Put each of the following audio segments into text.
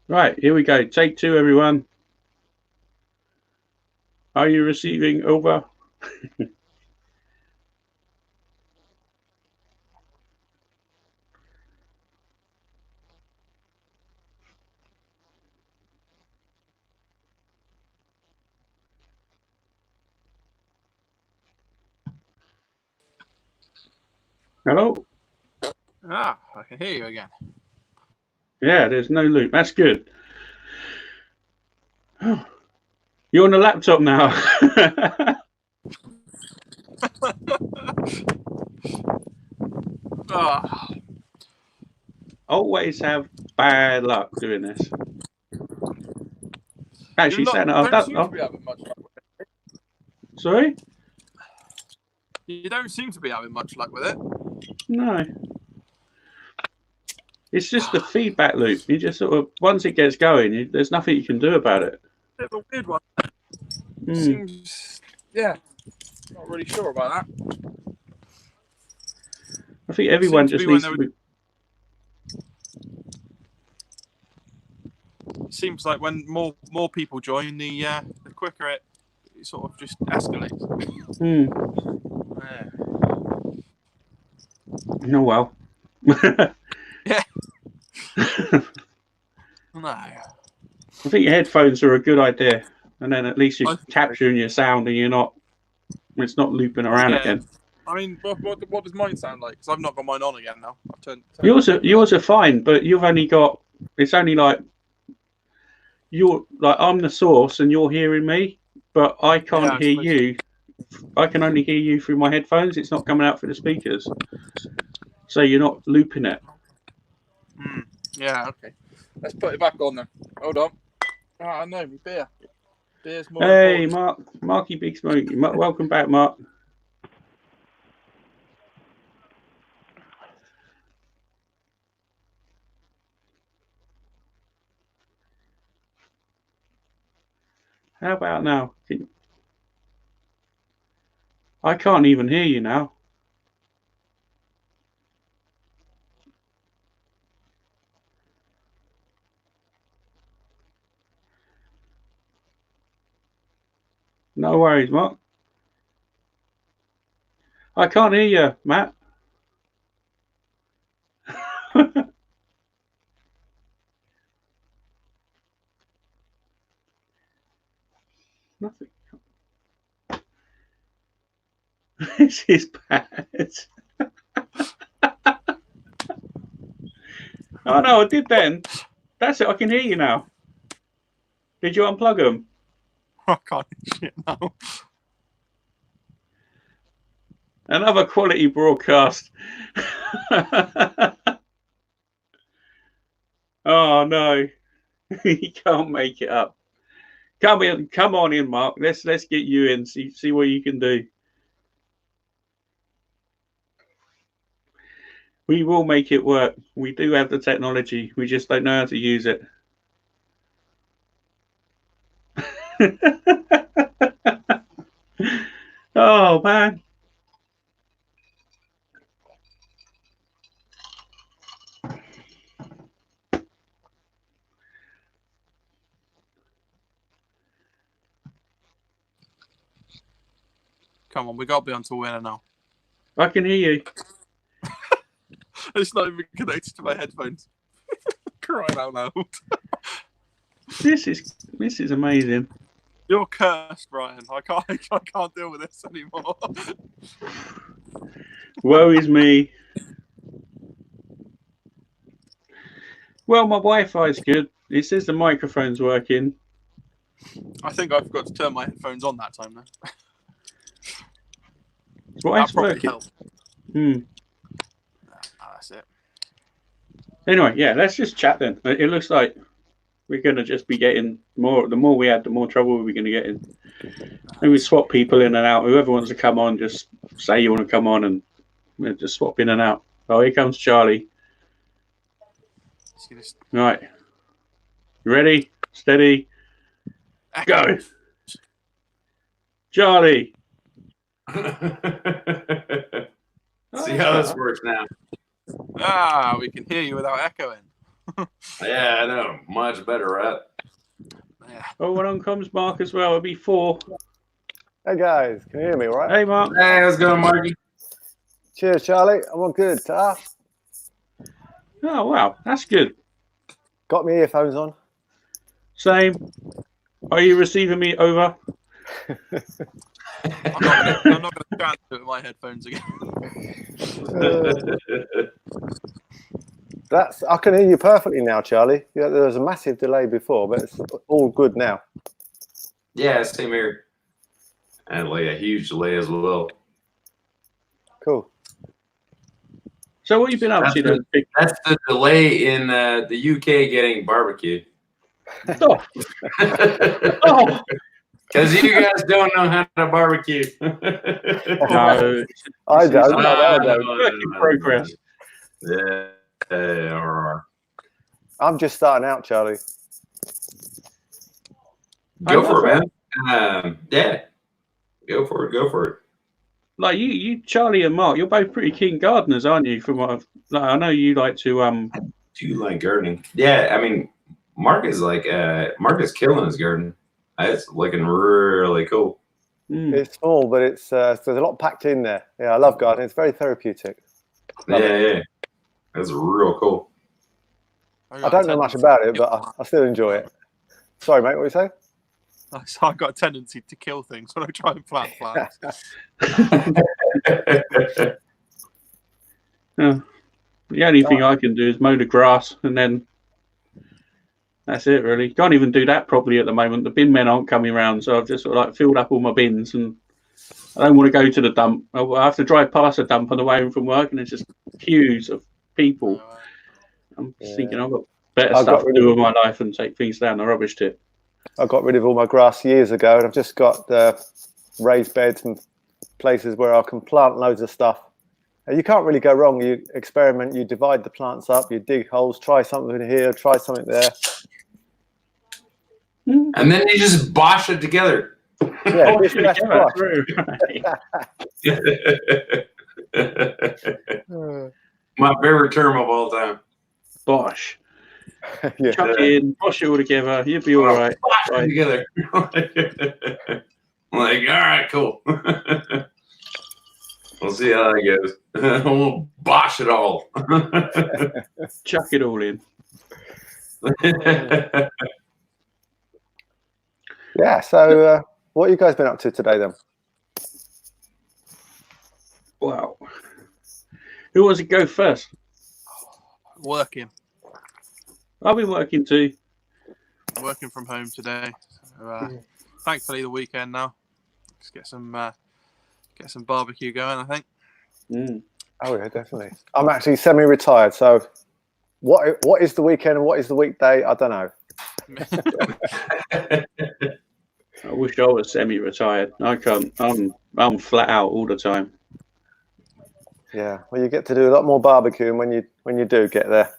Right, here we go. Take two, everyone. Are you receiving? Over. Hello? Ah, I can hear you again. Yeah, there's no loop. That's good. You're on the laptop now. Ah, Always have bad luck doing this. Actually, saying don't seem to be having much luck with it. Sorry? You don't seem to be having much luck with it. No. It's just the feedback loop. You just sort of, once it gets going, there's nothing you can do about it. It's a weird one. Mm. Seems, yeah, not really sure about that. I think everyone just needs to be. It seems like when more people join, the quicker it sort of just escalates. Yeah. Oh well. Yeah. No. I think your headphones are a good idea, and then at least you're capturing your sound, and it's not looping around again. I mean, what does mine sound like? Because I've not got mine on again now. I've turned yours are fine, but you've only got. It's only like I'm the source, and you're hearing me, but I can't hear you. I can only hear you through my headphones. It's not coming out through the speakers, so you're not looping it. Yeah. Okay. Let's put it back on then. Hold on. Oh no, beer. Beer's more important. Hey, Marky Big Smoky. Welcome back, Mark. How about now? I can't even hear you now. No worries, Mark. I can't hear you, Matt. Nothing. This is bad. Oh no, I did then. That's it. I can hear you now. Did you unplug them? I can't hear shit now. Another quality broadcast. Oh no, you can't make it up. Come on in, Mark. Let's get you in. See what you can do. We will make it work. We do have the technology. We just don't know how to use it. Oh man. Come on, we got to be on to winner now. I can hear you. It's not even connected to my headphones. Crying out loud. This is amazing. You're cursed, Brian. I can't deal with this anymore. Woe is me. Well, my Wi-Fi's good. It says the microphone's working. I think I forgot to turn my headphones on that time, though. Wife's working. That's it. Anyway, yeah, let's just chat then. It looks like we're going to just be getting more. The more we add, the more trouble we're going to get in. And we swap people in and out. Whoever wants to come on, just say you want to come on, and we'll just swap in and out. Oh, here comes Charlie. Right. You ready? Steady. Go. Charlie. See how this works now. We can hear you without echoing. Yeah, I know. Much better, right? Yeah. Oh, and on comes Mark as well. It'll be 4. Hey guys, can you hear me all right? Hey, Mark. Hey, how's it going, Marky? Cheers, Charlie. I'm all good. Oh, wow. That's good. Got my earphones on. Same. Are you receiving me over? I'm not going to try and do it with my headphones again. I can hear you perfectly now, Charlie. Yeah, there was a massive delay before, but it's all good now. Yeah, same here. And like a huge delay as well. Cool. So what have you been up to then? That's the delay in the UK getting barbecue. Oh. Oh. Because you guys don't know how to barbecue. No. I don't. Work in progress. Yeah. I'm just starting out, Charlie. Go for it, man. Yeah. Go for it. Like you, Charlie and Mark, you're both pretty keen gardeners, aren't you? From what I know, you like to I do like gardening. Yeah, I mean, Mark is killing his garden. It's looking really cool. It's small, but it's there's a lot packed in there. Yeah, I love gardening. It's very therapeutic. Yeah. That's real cool. I don't know much about it, but I still enjoy it. Sorry, mate, what you say? So I've got a tendency to kill things when I try and plant plants. Yeah. The only thing I can do is mow the grass, and then that's it, really. Can't even do that properly at the moment. The bin men aren't coming around, so I've just sort of like filled up all my bins, and I don't want to go to the dump. I have to drive past the dump on the way home from work, and there's just queues of people. I'm thinking I've got better stuff to do with my life and take things down the rubbish tip. I got rid of all my grass years ago, and I've just got raised beds and places where I can plant loads of stuff. And you can't really go wrong. You experiment, you divide the plants up, you dig holes, try something here, try something there. And then you just bosh it together. Yeah, My favorite term of all time. Bosh. Yeah. Chuck it in, bosh it all together. You'll be all right. Bosh it together. I'm like, all right, cool. We'll see how that goes. We'll bosh it all. Chuck it all in. Yeah, so what have you guys been up to today then? Wow. Who wants to go first? Working. I've been working too. Working from home today. So, thankfully, the weekend now. Let's get some barbecue going, I think. Oh yeah, definitely. I'm actually semi-retired, so what is the weekend and what is the weekday? I don't know. I wish I was semi-retired. I can't. I'm flat out all the time. Yeah, well, you get to do a lot more barbecuing when you do get there.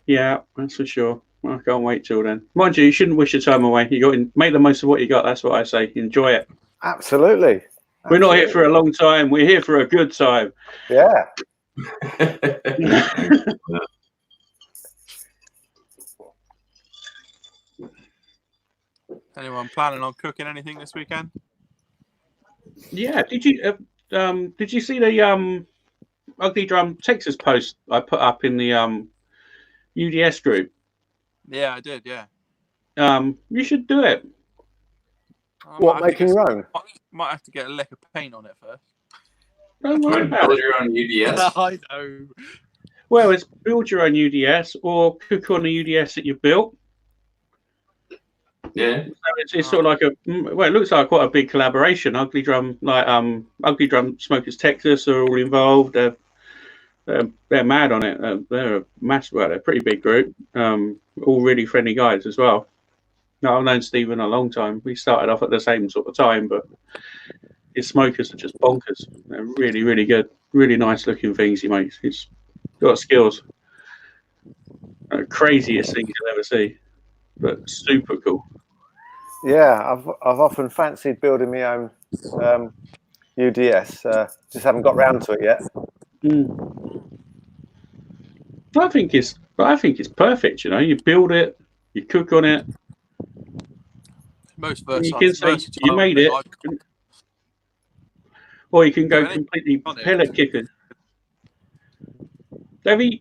Yeah, that's for sure. I can't wait till then. Mind you shouldn't wish your time away. You got to make the most of what you got. That's what I say. Enjoy it. Absolutely. We're not here for a long time. We're here for a good time. Yeah. Anyone planning on cooking anything this weekend? Yeah. Did you see the Ugly Drum Texas post I put up in the UDS group? Yeah, I did. Yeah. You should do it. What, making your own? Might have to get a lick of paint on it first. Don't worry about it. Your own UDS. I know. Well, it's build your own UDS or cook on the UDS that you built. Yeah. So it's sort of like it looks like quite a big collaboration. Ugly Drum, Ugly Drum Smokers Texas are all involved. They're mad on it. They're a massive, they're a pretty big group. All really friendly guys as well. Now, I've known Stephen a long time. We started off at the same sort of time, but his smokers are just bonkers. They're really, really good. Really nice looking things he makes. He's got skills. Craziest things you'll ever see, but super cool. Yeah, I've often fancied building my own UDS. Just haven't got round to it yet. I think it's perfect. You know, you build it, you cook on it. Most You versatile. can say you made it, or you can go completely pellet cooker.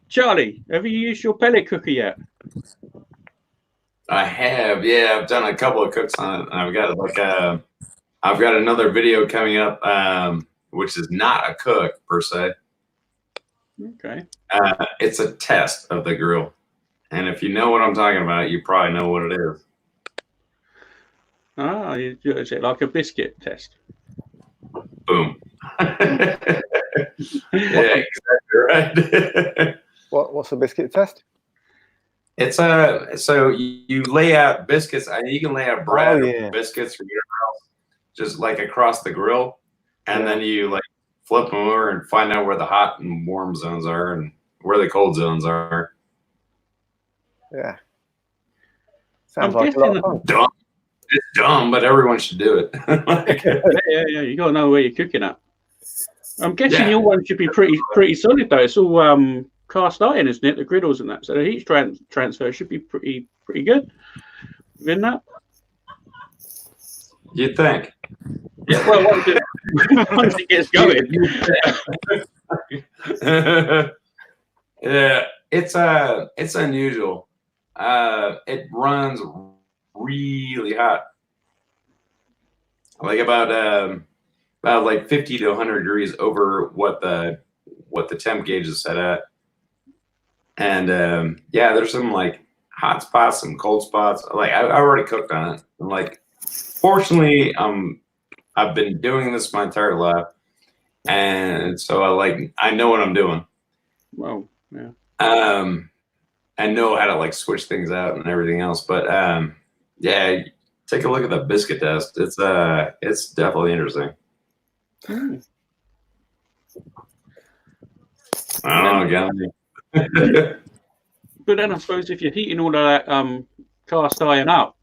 Charlie, have you used your pellet cooker yet? I have, yeah. I've done a couple of cooks on it. And I've got another video coming up, which is not a cook per se. Okay. It's a test of the grill, and if you know what I'm talking about, you probably know what it is. Ah, is it like a biscuit test? Boom. Yeah, exactly right. What's a biscuit test? It's so you lay out biscuits. You can lay out bread or biscuits or whatever else, just like across the grill, and then you like flip them over and find out where the hot and warm zones are and where the cold zones are. Yeah. Sounds like a lot of fun. Dumb. It's dumb, but everyone should do it. Yeah. You got to know where you're cooking at. I'm guessing your one should be pretty solid though. It's all cast iron, isn't it? The griddles and that, so the heat transfer should be pretty good within that. You'd think. Yeah. Well, once it gets going. Yeah, it's unusual. It runs really hot, like about like 50 to 100 degrees over what the temp gauge is set at. And yeah, there's some like hot spots, some cold spots. Like I already cooked on it. And like, fortunately, I've been doing this my entire life, and so I know what I'm doing. Well, yeah. I know how to like switch things out and everything else. But yeah, take a look at the biscuit test. It's definitely interesting. Oh, got me. But then I suppose if you're heating all of that cast iron up,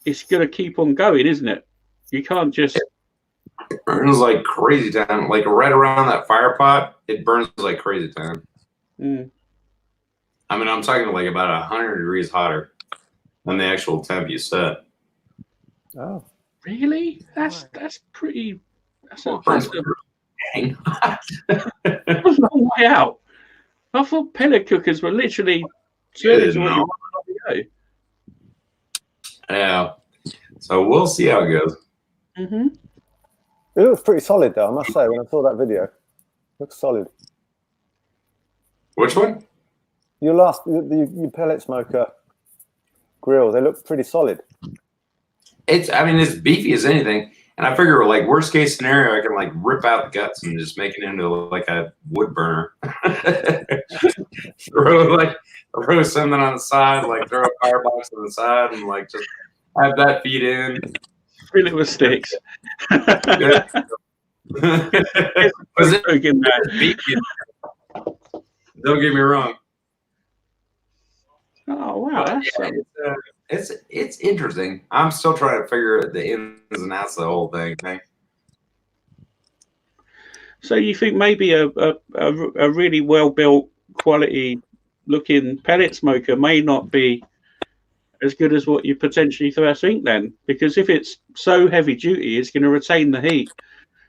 it's going to keep on going, isn't it? You can't just. It burns like crazy time. Like right around that fire pot, it burns like crazy time. I mean, I'm talking like about 100 degrees hotter than the actual temp you set. Oh, really? That's pretty. That's a long way out. I thought pellet cookers were literally Yeah. So we'll see how it goes. Mm-hmm. it looks pretty solid though, I must say. When I saw that video, it looks solid. Which one? Your your pellet smoker grill, they look pretty solid. I mean, it's beefy as anything. And I figure, like, worst case scenario, I can like rip out the guts and just make it into like a wood burner. throw something on the side, like throw a firebox on the side, and like just have that feed in. Fill it with sticks. Don't get me wrong. Oh wow, it's interesting. I'm still trying to figure the ins and outs of the whole thing. So you think maybe a really well built, quality looking pellet smoker may not be as good as what you potentially first think then? Because if it's so heavy duty, it's going to retain the heat,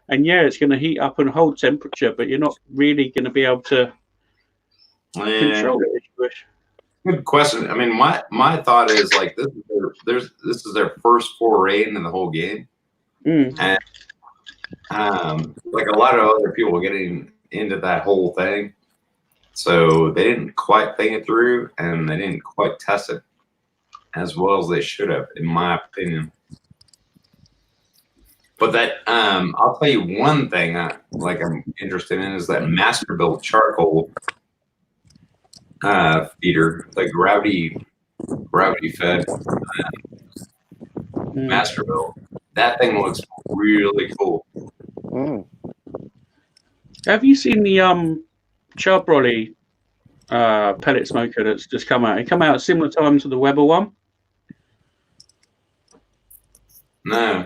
and yeah, it's going to heat up and hold temperature, but you're not really going to be able to control it if you wish. Good question. I mean, my thought is like this is their first foray into the whole game, and like a lot of other people getting into that whole thing, so they didn't quite think it through, and they didn't quite test it as well as they should have, in my opinion. But that I'll tell you one thing I'm interested in is that Masterbuilt charcoal feeder, the gravity fed Masterbuilt. That thing looks really cool. Have you seen the Charbroilly pellet smoker that's just come out? It came out at similar time to the Weber one. No.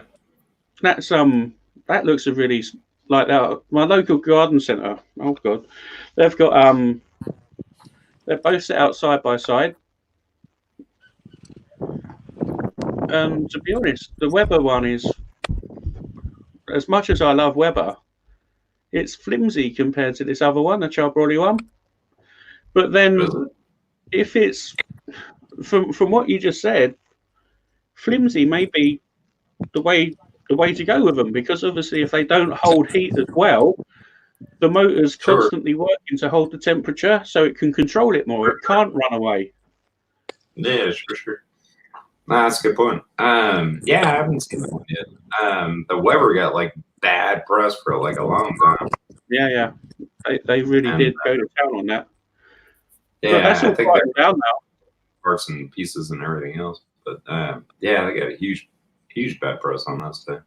That's that looks a really like that. My local garden centre. Oh god, they've got They're both set out side by side. To be honest, the Weber one is, as much as I love Weber, it's flimsy compared to this other one, the Charbroilly one. But then, if it's from what you just said, flimsy may be the way to go with them, because obviously if they don't hold heat as well, the motor's constantly working to hold the temperature, so it can control it more. It can't run away. Yeah, sure. No, that's a good point. Yeah, I haven't seen that one yet. The Weber got like bad press for like a long time. Yeah. They really did go to town on that. Yeah, but that's all quieted down now. Parts and pieces and everything else. But yeah, they got a huge bad press on that stuff.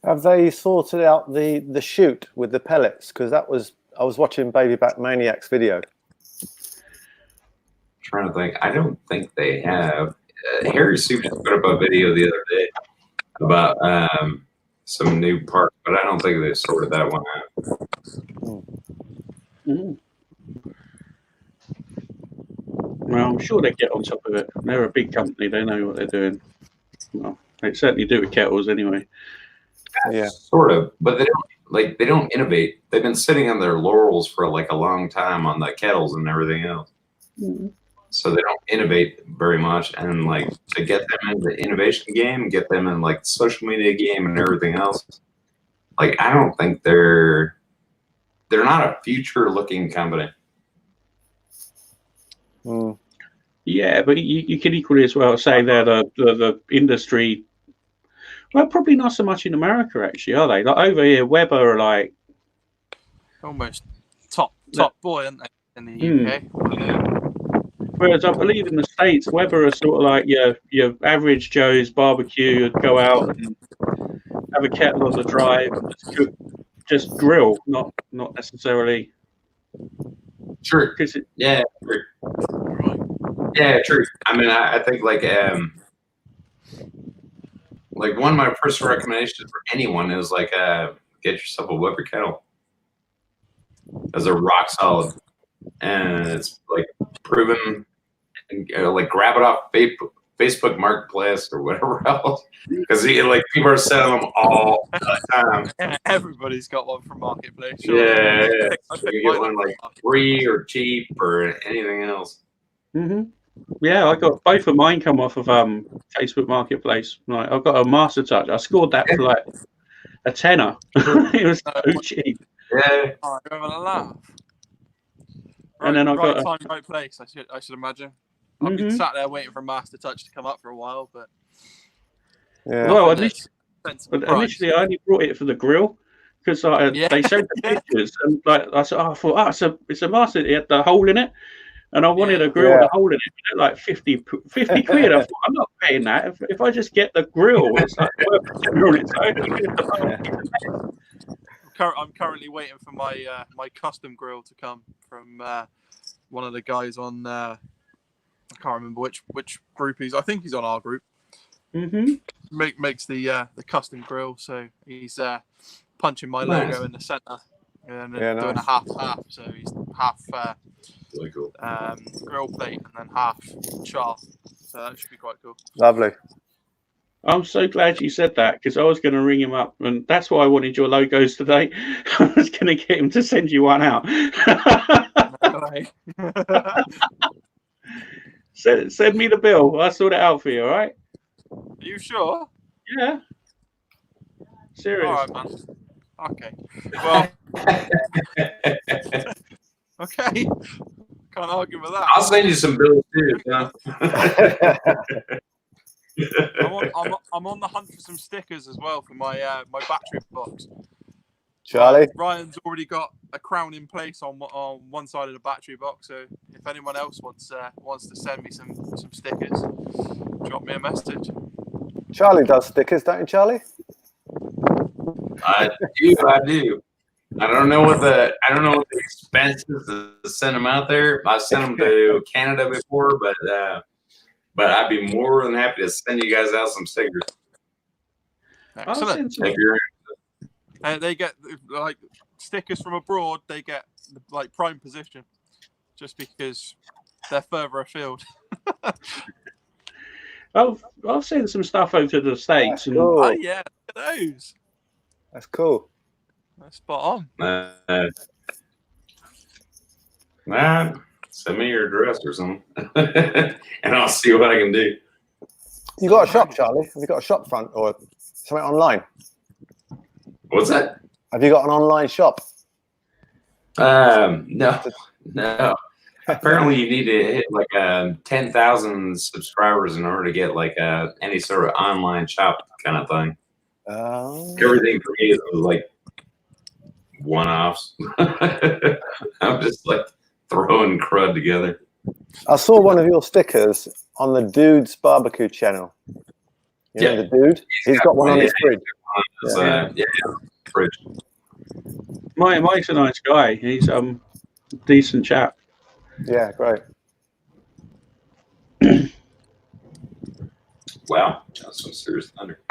Have they sorted out the chute with the pellets? Because I was watching Baby Back Maniac's video. Trying to think. I don't think they have. Harry Soup just put up a video the other day about some new parts, but I don't think they've sorted that one out. Mm. Well, I'm sure they get on top of it. They're a big company. They know what they're doing. Well, they certainly do with kettles anyway. Yeah, sort of, but they don't innovate. They've been sitting on their laurels for like a long time on the kettles and everything else. Mm-hmm. So they don't innovate very much, and like to get them in the innovation game, get them in like the social media game and everything else. Like I don't think they're not a future looking company. Mm. Yeah, but you can equally as well say they're the industry. Well, probably not so much in America, actually, are they? Like over here, Weber are like almost top boy, aren't they, in the UK? Whereas I believe in the States, Weber are sort of like your average Joe's barbecue. You'd go out and have a kettle on the drive and just grill, not necessarily. True. Yeah. True. Yeah, true. I mean, I think like one of my first recommendations for anyone is like get yourself a Weber kettle. As a rock solid, and it's like proven. And, like grab it off Facebook Marketplace or whatever else, because like people are selling them all the time. Everybody's got one from Marketplace. Sure. Yeah. You get one like free or cheap or anything else. Mm-hmm. Yeah, I got both of mine come off of Facebook Marketplace. Like I've got a Master Touch. I scored that for like a tenner. It was so cheap. Yeah. Oh, you're having a laugh. Right, and then I've got time, right place. I should imagine. I've been sat there waiting for Master Touch to come up for a while, but yeah. Well, initially I only brought it for the grill because they showed the pictures and like I thought, it's a Master. It had the hole in it, and I wanted a grill with a hole in it. Like 50 quid. I thought I'm not paying that. If I just get the grill, it's like worth on its own. I'm currently waiting for my my custom grill to come from one of the guys on. I can't remember which group he's. I think he's on our group. Mm-hmm. Makes the custom grill, so he's punching my logo in the center and doing a half. So he's half really cool. Grill plate and then half char. So that should be quite cool. Lovely. I'm so glad you said that because I was going to ring him up, and that's why I wanted your logos today. I was going to get him to send you one out. Send me the bill. I'll sort it out for you, all right? Are you sure? Yeah. Serious. All right, man. Okay. Well. Okay. Can't argue with that. I'll send you some bills too. I'm on the hunt for some stickers as well for my my battery box. Charlie? Ryan's already got a crown in place on one side of the battery box, so if anyone else wants to send me some stickers, drop me a message. Charlie does stickers, don't you, Charlie? I do. I don't know what the expense is to send them out there. I sent them to Canada before, but I'd be more than happy to send you guys out some stickers. Excellent. If you're they get like stickers from abroad. They get like prime position, just because they're further afield. I've seen some stuff over to the States, and Cool. Oh yeah, look at those. That's cool. That's spot on. Nah, send me your address or something, and I'll see what I can do. You got a shop, Charlie? Have you got a shop front or something online? What's that? Have you got an online shop? No. Apparently, you need to hit like 10,000 subscribers in order to get like any sort of online shop kind of thing. Everything for me is like one-offs. I'm just like throwing crud together. I saw one of your stickers on the Dude's Barbecue channel. You know the dude? He's got one on his fridge. Fridge. Mike's a nice guy. He's decent chap. Yeah, great. Wow, that's some serious thunder.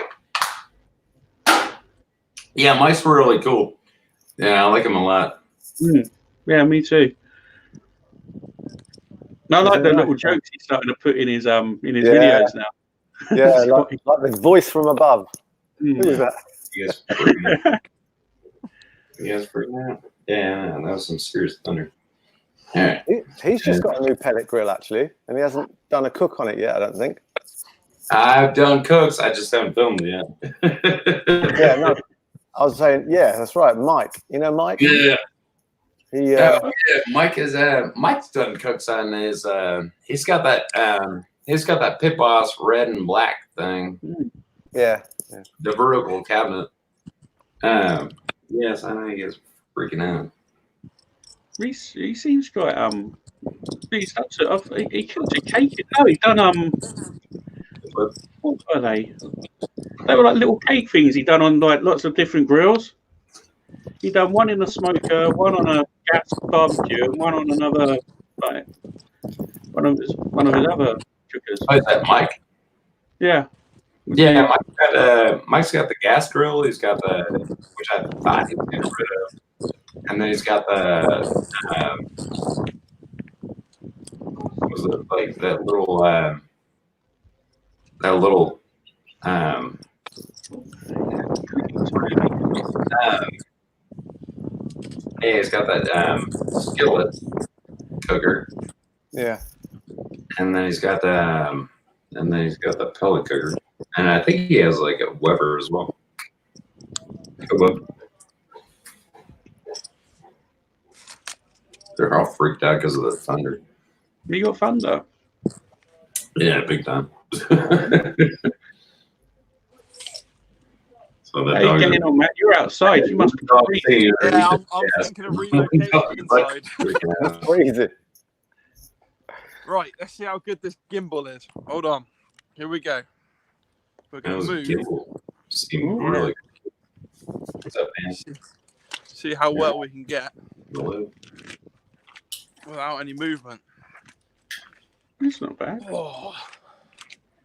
Yeah, mice were really cool. Yeah, I like them a lot. Yeah, me too. I like the little jokes he's starting to put in his videos now. Yeah, like the voice from above. Who was that? You guys freaking out? You guys freaking out? Yeah, that was some serious thunder. All right. He's just got a new pellet grill actually, and he hasn't done a cook on it yet. I don't think. I've done cooks. I just haven't filmed it yet. Yeah, no. I was saying, yeah, that's right, Mike. You know Mike? Yeah. Yeah, Mike is Mike's done cooks on his he's got that Pit Boss red and black thing. Yeah. The vertical cabinet. Yes, I know he gets freaking out. He seems quite he cooked a cake. No, he done what were they? They were like little cake things he done on like lots of different grills. He done one in a smoker, one on a gas barbecue, and one on another like one of his other cookers. Oh, is that Mike? Yeah. Yeah, Mike's got the gas grill. He's got which I thought he was getting rid of, and then he's got what was it like that little yeah, he's got that skillet cooker. Yeah. And then he's got the pellet cooker. And I think he has like a Weber as well. They're all freaked out because of the thunder. You got thunder? Yeah, big time. So How you getting on, Matt? You're outside. You must be freezing. Yeah, I'm thinking of relocating inside. That's crazy. Right, let's see how good this gimbal is. Hold on. Here we go. We're going to move. Seemed really good. What's up, man? See how well we can get without any movement. It's not bad. Oh,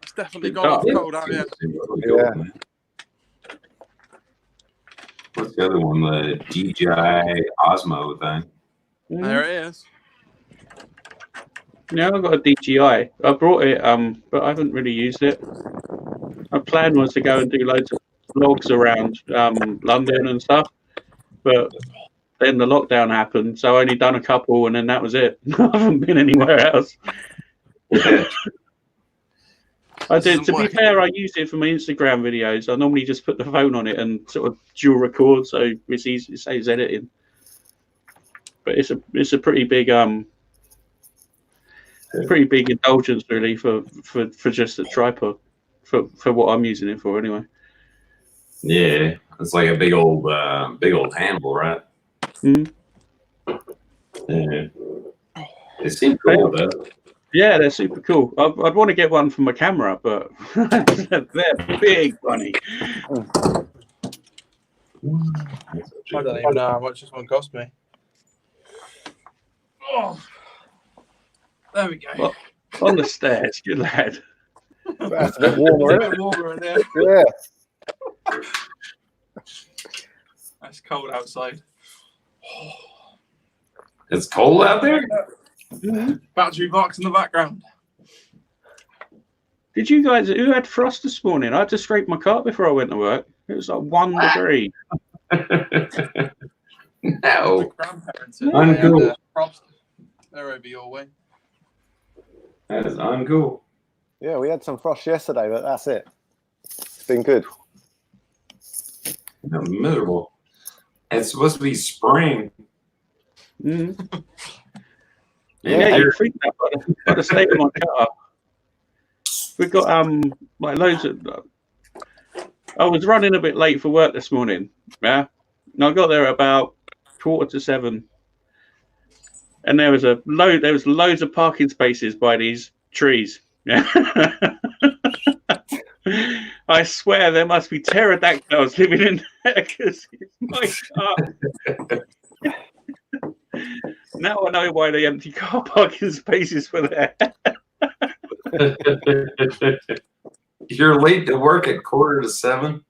it's definitely gone off cold out here. Yeah. What's the other one? The DJI Osmo thing. There it is. Yeah, I've got a DJI. I brought it, but I haven't really used it. My plan was to go and do loads of vlogs around London and stuff, but then the lockdown happened, so I only done a couple, and then that was it. I haven't been anywhere else. To be fair, I used it for my Instagram videos. I normally just put the phone on it and sort of dual record, so it's easy. It saves editing. But it's a pretty big indulgence really for just a tripod for what I'm using it for anyway. Yeah, it's like a big old handle, right? Mm. Yeah, it seems cool though. Yeah, they're super cool. I'd want to get one for my camera, but they're big, bunny. I don't even know how much this one cost me. Oh, there we go. Well, on the stairs, good lad. That's a bit warmer, It's a bit warmer in there. Yeah. It's cold outside. It's cold out there. Battery box in the background. Did you guys, who had frost this morning? I had to scrape my car before I went to work. It was like 1 degree. No. Grandparents. Uncool. They're over your way. That is uncool. Yeah, we had some frost yesterday, but that's it. It's been good. I'm miserable. It's supposed to be spring. Mm. Yeah, You're freaked out by the state of my car. We've got like loads of. I was running a bit late for work this morning. Yeah, and I got there at about 6:45, and there was loads of parking spaces by these trees. Yeah. I swear there must be pterodactyls living in there because it's my car. Now I know why the empty car parking spaces were there. You're late to work at 6:45?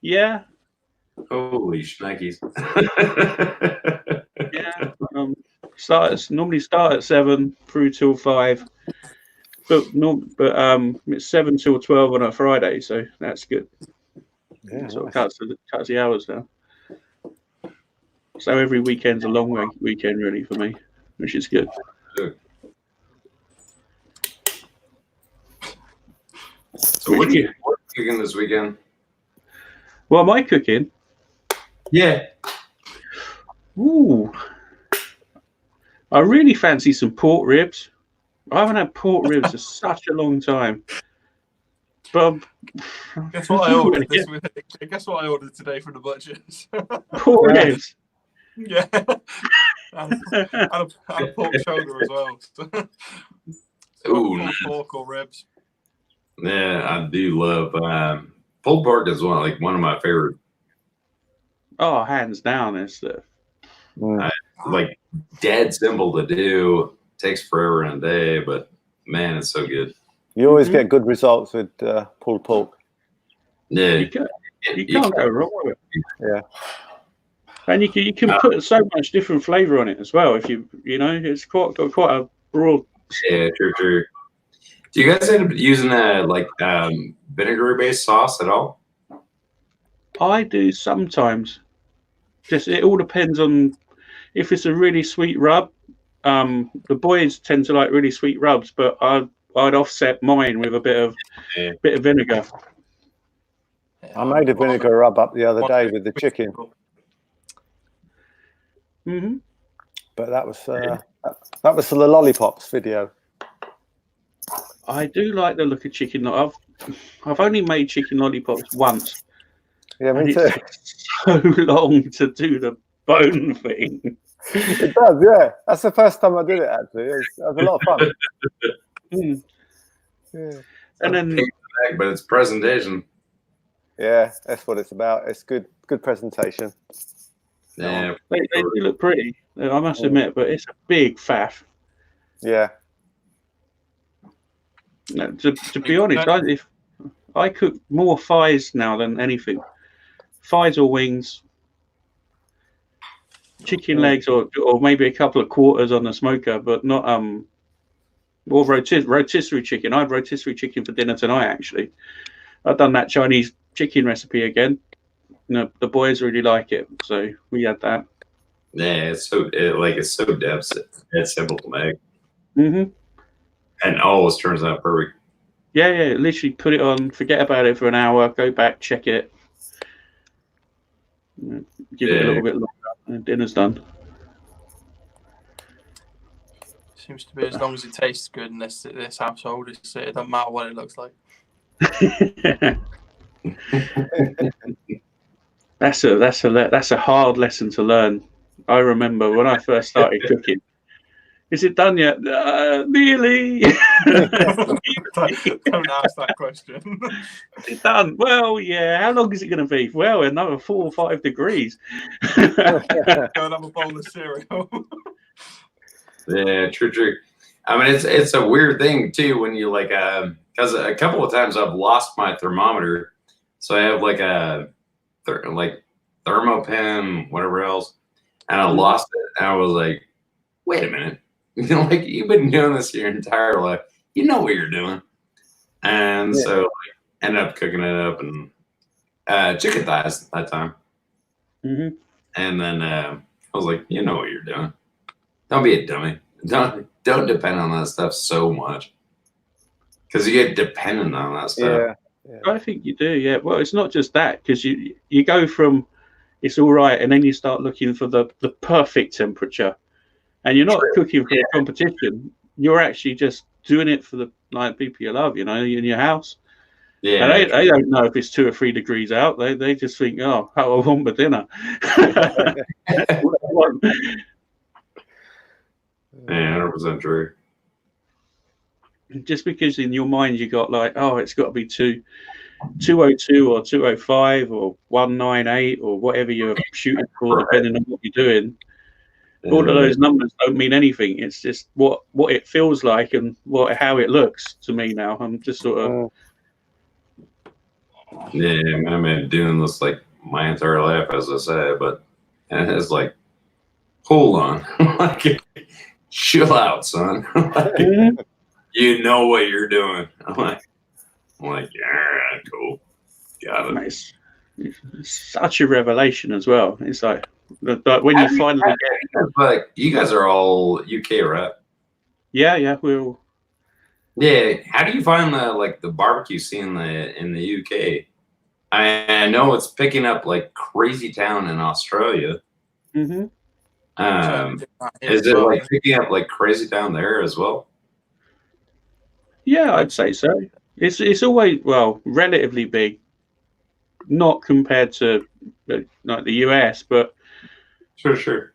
Yeah. Holy shnikes. Yeah. Normally start at 7 through till 5. But it's 7 till 12 on a Friday, so that's good. Yeah, So it cuts the hours down. So every weekend's a long weekend really for me, which is good. So what are you cooking this weekend? What am I cooking? Yeah. Ooh. I really fancy some pork ribs. I haven't had pork ribs for such a long time. But guess what I ordered this week? Guess what I ordered today from the butchers? Pork ribs. Yeah. and a pork shoulder as well. Ooh, pork or ribs. Yeah, I do love pulled pork is one of my favorite. Oh, hands down, it's like dead simple to do. Takes forever and a day, but man, it's so good. You always get good results with pulled pork. Yeah, you can't go wrong with it. Yeah, and you can put so much different flavor on it as well. If it's got quite a broad. Yeah, true. Do you guys end up using vinegar-based sauce at all? I do sometimes. Just it all depends on if it's a really sweet rub. The boys tend to like really sweet rubs, but I'd offset mine with a bit of vinegar. I made a vinegar rub up the other day with the chicken. Mm-hmm. But that was for the lollipops video. I do like the look of chicken. I've only made chicken lollipops once. Yeah, me too. It's so long to do the bone thing. It does, yeah. That's the first time I did it. Actually, it was a lot of fun. Yeah. And then, but it's presentation. Yeah, that's what it's about. It's good presentation. Yeah, they do look pretty. I must admit, but it's a big faff. Yeah. No, to be honest, I cook more thighs now than anything. Thighs or wings, chicken legs, or maybe a couple of quarters on the smoker, but not or rotisserie chicken. I had rotisserie chicken for dinner tonight. Actually, I've done that Chinese chicken recipe again. The boys really like it, so we had that. Yeah, it's so dead simple to make. Mm-hmm. And always turns out perfect. Yeah. Literally put it on, forget about it for an hour, go back, check it, give it a little bit longer, and dinner's done. Seems to be as long as it tastes good in this household. It doesn't matter what it looks like. That's a hard lesson to learn. I remember when I first started cooking. Is it done yet? Nearly. Don't ask that question. Is it done? Well, yeah. How long is it going to be? Well, another 4 or 5 degrees. Go and have a bowl of cereal. Yeah, true. I mean, it's a weird thing too when you because a couple of times I've lost my thermometer, so I have like a thermopen, whatever else, and I lost it, and I was like, wait a minute. like you've been doing this your entire life. You know what you're doing. And so like, ended up cooking it up and chicken thighs that time. Mm-hmm. And then I was like, you know what you're doing. Don't be a dummy. Don't depend on that stuff so much. Because you get dependent on that stuff. Yeah. I think you do, yeah. Well, it's not just that, because you go from it's all right, and then you start looking for the perfect temperature, and you're not cooking for a competition. You're actually just doing it for the people you love, in your house. Yeah, and they don't know if it's 2 or 3 degrees out. They just think, oh, I want my dinner. Yeah, 100% true. Just because in your mind you got like, oh, it's got to be 202 or 205 or 198 or whatever you're shooting for, depending on what you're doing. All of those numbers don't mean anything. It's just what it feels like and how it looks to me now. I'm just sort of yeah, I've been doing this like my entire life, as I said, but it's like, hold on, like, chill out, son. Like, you know what you're doing. I'm like, yeah, cool, got it. Nice. It's such a revelation as well. It's like when you finally get, like, you guys are all UK, right? Yeah, we're all. Yeah, how do you find the barbecue scene in the UK? I know it's picking up like crazy town in Australia. Mm-hmm. Is it like picking up like crazy town there as well? Yeah, I'd say so. It's always, well, relatively big, not compared to like the US, but Sure.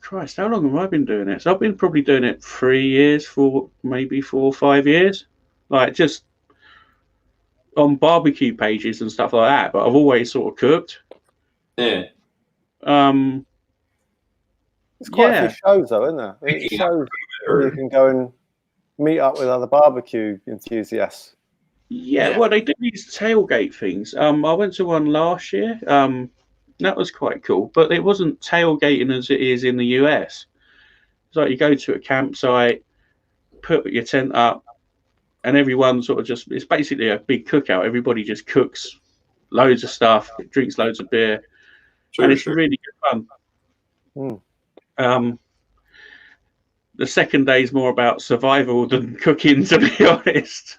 Christ, how long have I been doing it? So I've been probably doing it 3 years, maybe 4 or 5 years, like just on barbecue pages and stuff like that. But I've always sort of cooked. Yeah. It's quite a few shows, though, isn't there? It shows where you can go and meet up with other barbecue enthusiasts. Yeah, well, they do these tailgate things. I went to one last year. That was quite cool, but it wasn't tailgating as it is in the US. It's like you go to a campsite, put your tent up, and everyone sort of it's basically a big cookout. Everybody just cooks loads of stuff, drinks loads of beer, and it's really good fun. The second day is more about survival than cooking, to be honest.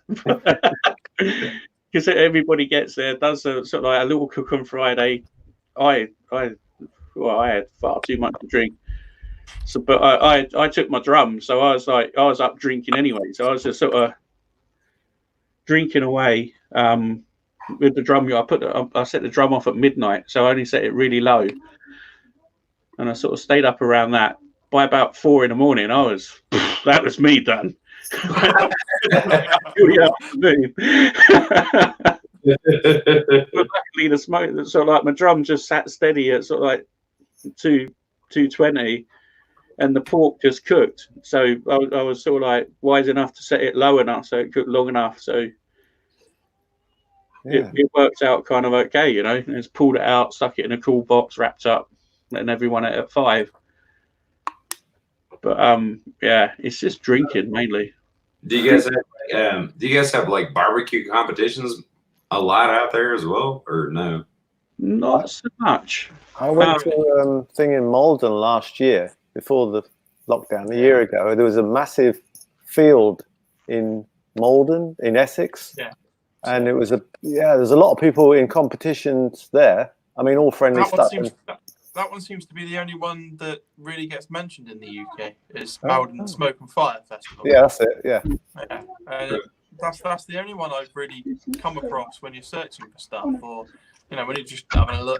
Because everybody gets there, does a sort of like a little cook on Friday. I had far too much to drink, so but I took my drum, so I was up drinking anyway. So I was just sort of drinking away with the drum. I set the drum off at midnight, so I only set it really low, and I sort of stayed up around that. By about 4 a.m, that was me done. But luckily the smoke, sort of like my drum just sat steady at sort of like 220, and the pork just cooked. So I was sort of like wise enough to set it low enough so it cooked long enough. So it worked out kind of okay, Just pulled it out, stuck it in a cool box, wrapped up, and everyone ate at 5. But yeah, it's just drinking mainly. Do you guys have like barbecue competitions a lot out there as well, or no? Not so much. I went to a thing in Malden last year before the lockdown. A year ago, there was a massive field in Malden in Essex, and it was there's a lot of people in competitions there. I mean, all friendly stuff. That one seems to be the only one that really gets mentioned in the UK. Is Malden Smoke and Fire Festival. Yeah, that's it. Yeah. That's the only one I've really come across when you're searching for stuff, or when you're just having a look.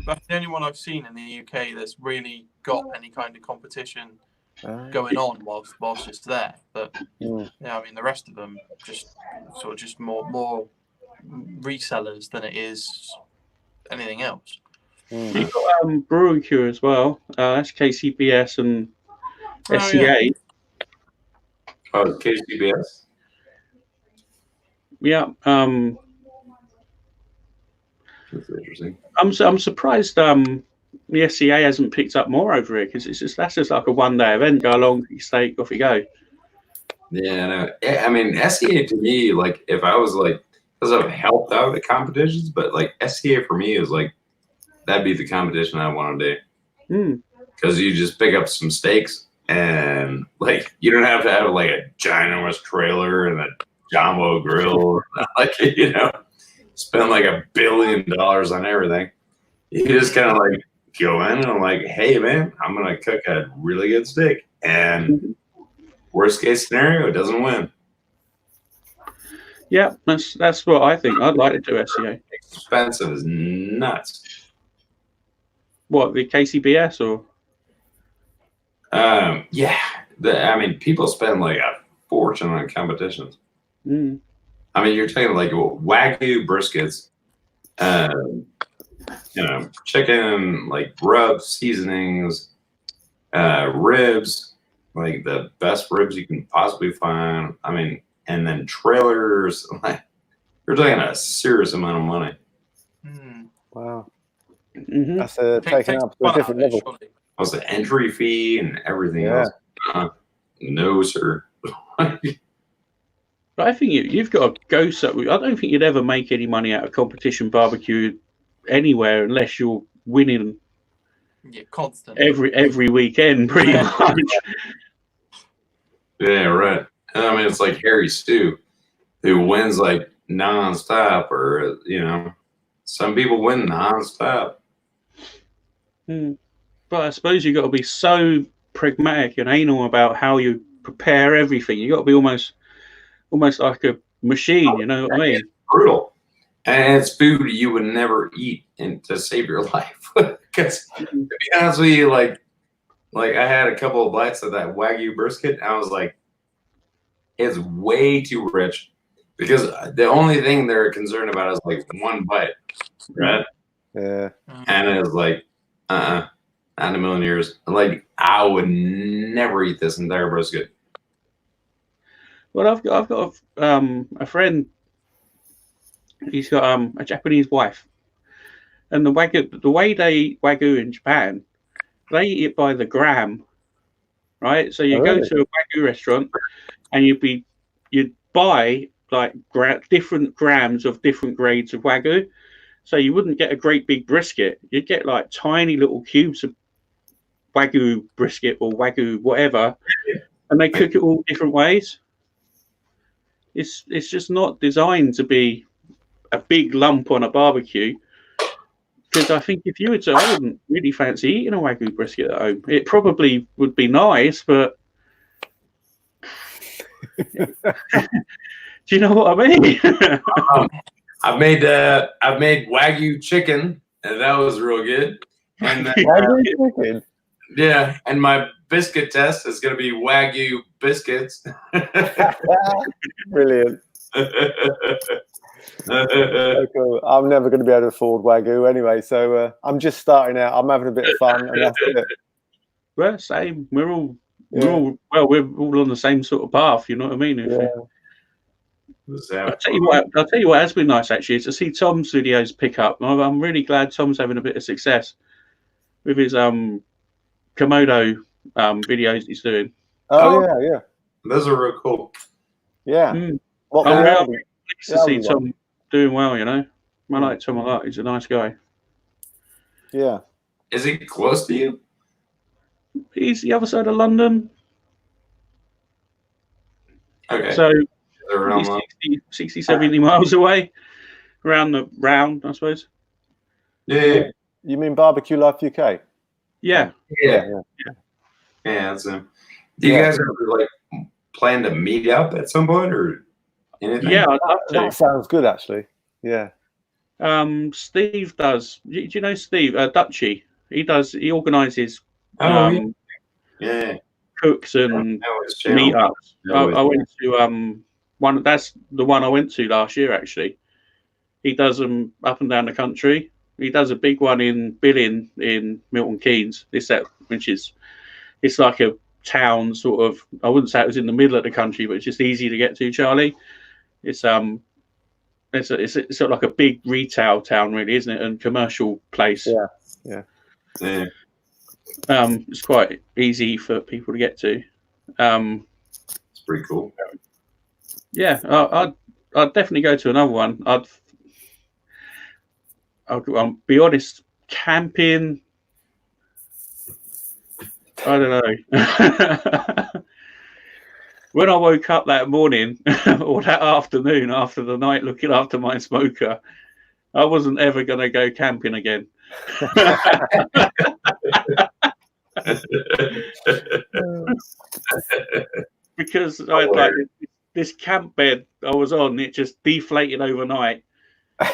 That's the only one I've seen in the UK that's really got any kind of competition going on whilst it's there. But I mean, the rest of them just more resellers than it is anything else. You've got Brewing Cure as well. That's KCBS and SCA. Oh, KCBS. Yeah. That's interesting. I'm surprised. the SCA hasn't picked up more over here, because that's just like a one-day event. Go along, you steak, off you go. Yeah, no. I mean, SCA to me, like, if I was like, because I've helped out at competitions, but like SCA for me is like, that'd be the competition I want to do. Because you just pick up some steaks and like, you don't have to have like a ginormous trailer and a jumbo grill, like, you know, spend like $1 billion on everything. You just kind of like go in and I'm like, hey man, I'm going to cook a really good steak. And worst case scenario, it doesn't win. Yeah, that's what I think. I'd like to do SCA. Expensive is nuts. What, the KCBS or? Yeah. I mean, people spend like a fortune on competitions. I mean, you're talking like Wagyu briskets, you know, chicken, like rub seasonings, ribs, like the best ribs you can possibly find. I mean, and then trailers. Like, you're talking a serious amount of money. Wow. That's taken up to a different level. Plus the entry fee and everything else. No, sir. But I think you've got to go. So I don't think you'd ever make any money out of competition barbecue anywhere unless you're winning. Yeah, constant. Every weekend, pretty much. Yeah, right. I mean, it's like Harry Stew, who wins like nonstop, or you know, some people win nonstop. But I suppose you've got to be so pragmatic and anal about how you prepare everything. You've got to be almost like a machine, you know what I mean? It's brutal. And it's food you would never eat to save your life. Because to be honest with you, like I had a couple of bites of that Wagyu brisket, and I was like, it's way too rich. Because the only thing they're concerned about is like one bite, right? Yeah. And it was like, not in a million years. Like, I would never eat this entire brisket. Well, I've got a friend. He's got a Japanese wife, and the way they eat Wagyu in Japan, they eat it by the gram, right? So you go to a Wagyu restaurant, and you'd buy like different grams of different grades of Wagyu. So you wouldn't get a great big brisket. You'd get like tiny little cubes of Wagyu brisket or Wagyu whatever, and they cook it all different ways. It's just not designed to be a big lump on a barbecue. Because I think if you were to, I wouldn't really fancy eating a Wagyu brisket at home. It probably would be nice, but do you know what I mean? I've made Wagyu chicken, and that was real good. And Wagyu chicken. Yeah, and my biscuit test is going to be Wagyu biscuits. Brilliant. So cool. I'm never going to be able to afford Wagyu anyway, so I'm just starting out. I'm having a bit of fun, and that's it. Well, same. We're all on the same sort of path. You know what I mean? I'll tell you what has been nice actually is to see Tom's videos pick up. I'm really glad Tom's having a bit of success with his Komodo videos he's doing. Oh yeah. Those are real cool. Yeah. I'm really pleased to see Tom doing well, you know. I like Tom a lot. He's a nice guy. Yeah. Is he close to you? He's the other side of London. Okay. So he's 60, 70 miles away. Around the round, I suppose. Yeah. You mean Barbecue Life UK? Yeah, that's him. Do you guys ever like plan to meet up at some point or anything? Yeah, I'd love to. That sounds good, actually. Yeah. Steve does. Do you know Steve Dutchy? He organises. Cooks and meetups. I went to one. That's the one I went to last year. Actually, he does them up and down the country. He does a big one in Billing in Milton Keynes. It's like a town sort of. I wouldn't say it was in the middle of the country, but it's just easy to get to. Charlie, it's sort of like a big retail town, really, isn't it? And commercial place. Yeah. Yeah. It's quite easy for people to get to. It's pretty cool. Yeah, I'd definitely go to another one. I'll be honest, camping, I don't know. When I woke up that morning or that afternoon after the night looking after my smoker, I wasn't ever going to go camping again. Because I had like this camp bed I was on, it just deflated overnight,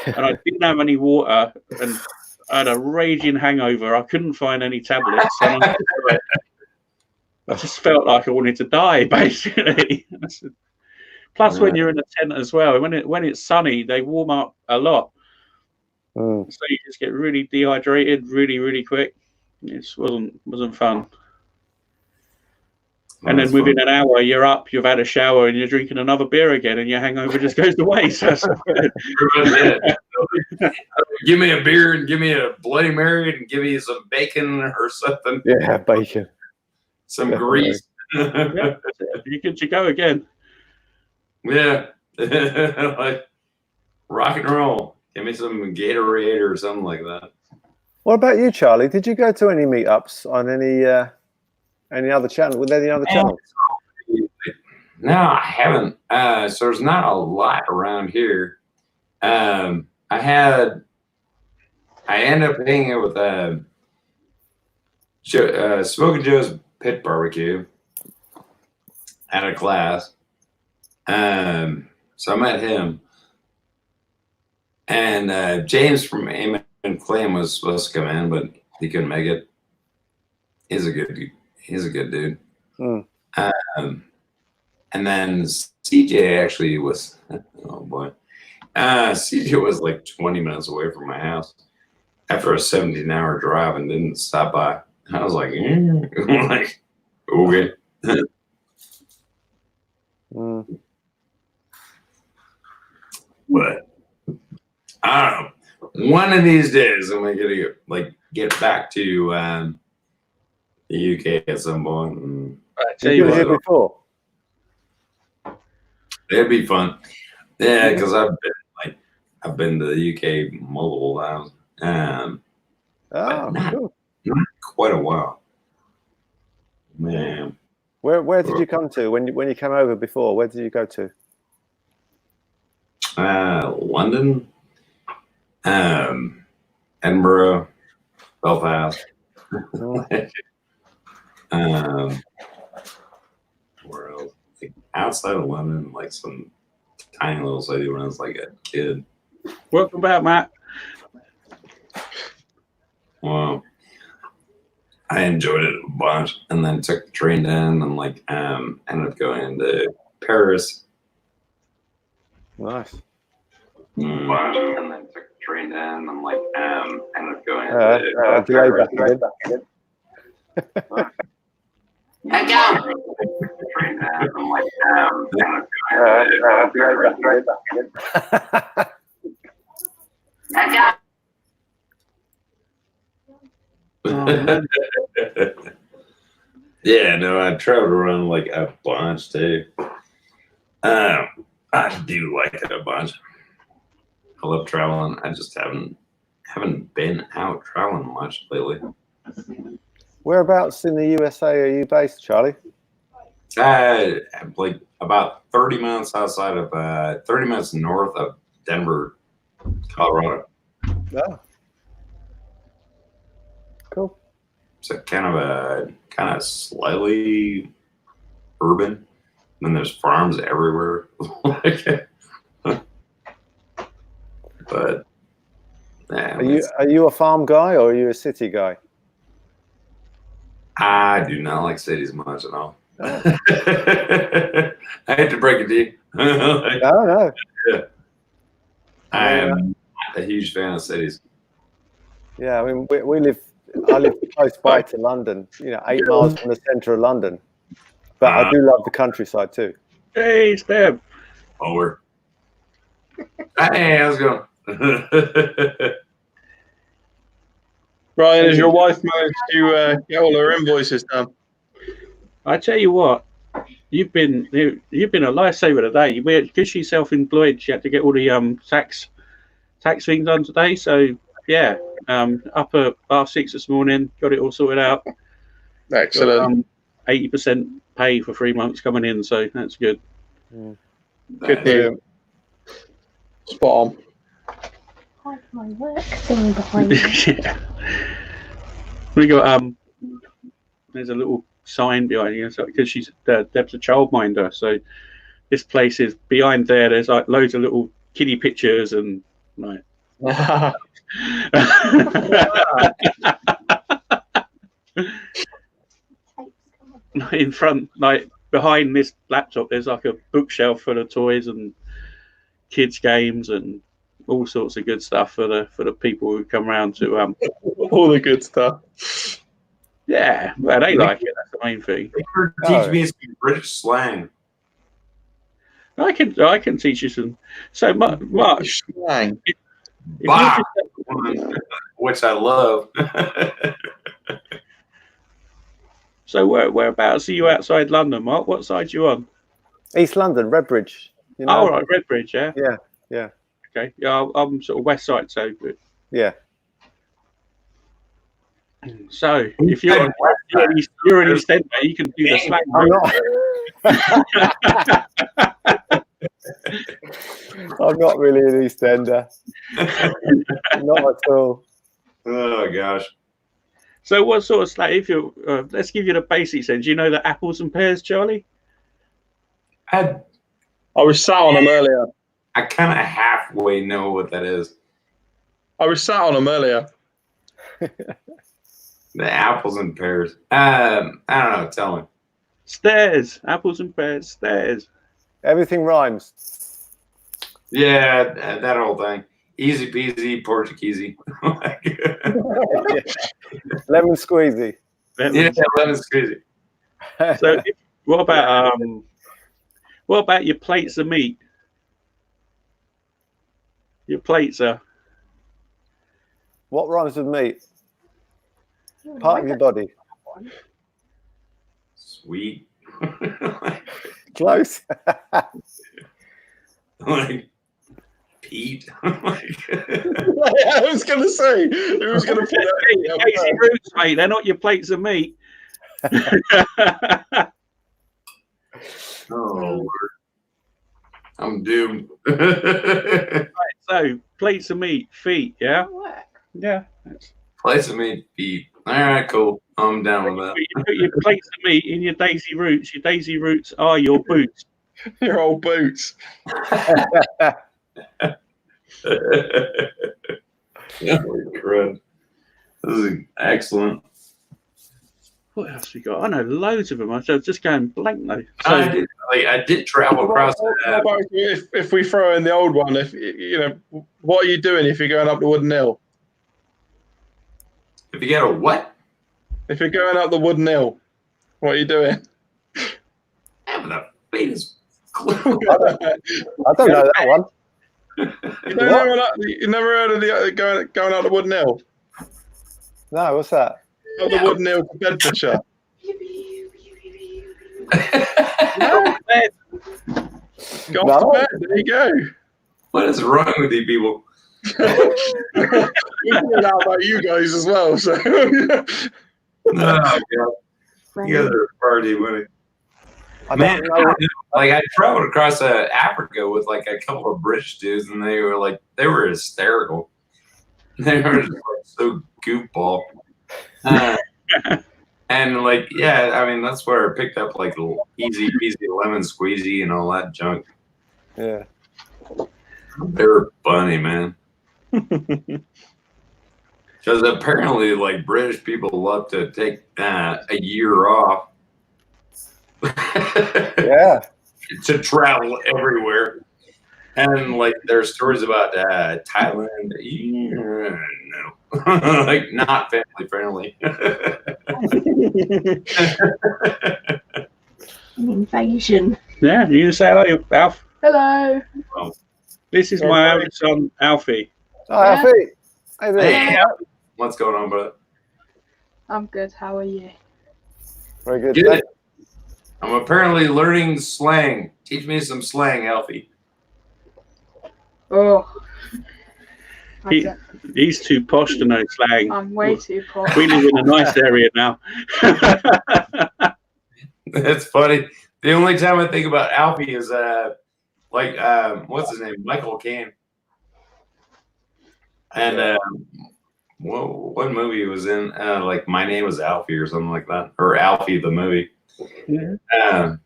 and I didn't have any water, and I had a raging hangover. I couldn't find any tablets, and I just felt like I wanted to die, basically. Plus, when you're in a tent as well, when it's sunny, they warm up a lot, so you just get really dehydrated really, really quick. It wasn't fun. And then within an hour, you're up, you've had a shower, and you're drinking another beer again, and your hangover just goes away. So give me a beer and give me a Bloody Mary and give me some bacon or something. Yeah, bacon. Some grease. Yeah, you're good to go again. Yeah. Like rock and roll. Give me some Gatorade or something like that. What about you, Charlie? Did you go to any meetups on any other channel? With any other channels? No, I haven't. So there's not a lot around here. I ended up hanging out with Smoking Joe's Pit Barbecue at a class. So I met him, and James from Amen Claim was supposed to come in, but he couldn't make it. He's a good dude. And then CJ actually was, oh boy, CJ was like 20 minutes away from my house after a 17-hour drive and didn't stop by. I was like, like, okay. But I don't know. One of these days, I'm gonna get back to the UK at some point. And you were here before. It'd be fun. Yeah, because I've been to the UK multiple times. Not quite a while. Man. Where did you come to when you came over before? Where did you go to? London, Edinburgh, Belfast. Where else? Like outside of London, like some tiny little city when I was like a kid. Welcome back, Matt. Well, I enjoyed it a bunch, and then took the train down, and ended up going to Paris. Nice. And then took the train down, and ended up going to Paris. Yeah, no, I traveled around like a bunch too. I do like it a bunch. I love traveling. I just haven't been out traveling much lately. Whereabouts in the USA are you based, Charlie? Like about 30 minutes outside of 30 minutes north of Denver, Colorado. Oh. Cool. So kind of slightly urban. And there's farms everywhere. But yeah, are you a farm guy or are you a city guy? I do not like cities much at all. I hate to break it to you. No. Yeah. I am not a huge fan of cities. Yeah, I mean, I live close by to London, 8 miles from the centre of London. But I do love the countryside too. Hey, Steb. Over. Hey, how's it going? Ryan, has your wife managed to get all her invoices done? I tell you what, you've been a lifesaver today. Because she's self-employed, she had to get all the tax things done today. So yeah, up at 6:30 this morning, got it all sorted out. Excellent. 80% pay for 3 months coming in, so that's good. Good news. Spot on. Hide my work thing behind me. Yeah. We got there's a little sign behind you, so because she's Deb's a childminder, so this place is behind there. There's like loads of little kiddie pictures and like. In front, like behind this laptop, there's like a bookshelf full of toys and kids' games and all sorts of good stuff for the people who come around to all the good stuff. Yeah, well, they like it. That's the main thing. Teach me some British slang. I can teach you some. So Mark, Slang. Bah! Which I love. So whereabouts are you outside London, Mark? What side are you on? East London, Redbridge. You know? Oh, right, Redbridge, yeah. Yeah. Okay, yeah, I'm sort of west side, so. Yeah. So if you're an EastEnder, you can do the slang. I'm not really an EastEnder. Not at all. Oh gosh. So what sort of slang? If you let's give you the basics then. Do you know the apples and pears, Charlie? I was sat on them earlier. I kind of halfway know what that is. I was sat on them earlier. The apples and pears. I don't know. Tell me. Stairs, apples and pears, stairs. Everything rhymes. Yeah, that whole thing. Easy peasy, Portuguesey. Lemon squeezy. Yeah, lemon squeezy. So what about your plates of meat? Your plates are. What rhymes with meat? Part of your body. Sweet. Close. Like Pete. I was going to say, who's going to put that? Daisy roots, mate. They're not your plates of meat. Oh, Lord. I'm doomed. Right, so plates of meat, feet, yeah? Yeah. Plates of meat, feet. All right, cool. I'm down with that. You put your plates of meat in your daisy roots. Your daisy roots are your boots. Your old boots. Holy crud. This is excellent. What else we got? I know loads of them. I'm just going blank though. So, I did travel across. How about if we throw in the old one? If you know, what are you doing if you're going up the Wooden Hill? If you get a what? If you're going up the Wooden Hill, what are you doing? Having the faintest clue. I don't know that one. You never heard of the going up the Wooden Hill? No, what's that? Up the Wooden Hill to Bedfordshire. Go off to bed. There you go. What is wrong with you people? We found out about you guys as well. So. Oh, God. You guys are party winning. Man, like I traveled across Africa with like a couple of British dudes, and they were hysterical. They were just like so goofball. And like, yeah, I mean that's where I picked up like easy peasy lemon squeezy and all that junk. Yeah, they were funny, man. Because apparently, like British people love to take a year off. Yeah. To travel everywhere. And like there's stories about Thailand. No. Like not family friendly. An invasion. yeah, you can say hello, Alf. Hello. This is my oldest son, Alfie. Hi, Alfie. Hey, what's going on, brother? I'm good. How are you? Very good. Good. I'm apparently learning slang. Teach me some slang, Alfie. Oh. He's too posh to know slang. I'm way too posh. We live in a nice area now. That's funny. The only time I think about Alfie is what's his name? Michael Caine. And what movie he was in? Like My Name Was Alfie or something like that, or Alfie the movie. Yeah.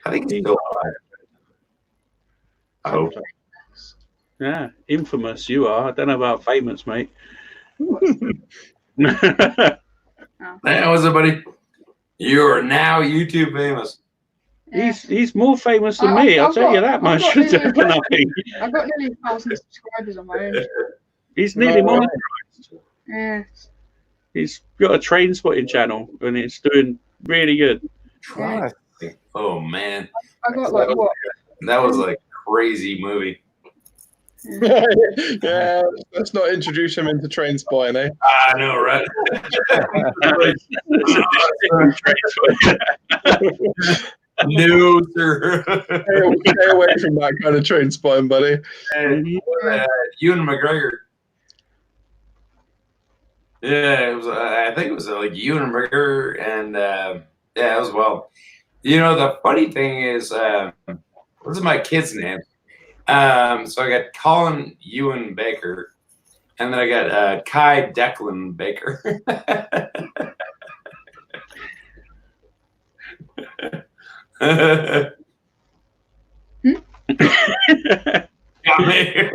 I think he's still alive. I hope. Yeah, infamous you are. I don't know about famous, mate. Hey, what's up, buddy? You are now YouTube famous. He's more famous than me. I'll tell you that much. I've got nearly 1,000 subscribers on my own. He's nearly monetized. Yeah. He's got a train spotting channel and it's doing really good. Try. Oh man, I got like what? that was like a crazy movie. Yeah, let's not introduce him into train spotting, eh? I know, right? No, sir. Stay away from that kind of train spotting, buddy. And, Ewan McGregor. Yeah, it was. I think it was like Ewan McGregor, and yeah, it was well. You know, the funny thing is, what's my kid's name? So I got Colin Ewan Baker, and then I got Kai Declan Baker. Got me.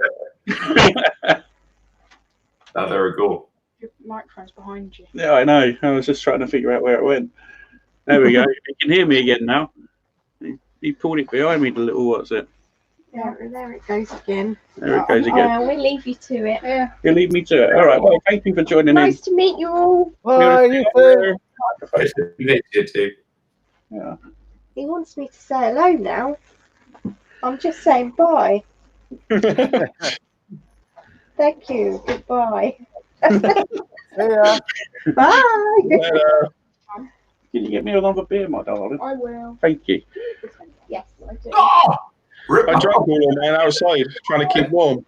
Thought they were cool. Your microphone's behind you. Yeah, I know. I was just trying to figure out where it went. There we go. You can hear me again now. He pulled it behind me, the little, what's it? Yeah, there it goes again. There it goes again. Oh, we'll leave you to it. Yeah. You leave me to it. All right. Well, thank you for joining Nice to meet you all. Bye, you too. They did too. in. Yeah. He wants me to say hello now. I'm just saying bye. Thank you. Goodbye. Yeah. Bye. Can you get me another beer, my darling? I will. Thank you. Yes, I do. Oh, rip I my- drank all of mine outside, trying to keep warm.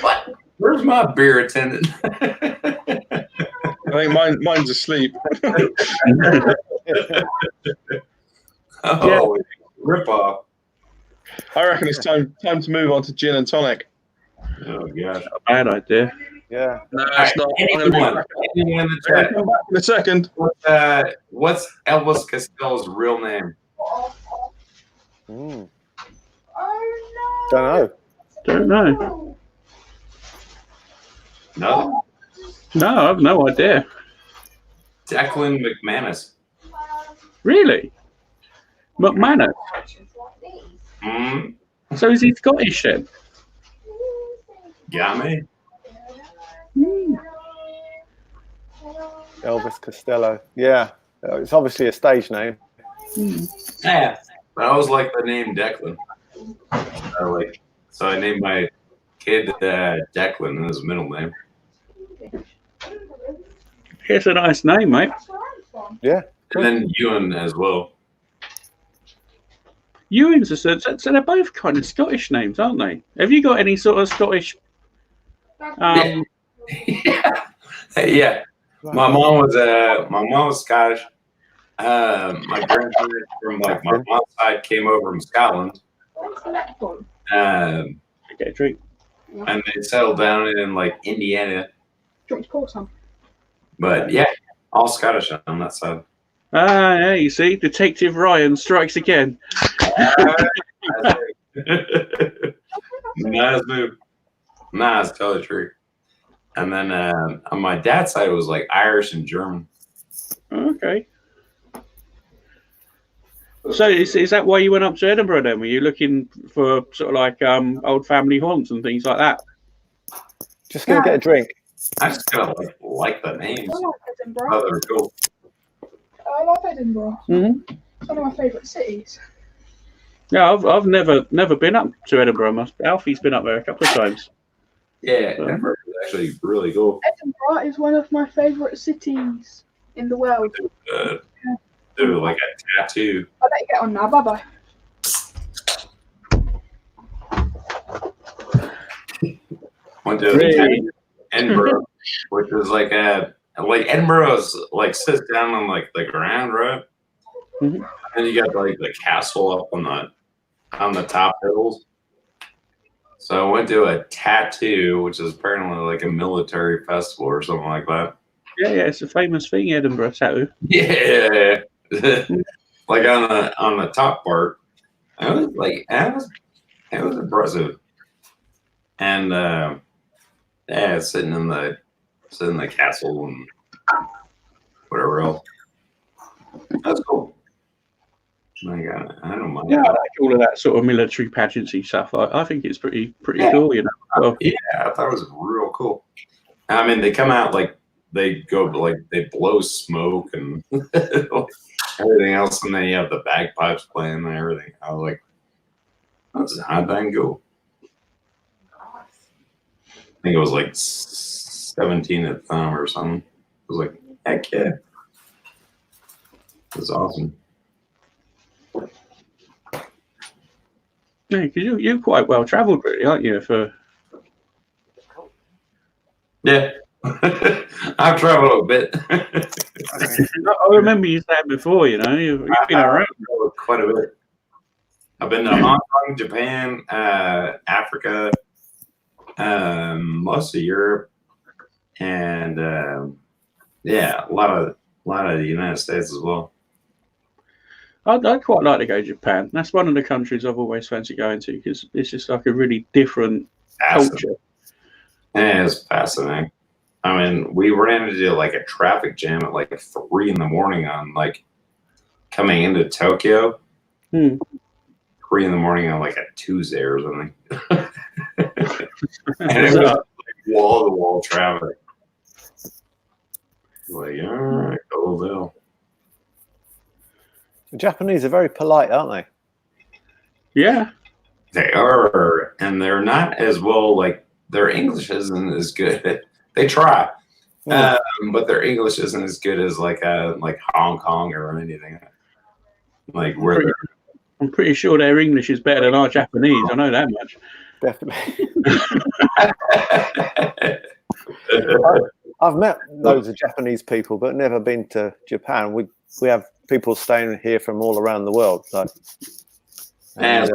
What? Where's my beer attendant? I think mine's asleep. Oh, rip off. I reckon it's time to move on to gin and tonic. Oh gosh. Bad idea. Yeah. No, it's not. I'm gonna be Anyone, back. anyone in the I'm gonna chat. come back in a second. What's Elvis Costello's real name? Mm. Oh Don't know. Don't know. No. No, I have no idea. Declan McManus. Really? McManus. Hmm. So is he Scottish then? Got me. Elvis Costello. Yeah. It's obviously a stage name. Yeah. But I always like the name Declan. So I named my kid Declan in his middle name. It's a nice name, mate. Yeah. And then Ewan as well. Ewing's a so they're both kind of Scottish names, aren't they? Have you got any sort of Scottish? Yeah. Yeah. My mom was Scottish. My grandparents from like my mom's side came over from Scotland. Get a drink. And they settled down in like Indiana. Do you want to pour some? But yeah, all Scottish on that side. Ah, yeah, you see, Detective Ryan strikes again. Nice move. Nice, tell the truth. And then on my dad's side, it was like Irish and German. Okay. So is that why you went up to Edinburgh then? Were you looking for sort of like old family haunts and things like that? Just gonna get a drink. I just kind of like the names. I like Edinburgh. Oh, they're cool. I love Edinburgh. Mm-hmm. It's one of my favourite cities. Yeah, I've never been up to Edinburgh. Alfie's been up there a couple of times. Yeah, So- Edinburgh actually really cool. Edinburgh is one of my favourite cities in the world. Do like a tattoo. I better get on now. Bye bye. Went to Edinburgh, which is like Edinburgh's like sits down on like the ground, right? Mhm. And you got like the castle up on the top hills. So I went to a tattoo, which is apparently like a military festival or something like that. Yeah, it's a famous thing, Edinburgh tattoo. Yeah, like on the top part, I was like, it was impressive, and yeah, sitting in the castle and whatever else. That's cool. I don't mind. Yeah, I like all of that sort of military pageantry stuff. I think it's pretty cool, you know. Well, Yeah, I thought it was real cool. I mean, they come out like they go like they blow smoke and everything else, and then you have the bagpipes playing and everything. I was like, that's how dang cool. I think it was like 17 at the time or something. It was like, heck yeah. It was awesome. yeah, because you're quite well travelled, really, aren't you? Yeah. I've traveled a bit. I remember you saying before, you know, you've been around quite a bit. I've been to Hong Kong, Japan, Africa, most of Europe, and yeah, a lot of the United States as well. I'd quite like to go to Japan. That's one of the countries I've always fancied going to because it's just like a really different culture. Yeah, it's fascinating. I mean, we ran into like a traffic jam at like 3 in the morning on like coming into Tokyo. 3 in the morning on like a Tuesday or something. And it was like wall-to-wall traffic. Like, all right, cool deal. The Japanese are very polite, aren't they? Yeah. They are, and they're not as well, like, their English isn't as good. They try, but their English isn't as good as like Hong Kong or anything. Like I'm pretty sure their English is better than our Japanese. I know that much. Definitely. I've met loads of Japanese people, but never been to Japan. We have people staying here from all around the world. So, and,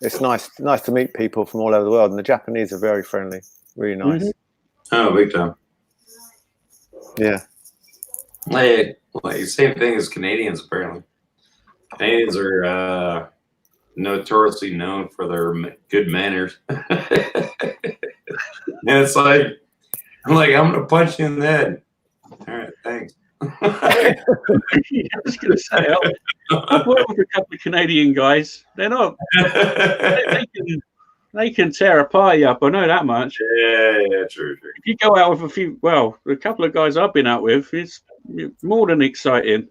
it's nice to meet people from all over the world, and the Japanese are very friendly, really nice. Mm-hmm. Oh, big time. Yeah. Like same thing as Canadians, apparently. Canadians are notoriously known for their good manners. And it's like, I'm gonna punch you in the head. All right, thanks. I was going to say, I've worked with a couple of Canadian guys. They're not. They can tear a party up. I know that much. Yeah, true. If you go out with a couple of guys I've been out with, it's more than exciting.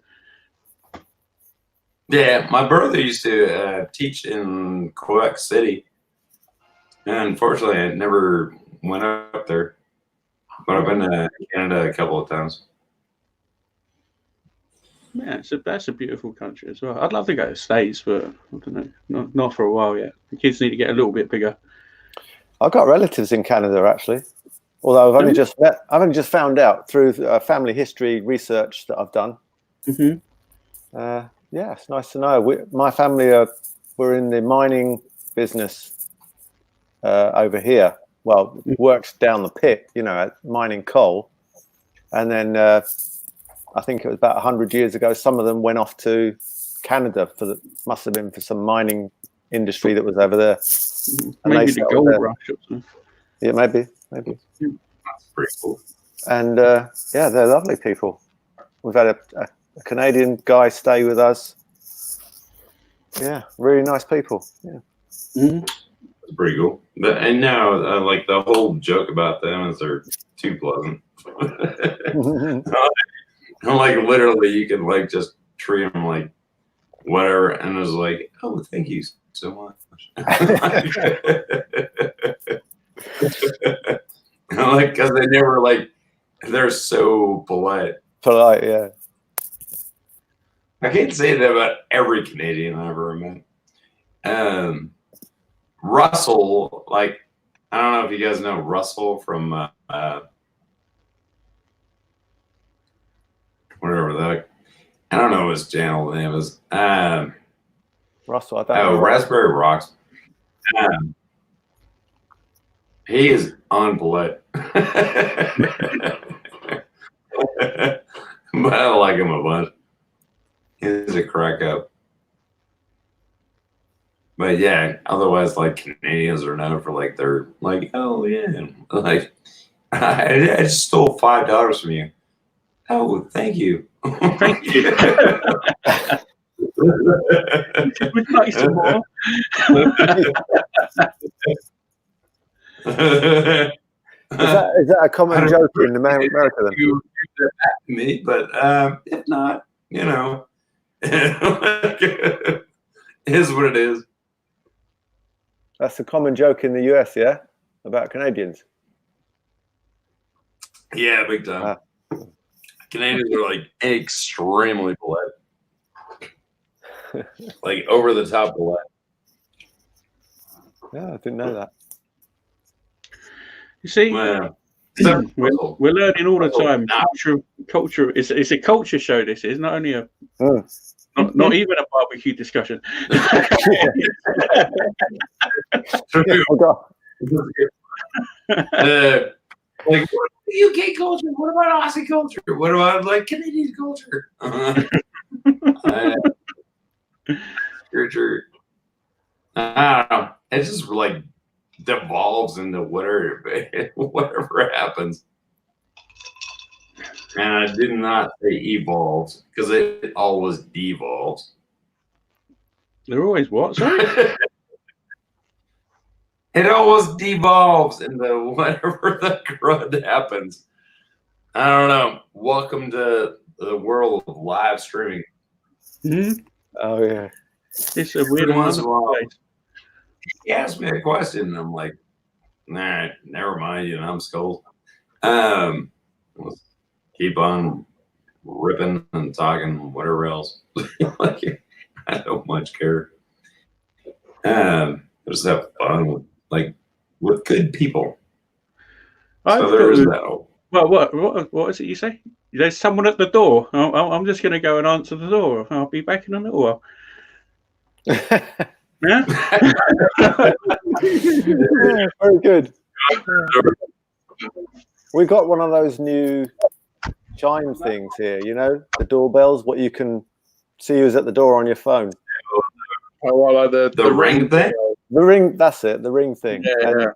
Yeah, my brother used to teach in Quebec City. And unfortunately, I never went up there. But I've been to Canada a couple of times. Yeah, that's a beautiful country as well. I'd love to go to the States, but I don't know, not for a while yet. The kids need to get a little bit bigger. I've got relatives in Canada actually, although I've only just found out through family history research that I've done. Mm-hmm. Yeah, it's nice to know. My family we're in the mining business over here. Well, works down the pit, mining coal, and then. I think it was about 100 years ago. Some of them went off to Canada must have been for some mining industry that was over there. And maybe the gold rush or something. Yeah, maybe. That's pretty cool. And yeah, they're lovely people. We've had a Canadian guy stay with us. Yeah, really nice people. Yeah. Mm-hmm. That's pretty cool. And now, like the whole joke about them is they're too pleasant. Like literally, you can like just treat them like whatever, and it's like, oh, thank you so much. Like, because they never like, they're so polite. Polite, yeah. I can't say that about every Canadian I ever met. Russell, like, I don't know if you guys know Russell from whatever that. I don't know what his channel name is. Russell, I don't know. Raspberry Rocks. He is unpolite. But I like him a bunch. He's a crack up. But yeah, otherwise, like, Canadians are known for like they're like, oh yeah, like I just stole $5 from you. Oh, thank you. Thank you. Would you like some more? Is that a common joke in America then? You me, but if not, you know, it is what it is. That's a common joke in the US, yeah, about Canadians. Yeah, big time. Canadians are like extremely polite, like over the top polite. Yeah, I didn't know that. You see, Well, we're learning all the time. Culture. It's a culture show. This is not only a not even a barbecue discussion. Like, what UK culture? What about Aussie culture? What about like Canadian culture? True. I don't know. It just like devolves into whatever happens. And I did not say evolves because it always devolves. They're always what? Sorry. It always devolves into whatever the crud happens. I don't know. Welcome to the world of live streaming. Mm-hmm. Oh yeah. It's a weird one. He asked me a question, and I'm like, nah, never mind. You know, I'm scolded. Keep on ripping and talking, whatever else. Like, I don't much care. Just have fun with good people. So there is that. Well, what is it you say? There's someone at the door. I'm just going to go and answer the door. I'll be back in a little while. Yeah. Very good. We got one of those new chime things here. You know, the doorbells. What you can see who's at the door on your phone. Oh, well, like the ring thing. The ring. That's it. The ring thing. Yeah.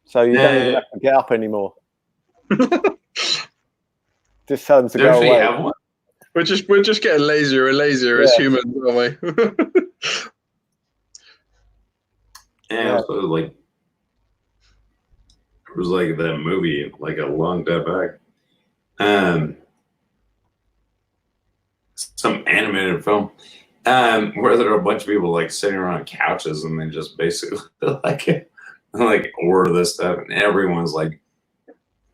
So you don't even have to get up anymore. Just tell them to go away. Have one? We're just getting lazier and lazier as humans, aren't we? Yeah, so it was like that movie, like a long time back. Some animated film, where there are a bunch of people like sitting around couches and they just basically like order this stuff, and everyone's like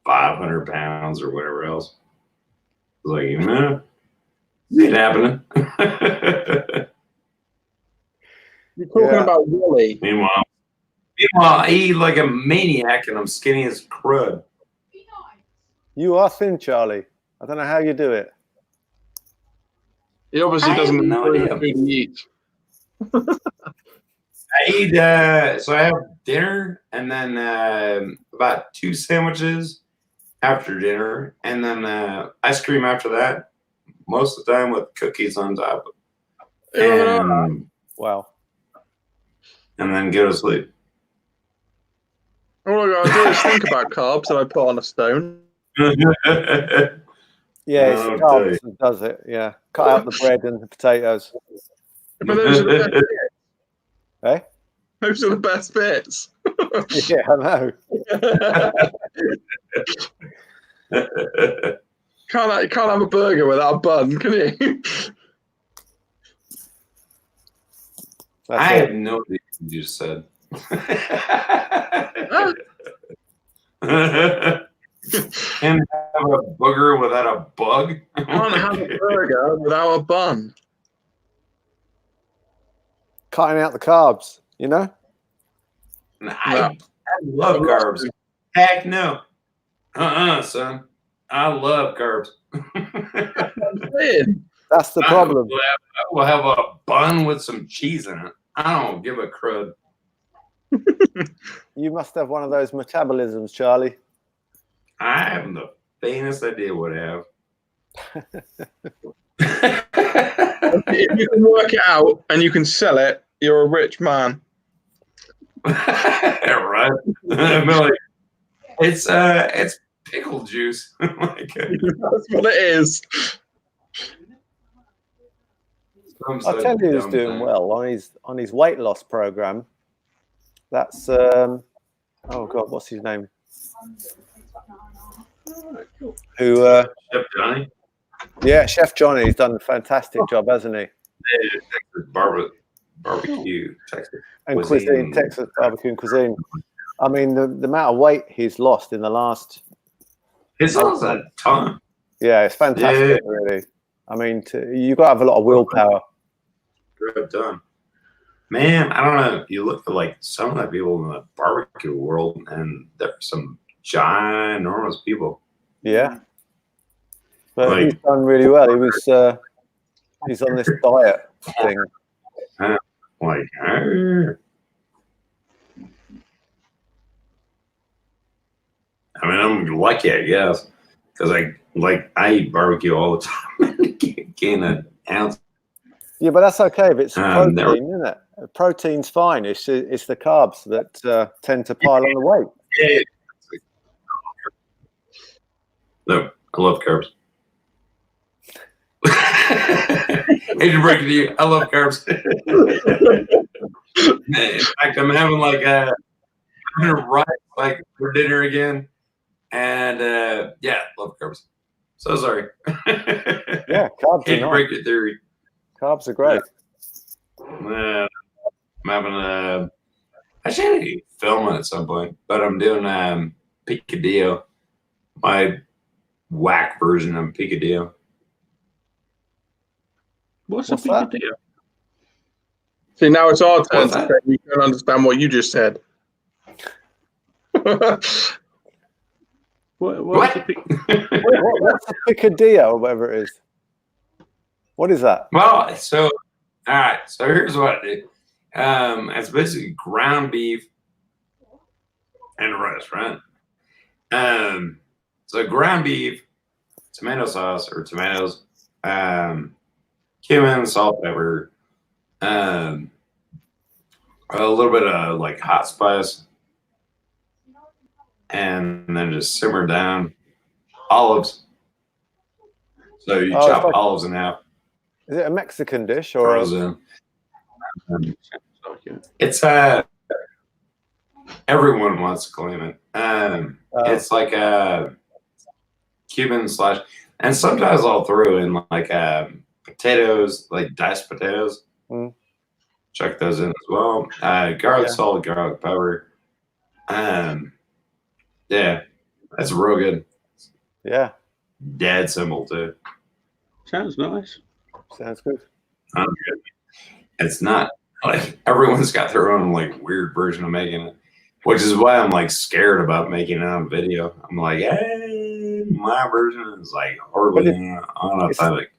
500 pounds or whatever else. It's like, you know, it ain't happening. You're talking about Wally. Meanwhile, I eat like a maniac and I'm skinny as crud. You are thin, Charlie. I don't know how you do it. He obviously doesn't know idea. food he eats. I eat, so I have dinner and then about 2 sandwiches after dinner, and then ice cream after that, most of the time with cookies on top. And, wow. And then go to sleep. All I gotta do is think about carbs and I put on a stone. Yeah, it's the carbs that does it. Yeah, cut out the bread and the potatoes. But those are the best bits. Eh? Those are the best bits. Yeah, I know. Can't have a burger without a bun, can you? I have no idea what you just said. And have a booger without a bug. I can't have a burger without a bun. Cutting out the carbs, you know? I love carbs. Heck no. Son. I love carbs. That's the problem. I will have a bun with some cheese in it. I don't give a crud. You must have one of those metabolisms, Charlie. I have the faintest idea what I have. If you can work it out and you can sell it, you're a rich man. Right? I'm like, it's pickle juice. Like, that's what it is. I'll tell you, he's doing well on his weight loss program. That's oh god, what's his name? Who? Chef Johnny. Yeah, Chef Johnny. He's done a fantastic job, hasn't he? Yeah, Texas barbecue, Texas and cuisine, Texas barbecue and cuisine. I mean, the amount of weight he's lost in the last. It's lost a ton. Yeah, it's fantastic, really. I mean, you've got to have a lot of willpower. Good done. Man, I don't know. You look at like some of the people in the barbecue world, and there's some ginormous people. Yeah, but he's done really well. He was he's on this diet thing. Like, I mean, I'm lucky, I guess, because I eat barbecue all the time. I can't gain an ounce. Yeah, but that's okay if it's protein, isn't it? Protein's fine. It's the carbs that tend to pile on the weight. Yeah. No, I love carbs. Hate to break it to you, I love carbs. In fact, I'm having rice like for dinner again, and love carbs. So sorry. Yeah, carbs. Hate to break your theory. Carbs are great. I'm having I should film it at some point, but I'm doing picadillo, my whack version of picadillo. What's a picadillo? See, now it's our turn to say we don't understand what you just said. What's a picadillo or whatever it is? What is that? Well, so all right. So here's what I do. It's basically ground beef and rice, right? So ground beef, tomato sauce or tomatoes, cumin, salt, pepper, a little bit of like hot spice, and then just simmer down. Olives. So you chop olives in half. Is it a Mexican dish or frozen? It's everyone wants to claim it. It's like a Cuban slash, and sometimes I'll throw in like potatoes, like diced potatoes. Chuck those in as well. Garlic salt, garlic pepper. Yeah, that's real good. Yeah, dead simple too. Sounds nice. Sounds good. It's not like everyone's got their own like weird version of making it, which is why I'm like scared about making it on video. I'm like, hey, my version is like horribly unauthentic.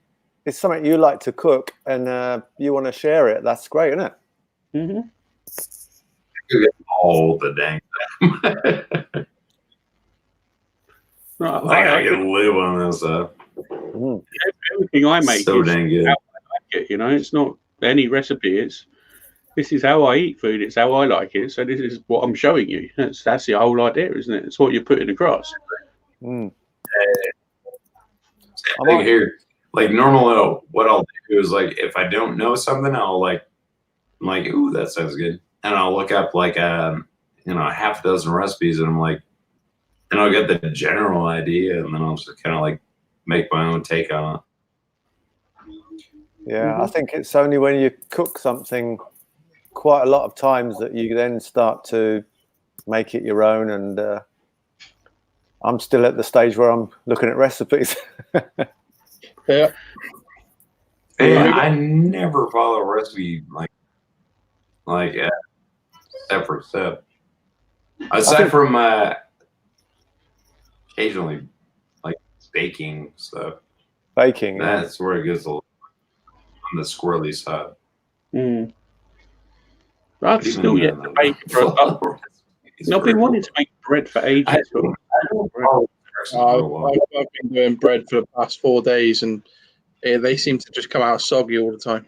It's something you like to cook and you want to share it. That's great, isn't it? Mm-hmm. All the dang time. I can live on this stuff. Everything I make so is dang good. how I like it, it's not any recipe. This is how I eat food. It's how I like it. So this is what I'm showing you. That's the whole idea, isn't it? It's what you're putting across. Same thing here. Like normally, what I'll do is like if I don't know something, I'm like, ooh, that sounds good, and I'll look up like half a dozen recipes, and I'm like, and I'll get the general idea, and then I'll just kind of like make my own take on it. Yeah, I think it's only when you cook something quite a lot of times that you then start to make it your own and I'm still at the stage where I'm looking at recipes. Yeah. And I never follow a recipe like step for step. Aside from occasionally like baking stuff. Baking. That's where it gets a little on the squirrely side. Mm. I'd still yet to bake bread. I've been wanting to make bread for ages. I've been doing bread for the past 4 days, and they seem to just come out soggy all the time.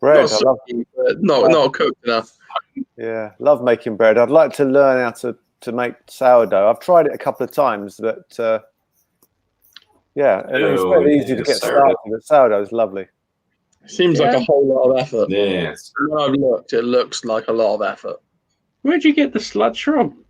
Bread, Not soggy, but not cooked enough. Yeah, love making bread. I'd like to learn how to make sourdough. I've tried it a couple of times, but yeah, and it's very easy to get started. But sourdough is lovely. Seems like a whole lot of effort. Yeah. When I've looked, it looks like a lot of effort. Where'd you get the sludge from?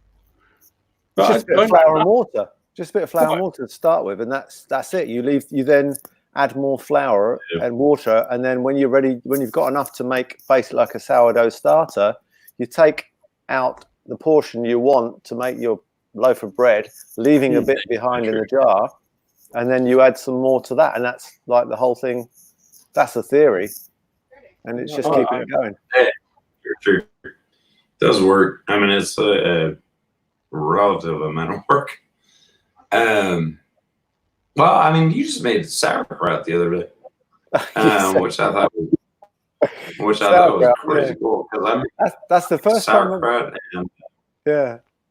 Just a bit of flour and water. Just a bit of flour and water to start with, and that's it. You then add more flour and water, and then when you're ready, when you've got enough to make basically like a sourdough starter, you take out the portion you want to make your loaf of bread, leaving a bit behind in the jar, and then you add some more to that, and that's like the whole thing. That's the theory, and it's just keeping it going. Yeah, sure. It does work. I mean, it's a relative amount of work. Well, I mean, you just made sauerkraut the other day, which I thought was crazy cool. Because that's the first sauerkraut time.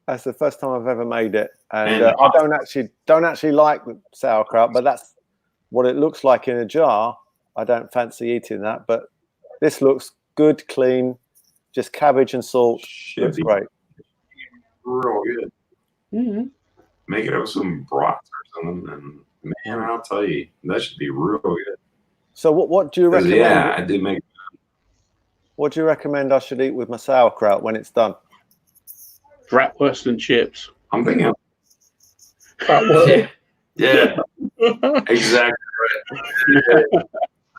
That's the first time I've ever made it, and I don't actually like sauerkraut, but that's what it looks like in a jar. I don't fancy eating that, but this looks good, clean, just cabbage and salt. Looks great. Real good. Mm-hmm. Make it up with some broth or something, and man, I'll tell you, that should be real good. So what do you recommend? Yeah, I did make. What do you recommend I should eat with my sauerkraut when it's done? Bratwurst and chips. I'm thinking. Yeah, exactly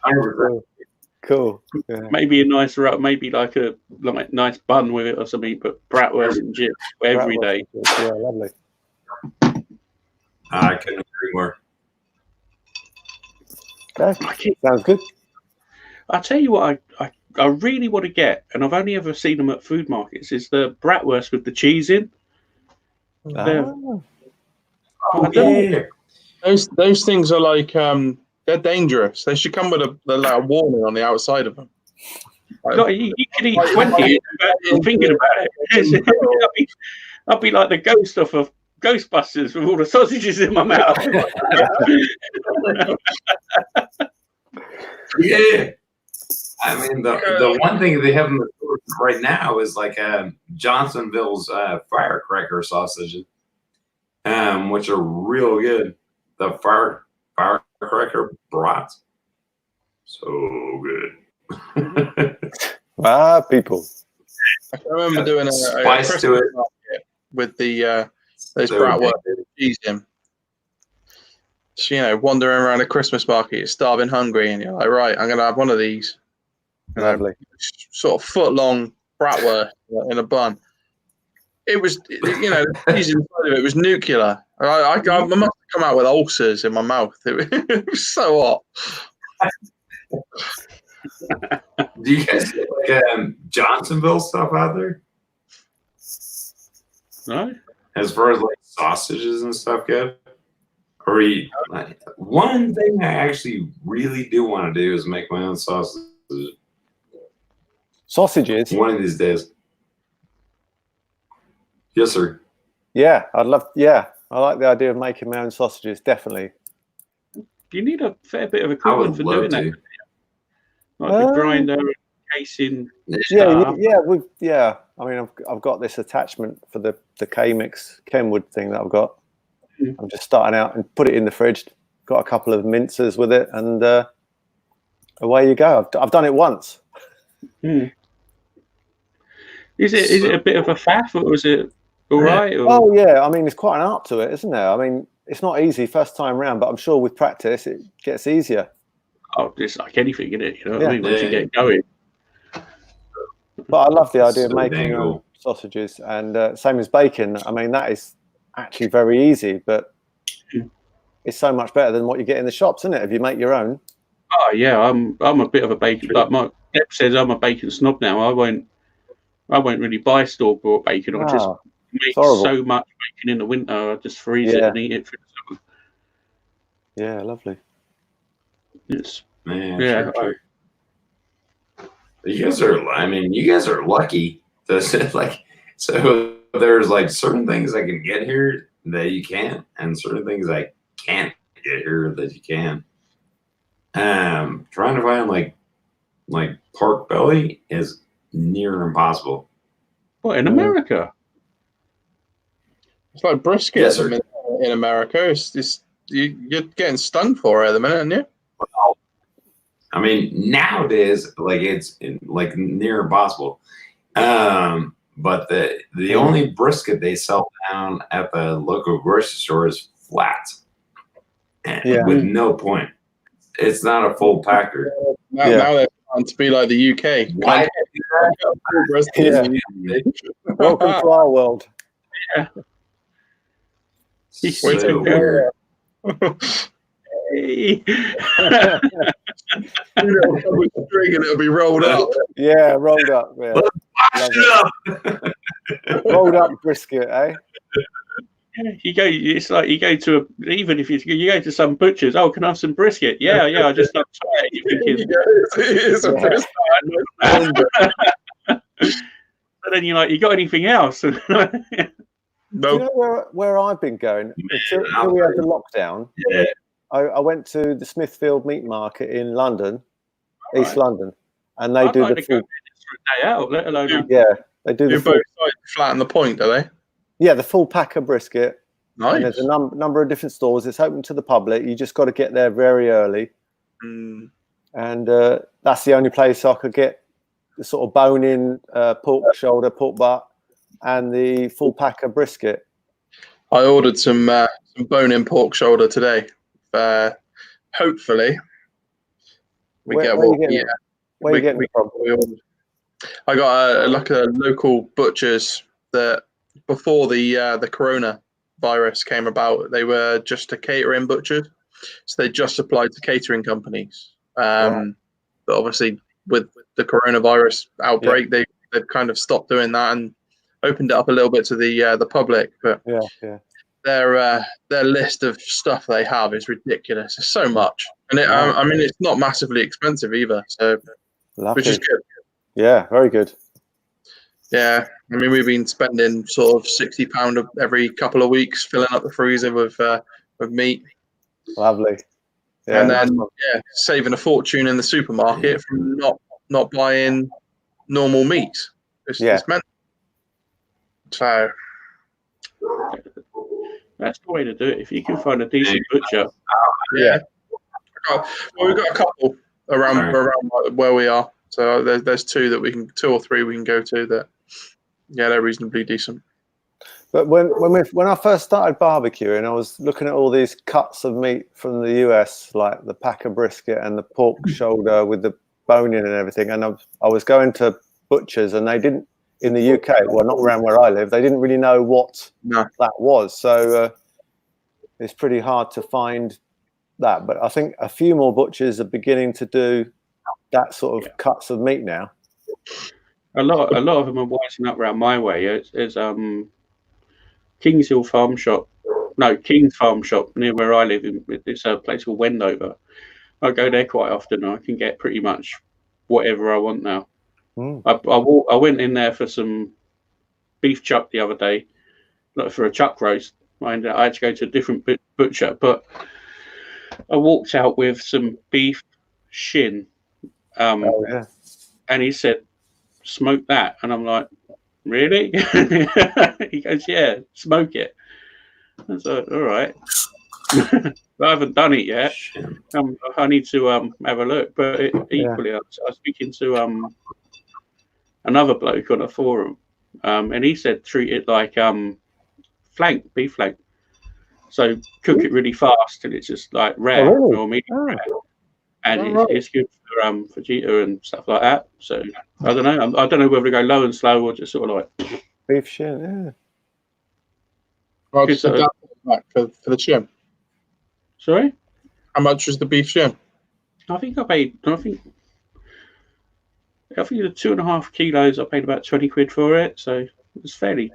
right. Cool. Yeah. Maybe a nice maybe like a nice bun with it or something, but bratwurst and chips every day. Yeah, lovely. I couldn't agree more. Okay. Sounds good. I'll tell you what I really want to get, and I've only ever seen them at food markets, is the bratwurst with the cheese in. Those things are like they're dangerous. They should come with a warning on the outside of them. You could eat 20 thinking about it. I'll be like the ghost of Ghostbusters with all the sausages in my mouth. Yeah. I mean, the one thing they have in the store right now is like Johnsonville's firecracker sausages, which are real good. The firecracker brats, so good. People. I can remember doing a spice to it with the those bratwurst cheese in. So, wandering around a Christmas market, you're starving hungry, and you're like, right, I'm gonna have one of these. Lovely. Sort of foot-long bratwurst in a bun. It was, cheese inside of it was nuclear. I must have come out with ulcers in my mouth. It was so hot. Do you guys get like Johnsonville stuff out there? No. As far as like sausages and stuff go? Or one thing I actually really do want to do is make my own sausages. Sausages? One of these days. Yes, sir. Yeah, I like the idea of making my own sausages, definitely. You need a fair bit of equipment for doing that. Like a grinder, casing. Yeah. I mean, I've got this attachment for the K-Mix Kenwood thing that I've got. I'm just starting out and put it in the fridge. Got a couple of mincers with it, and away you go. I've done it once. Is it a bit of a faff, or is it all right? Or? Oh yeah, I mean it's quite an art to it, isn't there? I mean it's not easy first time round, but I'm sure with practice it gets easier. Oh, it's like anything, isn't it? You know what I mean? Once you get going. But I love the idea of making sausages, and same as bacon. I mean that is actually very easy, but it's so much better than what you get in the shops, isn't it? If you make your own. Oh yeah, I'm a bit of a bacon. Like my Deb says, I'm a bacon snob now. I won't really buy store bought bacon. I just make so much bacon in the winter. I just freeze it and eat it for the summer. Yeah, lovely. It's Man, sure. You guys are lucky. Like, so there's like certain things I can get here that you can't, and certain things I can't get here that you can. Trying to find like pork belly is near impossible. What, in America? It's like brisket in America. You're getting stung for it at the minute, aren't you? Well, I mean, nowadays, like it's like near impossible. But the only brisket they sell down at the local grocery store is flat, with no point. It's not a full packer. Now they're trying to be like the UK. Why? Welcome to our world. Yeah. So weird. Hey. And it'll be rolled up. Yeah, rolled up. Yeah. Rolled up brisket, eh? You go. It's like you go to even if you go to some butchers. Oh, can I have some brisket? Yeah. I just not try it. You're thinking, It's a brisket. But then you're like, you got anything else? No. Do you know where I've been going? Until we had the lockdown. Yeah. I went to the Smithfield Meat Market in London, East London, and they do the full day out. Let alone they do the full, both sides flatten the point, do they? Yeah, the full pack of brisket. Nice. And there's a number of different stores. It's open to the public. You just got to get there very early. Mm. And that's the only place I could get the sort of bone-in pork shoulder, pork butt, and the full pack of brisket. I ordered some bone-in pork shoulder today. Hopefully, Where are you getting it from? I got a local butcher's that before the coronavirus came about, they were just a catering butcher, so they just supplied to catering companies. But obviously, with the coronavirus outbreak, they've kind of stopped doing that and opened it up a little bit to the public. But their list of stuff they have is ridiculous. It's so much, and I mean, it's not massively expensive either. So, which is good. Yeah, very good. Yeah, I mean, we've been spending sort of £60 every couple of weeks filling up the freezer with meat. Lovely. Yeah, and then saving a fortune in the supermarket from not buying normal meat. It's meant. So that's the way to do it. If you can find a decent butcher. Yeah. Well, we've got a couple around where we are. So there's two or three we can go to that. Yeah, they're reasonably decent. But when I first started barbecuing, I was looking at all these cuts of meat from the US, like the pack of brisket and the pork shoulder with the bone in and everything. And I was going to butchers, and they didn't, in the UK, well, not around where I live, they didn't really know what that was. So it's pretty hard to find that. But I think a few more butchers are beginning to do that sort of cuts of meat now. A lot of them are wising up around my way. It's Kings Farm Shop near where I live. It's a place called Wendover. I go there quite often. I can get pretty much whatever I want now. I went in there for some beef chuck the other day, like for a chuck roast. I had to go to a different butcher, but I walked out with some beef shin. And he said, "Smoke that," and I'm like, "Really?" He goes, "Yeah, smoke it." I was like, "All right." I haven't done it yet. I need to have a look. But equally, I was speaking to another bloke on a forum, and he said treat it like beef flank. So cook it really fast, and it's just like rare or medium rare, and it's good for fajita and stuff like that. So I don't know. I don't know whether to go low and slow or just sort of like beef shin. Well, Just just sort of- back for the shin. Sorry, How much was the beef shin? I think the 2.5 kilos. I paid about 20 quid for it, so it was fairly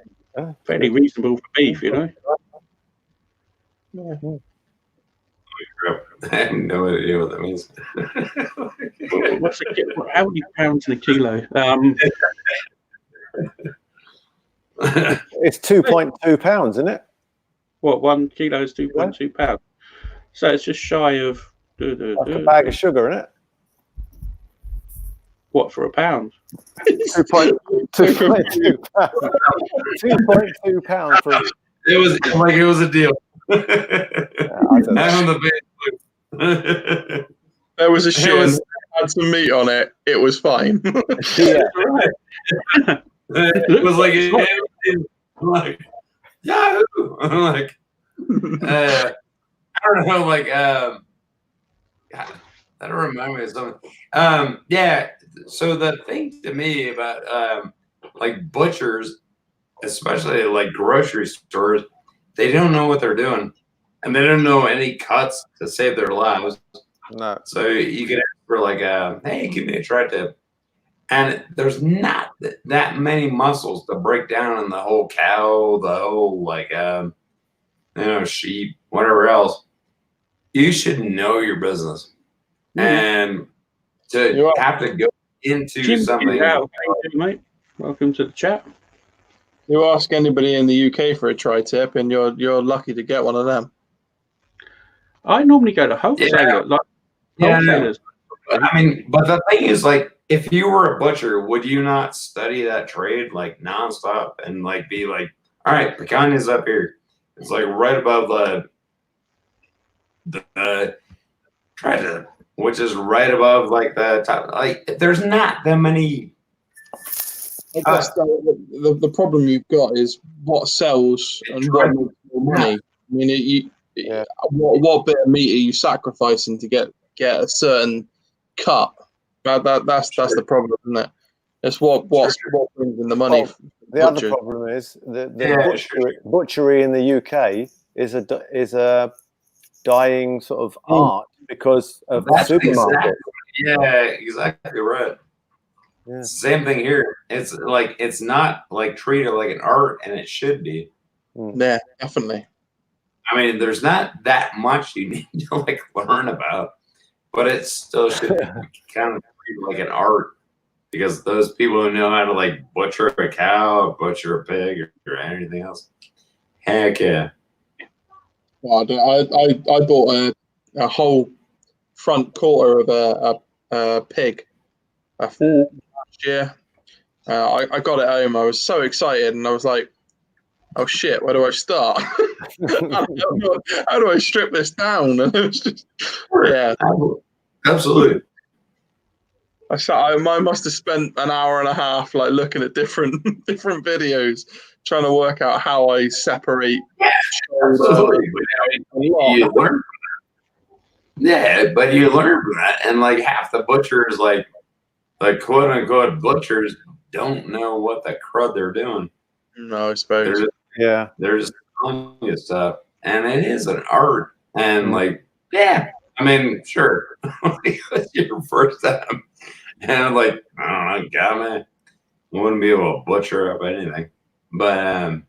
reasonable for beef, you know. I have no idea what that means. How many pounds in a kilo? It's 2.2 pounds, isn't it? What, 1 kilo is 2.2 pounds? So it's just shy of Like a bag of sugar, isn't it? what, for a pound? 2.2 pounds. 2.2 pounds for. It was like it was a deal. I don't know. I'm the best. There was a It shin, was- had some meat on it. It was fine. Yeah. It was like I'm like Yahoo. I'm like I don't know, like God, that'll remind me of something. Yeah. So the thing to me about like butchers, especially like grocery stores, they don't know what they're doing, and they don't know any cuts to save their lives. No. So you can ask for like, hey, give me a tri-tip. And there's not that many muscles to break down in the whole cow, the whole like, sheep, whatever else. You should know your business, and to have to go into Jim, something. how you doing, mate? Welcome to the chat. You ask anybody in the UK for a tri-tip, and you're lucky to get one of them. I normally go to wholesaler, wholesalers. I mean, but the thing is, like, if you were a butcher, would you not study that trade like nonstop and like be like, all right, picanha's up here. It's like right above the tri-tip, which is right above like the top. Like, there's not that many. I guess the problem you've got is what sells and what makes more money. I mean, what bit of meat are you sacrificing to get a certain cut? That's the problem, isn't it? It's what brings in the money. Well, the other problem is the butchery in the UK is a dying sort of art because of the supermarket. Exactly right. Yeah. Same thing here. It's like it's not like treated like an art, and it should be. Yeah, definitely. I mean, there's not that much you need to like learn about, but it still should be kind of treated like an art, because those people who know how to like butcher a cow, butcher a pig, or anything else, heck yeah. Well, I bought a whole front quarter of a pig last year. I got it home. I was so excited, and I was like, "Oh shit, where do I start? How do I strip this down?" And it was just, yeah, absolutely. I must have spent an hour and a half like looking at different videos, trying to work out how I separate. Absolutely. You learn. Yeah, but you learn from that, and like half the butchers, like quote unquote butchers, don't know what the crud they're doing. No, I suppose. They're just telling you stuff, and it is an art. And like, I mean, sure, it's your first time, and I'm like, I don't know, God, man, wouldn't be able to butcher up anything, but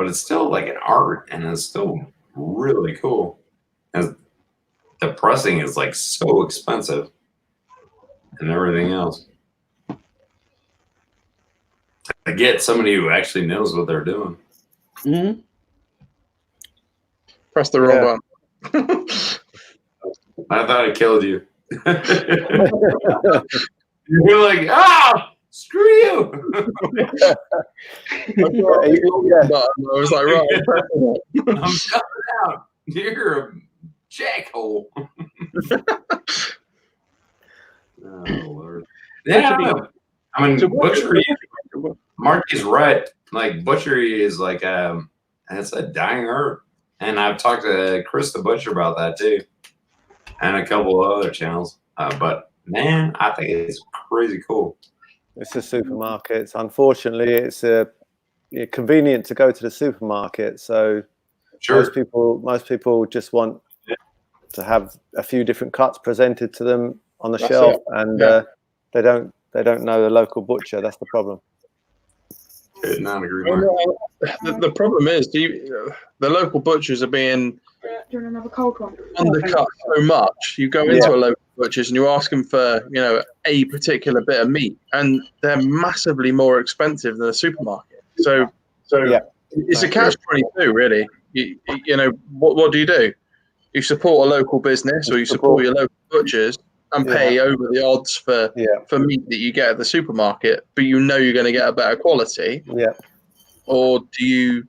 it's still like an art, and it's still really cool. And the pressing is like so expensive, and everything else. To get somebody who actually knows what they're doing. Mm-hmm. Press the wrong button. I thought I killed you. You're like, screw you. I was like, right. I'm coming out. You're a jackhole. Oh, Lord. Yeah. I mean, butchery. Marky's right. Like, butchery is like, it's a dying art. And I've talked to Chris the Butcher about that too, and a couple of other channels. But man, I think it's crazy cool. It's the supermarkets. Unfortunately, it's convenient to go to the supermarket. So Sure. most people just want to have a few different cuts presented to them on the That's shelf, it. and Yeah. they don't know the local butcher. That's the problem. Could not agree more. Well, the problem is, the local butchers are being Doing another cold one. undercut so much. You go into a local butcher's and you ask them for, a particular bit of meat, and they're massively more expensive than a supermarket. So Yeah. it's a catch-22, really. What do? You support a local business, or you support your local butchers and pay over the odds for meat that you get at the supermarket, but you're going to get a better quality. Yeah. Or do you,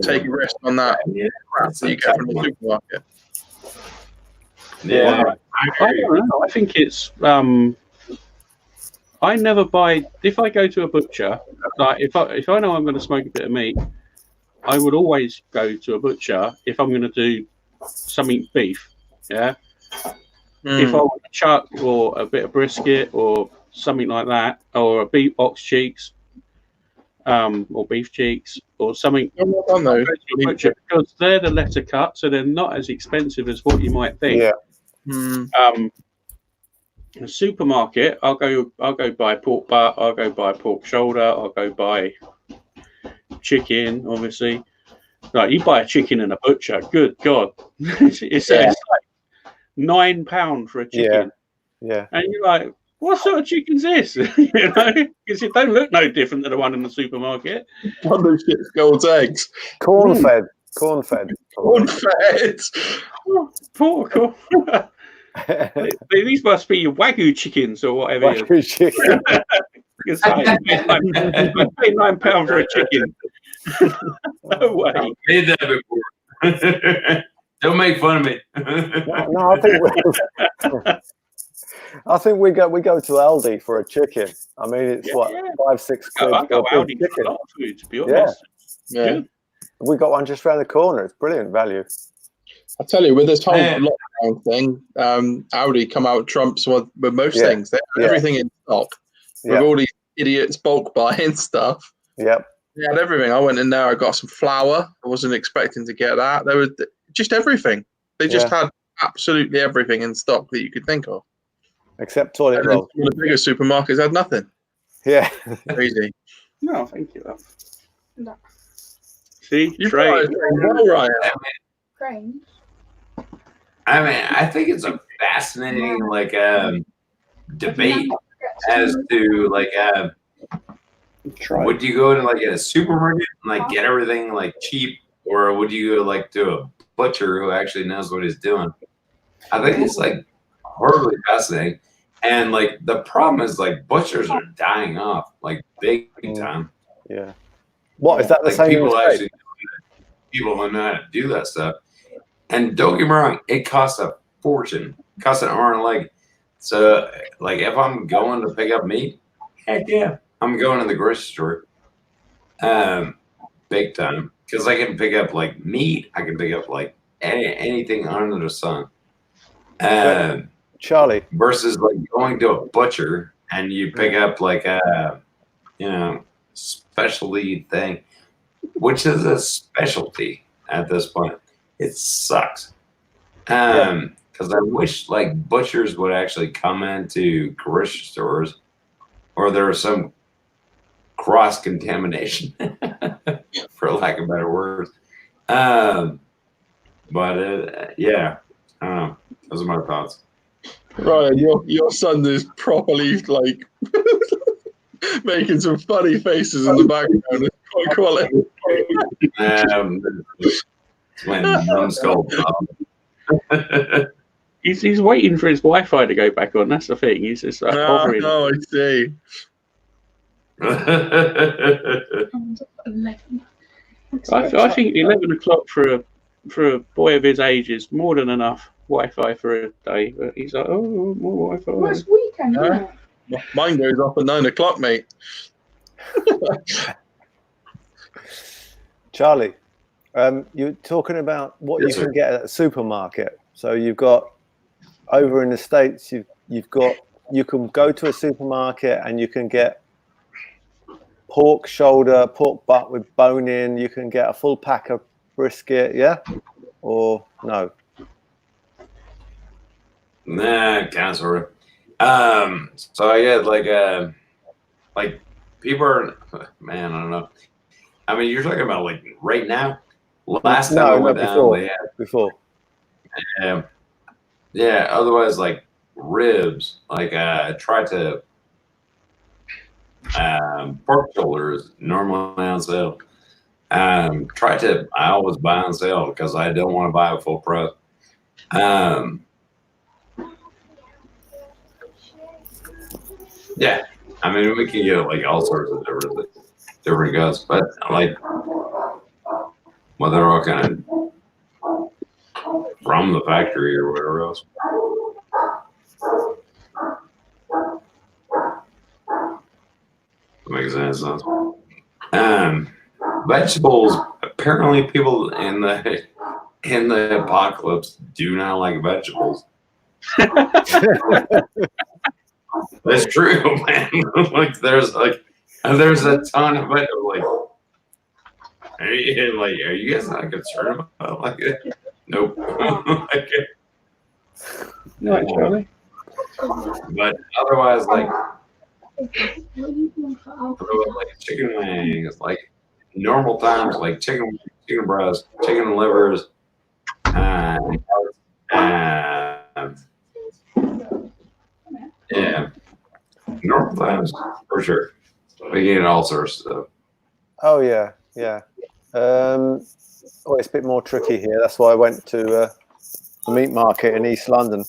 take a risk on that crap that you get from the supermarket? Yeah. I don't know. I think it's. I never buy. If I go to a butcher, like if I know I'm going to smoke a bit of meat, I would always go to a butcher if I'm going to do something beef. Yeah. If I want a chuck or a bit of brisket or something like that, or a beef ox cheeks, or beef cheeks or something, I go to a butcher because they're the letter cut, so they're not as expensive as what you might think. Yeah. A supermarket, I'll go buy pork butt, I'll go buy pork shoulder, I'll go buy chicken, obviously. Like you buy a chicken in a butcher, good God, it's like £9 for a chicken. Yeah. And you're like, what sort of chicken's this? Because it don't look no different than the one in the supermarket. One of those shit's gold eggs. Corn fed. Corn fed. Pork. These must be your Wagyu chickens or whatever. Wagyu chicken. I pay £9 for a chicken. No way. I've made that before. Don't make fun of me. No, I think we go to Aldi for a chicken. I mean, it's £5-6 quid. I go for a Aldi big chicken. for a lot of food, to be honest. Yeah. We got one just around the corner. It's brilliant value. I tell you, with this whole lockdown thing, Aldi come out trumps with most things. They have everything in stock. With all these idiots bulk buying stuff. Yep. They had everything. I went in there, I got some flour. I wasn't expecting to get that. There was just everything. They just had absolutely everything in stock that you could think of. Except toilet roll. The biggest supermarkets had nothing. Yeah. Crazy. No, thank you. No. See, You trade. Ryan. Cranes. I mean, I think it's a fascinating debate as to would you go to a supermarket and get everything cheap, or would you go to a butcher who actually knows what he's doing? I think it's horribly fascinating, and the problem is butchers are dying off big time. Yeah. What is that? The same people who know how to do that stuff. And don't get me wrong, it costs a fortune. It costs an arm and a leg. So, if I'm going to pick up meat, heck yeah, I'm going to the grocery store, big time. Because I can pick up meat. I can pick up anything under the sun. Charlie. Versus going to a butcher and you pick up a specialty thing, which is a specialty at this point. It sucks. Because I wish butchers would actually come into grocery stores, or there was some cross contamination, for lack of better words. But yeah, I don't know. Those are my thoughts. Ryan, your son is properly making some funny faces in the background. It's quite quality. When numbskull. He's waiting for his Wi-Fi to go back on. That's the thing. He's just hovering. No, I see. 11. I think 11 o'clock for a boy of his age is more than enough Wi-Fi for a day. But he's like, oh, more Wi-Fi. Well, it's weekend, isn't it? Mine goes off at 9 o'clock, mate. Charlie, you're talking about what you can get at a supermarket. So you've got over in the States, you can go to a supermarket and you can get pork shoulder, pork butt with bone in. You can get a full pack of brisket, yeah, or no? Nah, kind of sort of. So I get like people are, man, I don't know. I mean, you're talking about like right now. Last time I went down, before. Yeah. Otherwise, like ribs. Like I tried to. Pork shoulders normally on sale. I always buy on sale because I don't want to buy a full price. Yeah, I mean we can get like all sorts of different guts, but like well, they're all kind of from the factory or whatever else. Makes sense. Vegetables. Apparently, people in the apocalypse do not like vegetables. That's true, man. Like there's a ton of it. Like, are you guys not concerned about like it? Nope. No, actually. But otherwise, like chicken wings, like normal times, like chicken breast, chicken livers, yeah, normal times for sure. We get all sorts of stuff. Oh yeah. Oh, it's a bit more tricky here. That's why I went to the meat market in East London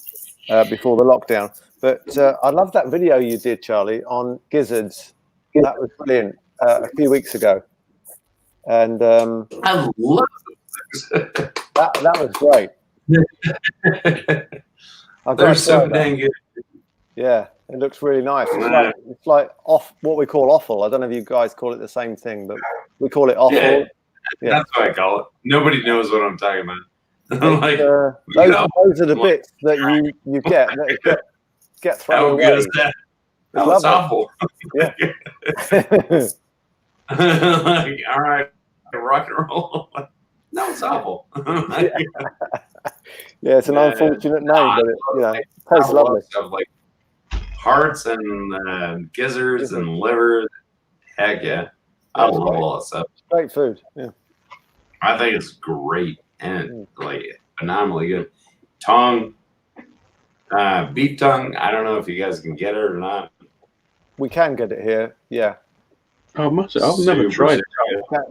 before the lockdown. But I love that video you did, Charlie, on gizzards. That was brilliant a few weeks ago, and I love that was great. They're so dang good. Yeah, it looks really nice. It's like off what we call offal. I don't know if you guys call it the same thing, but we call it offal. Yeah. That's what I call it. Nobody knows what I'm talking about. Like, those are the bits that you get thrown away. How good is that? It's awful. Yeah. Like, all right, rock and roll. No, it's awful. Yeah, it's an unfortunate name, but it tastes lovely. Stuff like hearts and gizzards and livers. Heck yeah. I love all that stuff. Great food. Yeah. I think it's great and like phenomenally good. Tongue, beef tongue. I don't know if you guys can get it or not. We can get it here. Yeah. Oh, must I've never tried it.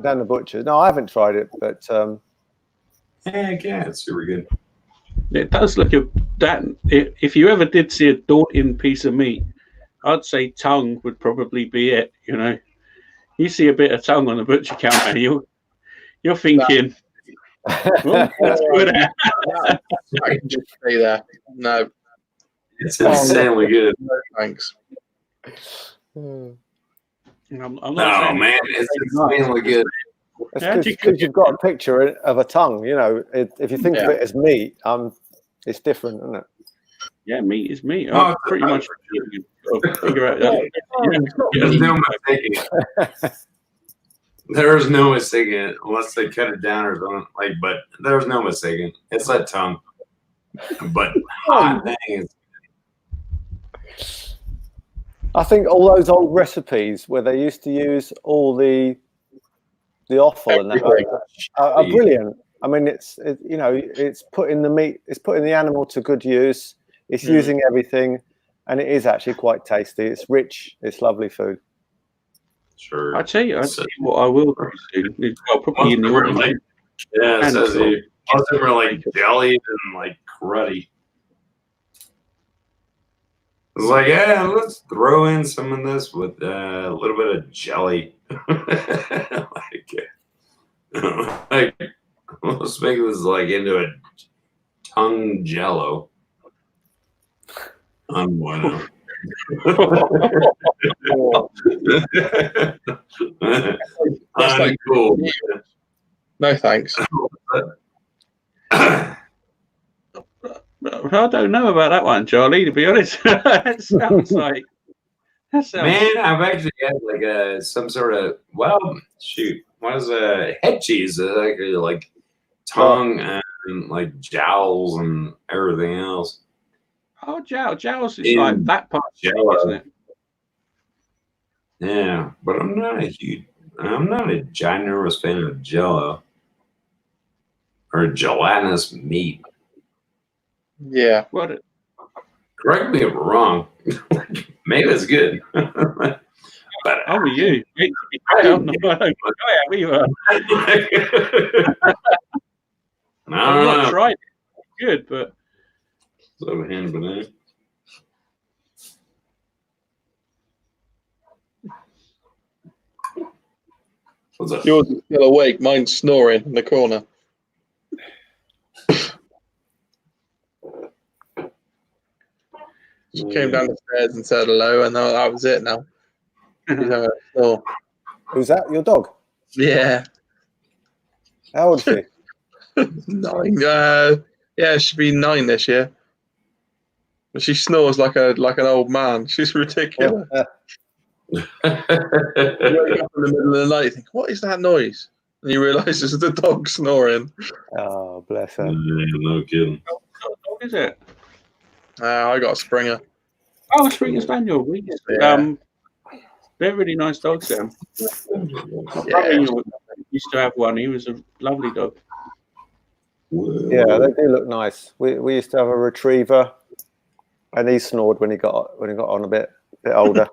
Down the butcher. No, I haven't tried it, but yeah, it's super good. It does look if you ever did see a daunting piece of meat, I'd say tongue would probably be it. You know, you see a bit of tongue on the butcher counter, you're thinking, well, that's good. I can just say that. No, it's insanely good. No, thanks. I'm not man, it's insanely good. Because you've got a picture of a tongue, you know. If you think of it as meat, it's different, isn't it? Yeah, meat is meat. I pretty much figure out that. There's no mistaking it. There's no mistaking it unless they cut it down or something. Like, but there's no mistaking. It's that tongue. But hot dang, I think all those old recipes where they used to use all the offal and that are brilliant. I mean, it's putting the meat, it's putting the animal to good use. It's using everything, and it is actually quite tasty. It's rich. It's lovely food. Sure. I tell you what I will do. I'll probably in the order. Yeah, it says most of them are like jellied and like cruddy. It's like, yeah, let's throw in some of this with a little bit of jelly. like, let's make this like into a tongue jello. Bueno. That's like cool. No thanks. I don't know about that one, Charlie, to be honest. It sounds like That sounds... Man, I've actually had like some sort of what is a head cheese? Like tongue and like jowls and everything else. Oh, jowls is like that part, isn't it? Yeah, but I'm not a ginormous fan of Jello or gelatinous meat. Yeah. What? Correct me if I'm wrong. Maybe it's good. But only you. I don't know. We were. I've not tried it. It's good, but. So hand banana. What's up? Yours is still awake. Mine's snoring in the corner. She came down the stairs and said hello, and that was it now. She's having a snore. Who's that? Your dog? Yeah. How old is she? 9. Yeah, she'll be 9 this year. But she snores like an old man. She's ridiculous. You wake up in the middle of the night, you think, what is that noise? And you realise it's the dog snoring. Oh, bless her. No kidding. What dog is it? I got a Springer. Oh, a Springer Spaniel. They're really nice dogs, them. My brother used to have one. He was a lovely dog. Yeah, they do look nice. We used to have a retriever, and he snored when he got on a bit older.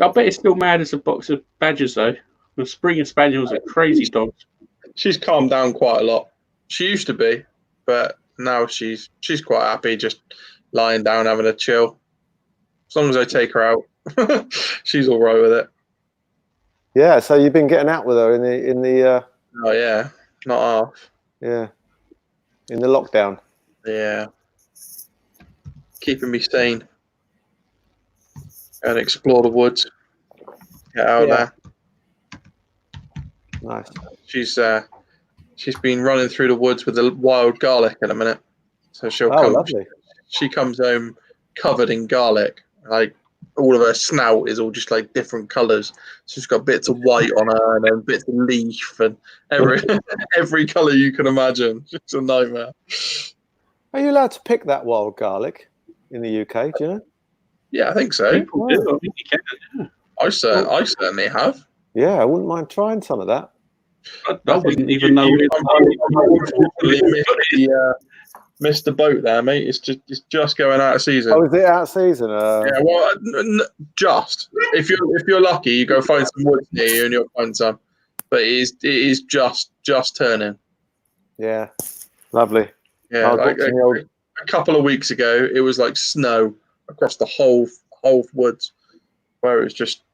I bet it's still mad as a box of badgers, though. The Springer Spaniels are crazy dogs. She's calmed down quite a lot. She used to be, but now she's quite happy just lying down having a chill. As long as I take her out, she's all right with it. Yeah, so you've been getting out with her in the Oh yeah, not half. Yeah, in the lockdown. Yeah, keeping me sane and explore the woods. Get out there. Nice. She's been running through the woods with the wild garlic at a minute, so she'll come. Lovely. She comes home covered in garlic. Like all of her snout is all just like different colours. So she's got bits of white on her and then bits of leaf and every colour you can imagine. It's a nightmare. Are you allowed to pick that wild garlic in the UK? Do you know? Yeah, I think so. People do. I think you can. Yeah. I certainly have. Yeah, I wouldn't mind trying some of that. I wouldn't even know. Missed the boat there, mate. It's just going out of season. Oh, is it out of season? Yeah, well, just if you're lucky, you go find some woods near you and you'll find some. But it is just turning. Yeah, lovely. Yeah, like a couple of weeks ago, it was like snow across the whole woods, where it was just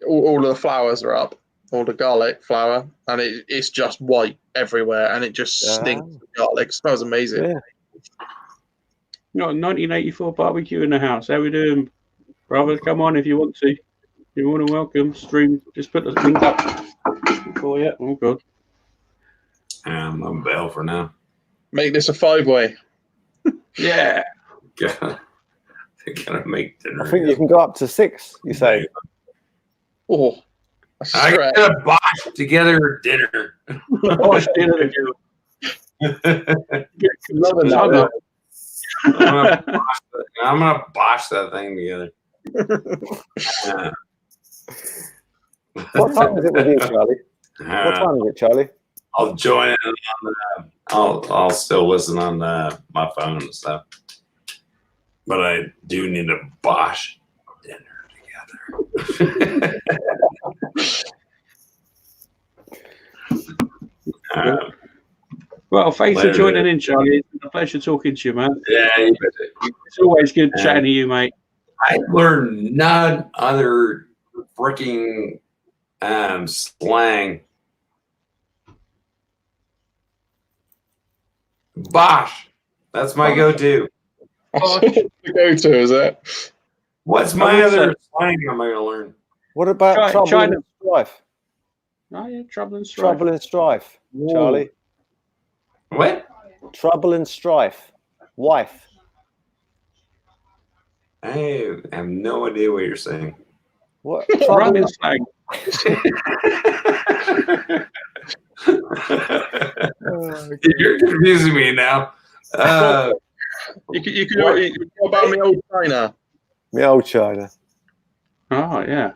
all of the flowers are up, all the garlic flower, and it's just white everywhere, and it just stinks of garlic. It smells amazing. Yeah. Got 1984 barbecue in the house. How we doing, brother? Come on if you want to. If you want to welcome, stream. Just put the link up for you. Oh god. I'm on bail for now. Make this a 5-way. Yeah. Gotta make dinner. I think you can go up to 6. You say? Oh, I gotta bosh together dinner. Bosh dinner. Loving that. I'm gonna bosh that thing together. What time is it with you, Charlie? What time is it, Charlie? I'll join in on I'll still listen on my phone and stuff. But I do need to bosh dinner together. Well, thanks for joining in, Charlie. It's been a pleasure talking to you, man. Yeah, it's always good chatting to you, mate. I learned none other freaking slang. Bosh. That's my go-to. The go-to, is it? What's my other slang am I going to learn? What about trouble and strife? Oh, yeah, trouble and strife. Trouble and strife, Charlie. What? Trouble and strife. Wife. I have no idea what you're saying. What? Running slang. You're confusing me now. You can go about me old China. Me old China. Oh, yeah.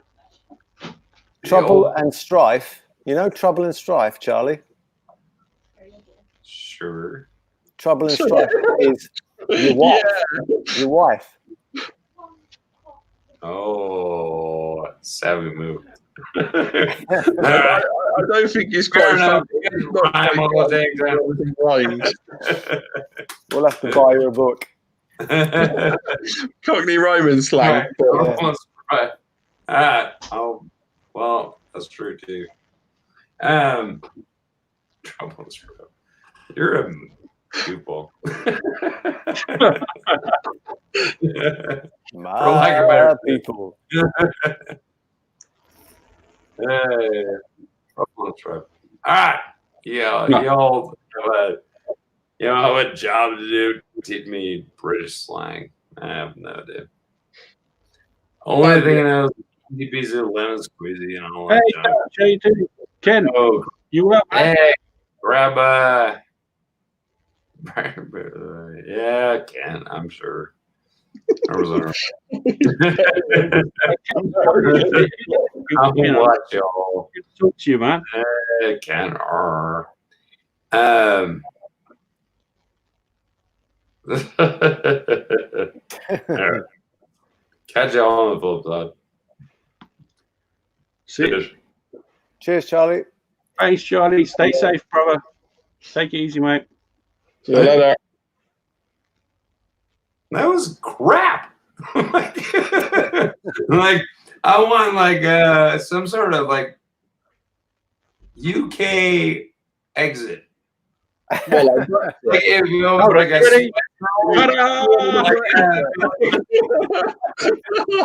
Trouble and strife. You know trouble and strife, Charlie? Sure. Trouble and strife is your wife. Yeah. Your wife. Oh, savvy move. I don't think it's quite rhymes. We'll have to buy you a book. Cockney Roman slang. Right. Oh, well, that's true too. Trouble. You're a goofball. For lack of better people. All right. Yeah, y'all have a job to do. Teach me British slang. I have no idea. Only thing I know is a piece of lemon squeezy and all that. Hey, JD. Ken, you up? Hey, grab yeah, Ken, I'm sure. I was on. I'll watch y'all. Good to talk to you, man. Ken. Catch y'all on the flip side. See. Cheers, Charlie. Thanks, Charlie. Stay safe, brother. Take it easy, mate. See you later. That was crap. Like I want like some sort of like UK exit. Well, Like if you know, like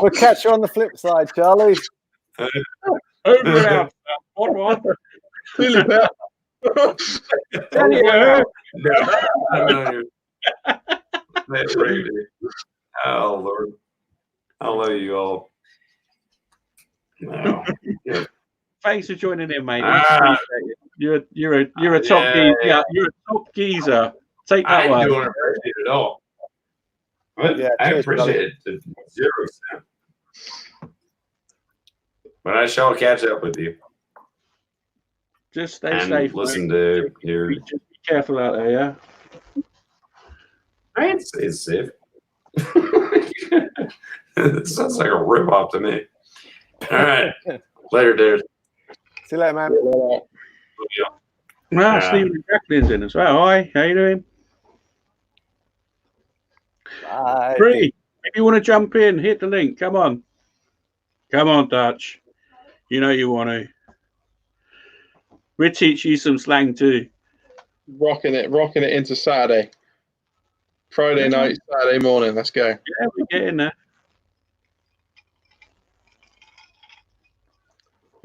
We'll catch you on the flip side, Charlie. over and out. One. Oh Lord, I love you all. No. Yeah. Thanks for joining in, mate. You're a top geezer. You're a top geezer. Take that I one. don't appreciate it at all. But Yeah, I cheers, appreciate it to 0%. But I shall catch up with you. Just stay And safe. listen mate. to your. Just be careful out there, yeah. It's safe. It sounds like a ripoff to me. All right. Later, dude. See you later, man. Well, Yeah. Stephen Jacqueline's in as well. Hi, how you doing? Bye. Free. If you want to jump in, hit the link. Come on. Come on, Dutch. You know you want to. We'll teach you some slang too. rocking it into Saturday. Friday night, Saturday morning. Let's go. Yeah, we're getting there.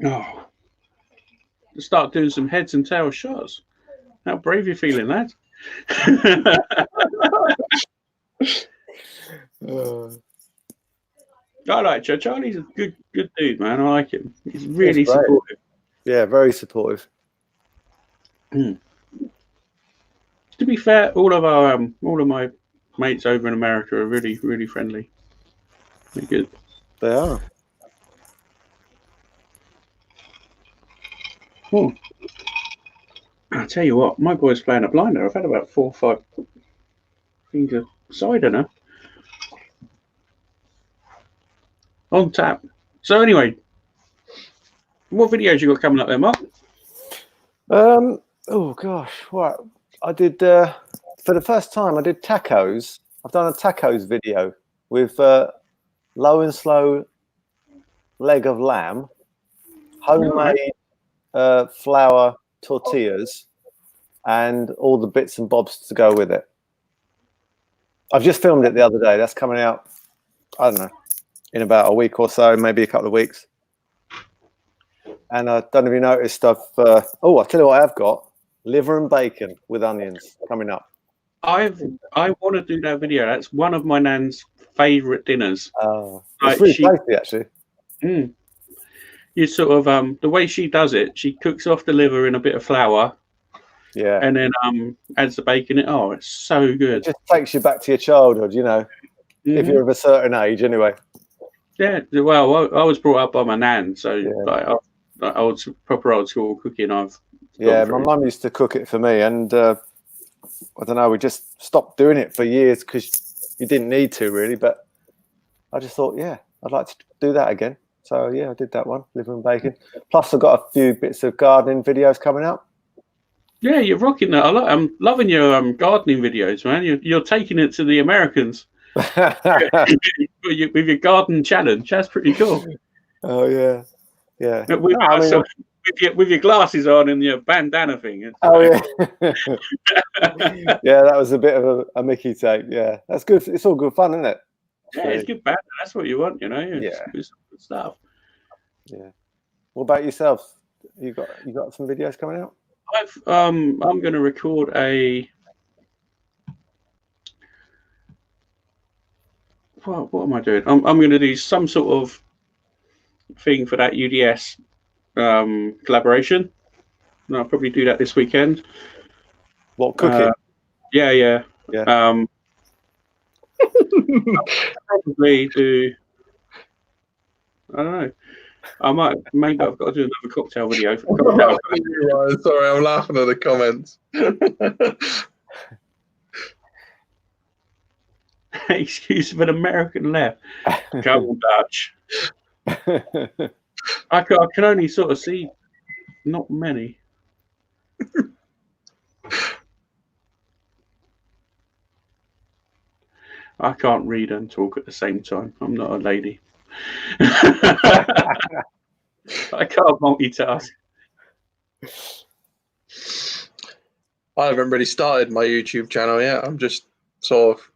Oh. Start doing some heads and tails shots. How brave you feeling, lad? I like Charlie's a good dude, man. I like him. He's really supportive. Yeah, very supportive. To be fair, all of my mates over in America are really, really friendly. They're good. They are. Oh. I'll tell you what, my boy's playing a blinder. I've had about 4 or 5 finger cider now. On tap. So anyway, what videos you got coming up there, Mark? Oh gosh, what I did for the first time, I did tacos. I've done a tacos video with low and slow leg of lamb, homemade flour tortillas, and all the bits and bobs to go with it. I've just filmed it the other day. That's coming out, I don't know, in about a week or so, maybe a couple of weeks. And I don't know if you noticed, I'll tell you what I've got: liver and bacon with onions coming up. I want to do that video. That's one of my nan's favourite dinners. It's really tasty, actually. You sort of the way she does it, she cooks off the liver in a bit of flour. Yeah. And then adds the bacon in. Oh, it's so good. It just takes you back to your childhood, you know, if you're of a certain age, anyway. Yeah. Well, I was brought up by my nan, so like proper old school cooking. My mum used to cook it for me, and I don't know, we just stopped doing it for years because you didn't need to really. But I just thought, I'd like to do that again. So I did that one, liver and bacon. Plus, I've got a few bits of gardening videos coming out. Yeah, you're rocking that. I'm loving your gardening videos, man. You're taking it to the Americans with your garden challenge. That's pretty cool. Oh yeah. With your glasses on and your bandana thing. Yeah, that was a bit of a Mickey take. Yeah, that's good. It's all good fun, isn't it? Yeah, it's good banter. That's what you want, you know. It's good stuff. Yeah. What about yourself? You got some videos coming out? I'm going to record what am I doing? I'm going to do some sort of thing for that UDS collaboration. And I'll probably do that this weekend. What, cooking? Yeah. Probably do. I don't know. Maybe I've got to do another cocktail video. Sorry, I'm laughing at the comments. Excuse for an American left. Come on, Dutch. I can only sort of see not many. I can't read and talk at the same time. I'm not a lady. I can't multitask. I haven't really started my YouTube channel yet. I'm just sort of.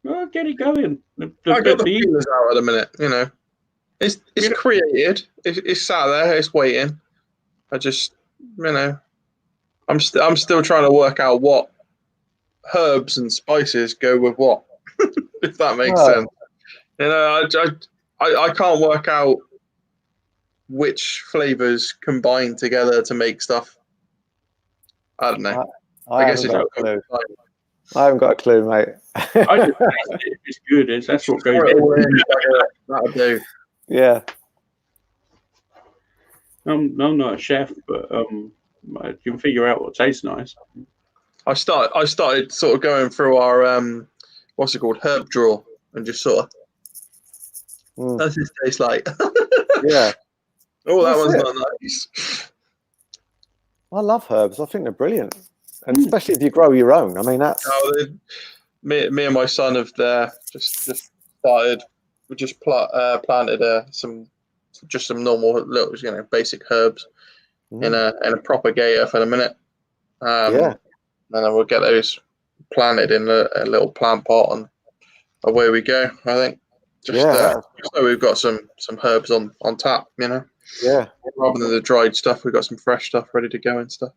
Well, get it going. I got the feelers out at the minute. You know, it's created. It's sat there. It's waiting. I just, I'm still trying to work out what herbs and spices go with what. If that makes sense. You know, I can't work out which flavors combine together to make stuff. I don't know. I guess it's I haven't got a clue, mate. It's good. That's what goes in. That'll do. Yeah. I'm not a chef, but I can figure out what tastes nice. I started sort of going through our what's it called, herb drawer, and just sort of what does this taste like? Yeah. Oh, that one's not nice. I love herbs. I think they're brilliant, and especially if you grow your own. I mean, that's me and my son have just started. We just planted some normal little basic herbs in a propagator for the minute. And then we'll get those planted in a little plant pot, and away we go. I think so we've got some herbs on tap, Yeah. Rather than the dried stuff, we've got some fresh stuff ready to go and stuff.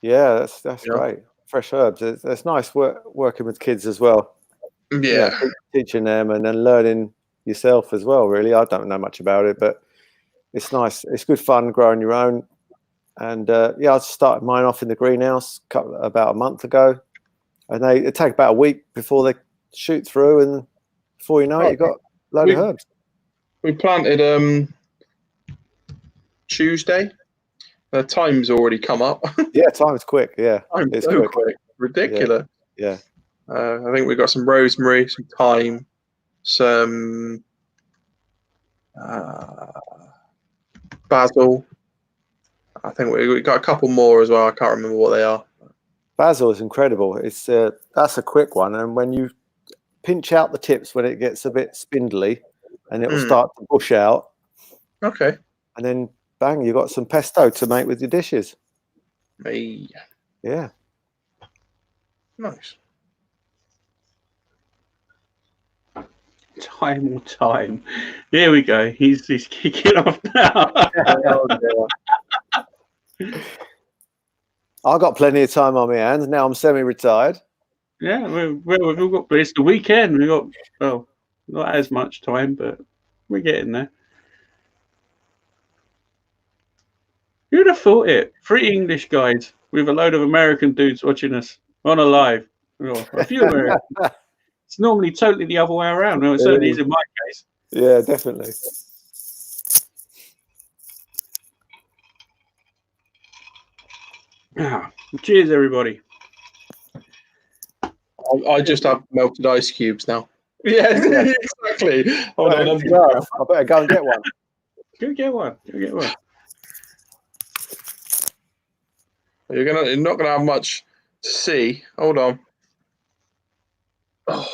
Yeah, that's great. Fresh herbs. It's nice working with kids as well. Yeah. Teaching them and then learning yourself as well, really. I don't know much about it, but it's nice. It's good fun growing your own. And I started mine off in the greenhouse about a month ago. And it take about a week before they shoot through, and before you know it, you've got a load of herbs. We planted Tuesday. The time's already come up. Yeah, time's quick. Yeah, it's so quick. Ridiculous. Yeah. I think we've got some rosemary, some thyme, some basil. I think we got a couple more as well. I can't remember what they are. Basil is incredible. It's that's a quick one, and when you pinch out the tips when it gets a bit spindly, and it will start to bush out. Okay. And then bang, you got some pesto to make with your dishes. Me. Yeah. Nice. Time. There we go. He's kicking off now. I got plenty of time on my hands. Now I'm semi-retired. Yeah, we've all got. It's the weekend. We got Not as much time, but we're getting there. Who'd have thought it? 3 English guys with a load of American dudes watching us on a live. Well, a few Americans. It's normally totally the other way around. No, it certainly is in my case. Yeah, definitely. Cheers, everybody. I just have melted ice cubes now. Yeah, exactly. Hold on, I better go and get one. Go get one. Go get one. You're not gonna have much to see. Hold on. Oh.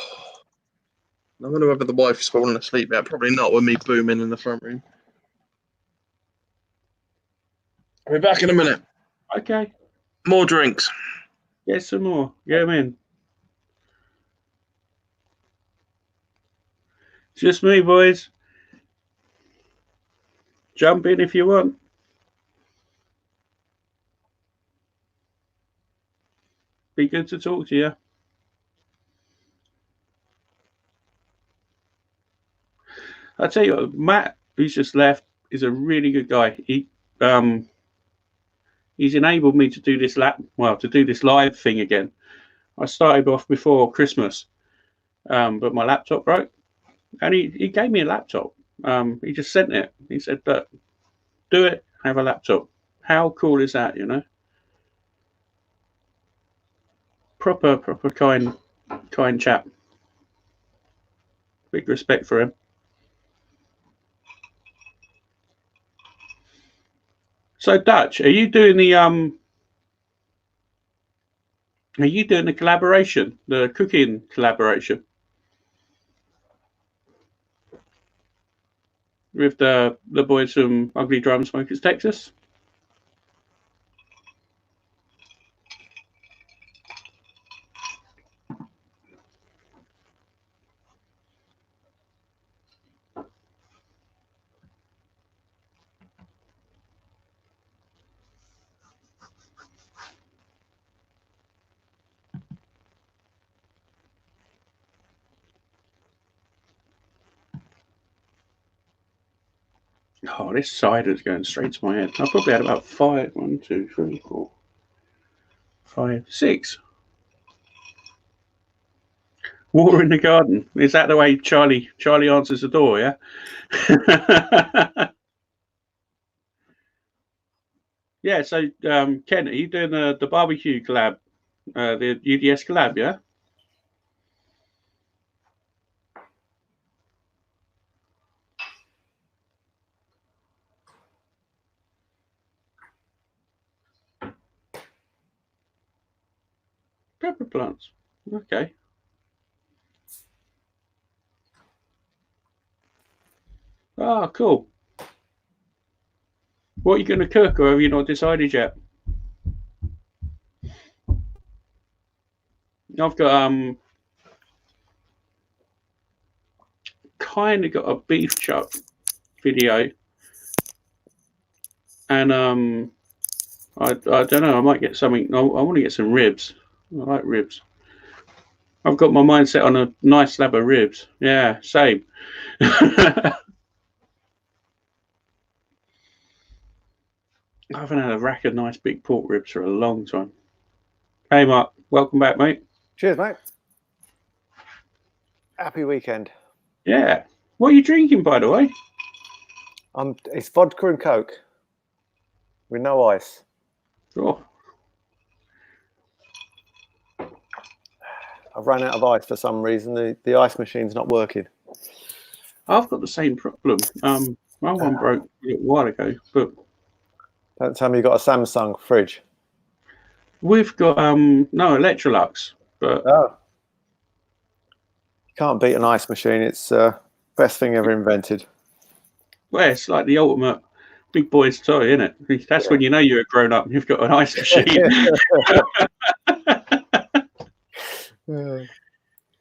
I wonder whether the wife's fallen asleep yet. Probably not with me booming in the front room. I'll be back in a minute. Okay. More drinks. Get some more. Get them in. It's just me, boys. Jump in if you want. Be good to talk to you. I tell you what, Matt, who's just left, is a really good guy. He's enabled me to do this live thing again. I started off before Christmas, but my laptop broke, and he gave me a laptop. He just sent it. He said, "Look, do it. Have a laptop." How cool is that? You know, proper kind chap. Big respect for him. So Dutch, are you doing the collaboration, the cooking collaboration with the boys from Ugly Drum Smokers, Texas? Oh, this cider's going straight to my head. I probably had about 5. 1, 2, 3, 4, 5, 6. Water in the garden. Is that the way Charlie answers the door? Yeah. Yeah. So, Ken, are you doing the barbecue collab, the UDS collab? Yeah. Pepper plants. Okay. Ah, cool. What are you going to cook, or have you not decided yet? I've got kind of got a beef chuck video, and I don't know. I might get something. I want to get some ribs. I like ribs. I've got my mind set on a nice slab of ribs. Yeah, same. I haven't had a rack of nice big pork ribs for a long time. Hey, Mark. Welcome back, mate. Cheers, mate. Happy weekend. Yeah. What are you drinking, by the way? It's vodka and Coke with no ice. Oh. I've run out of ice for some reason. The ice machine's not working. I've got the same problem. My one broke a little while ago, but don't tell me you got a Samsung fridge. We've got no Electrolux, but you can't beat an ice machine. It's best thing ever invented. Well, it's like the ultimate big boy's toy, isn't it? That's when you know you're a grown up and you've got an ice machine.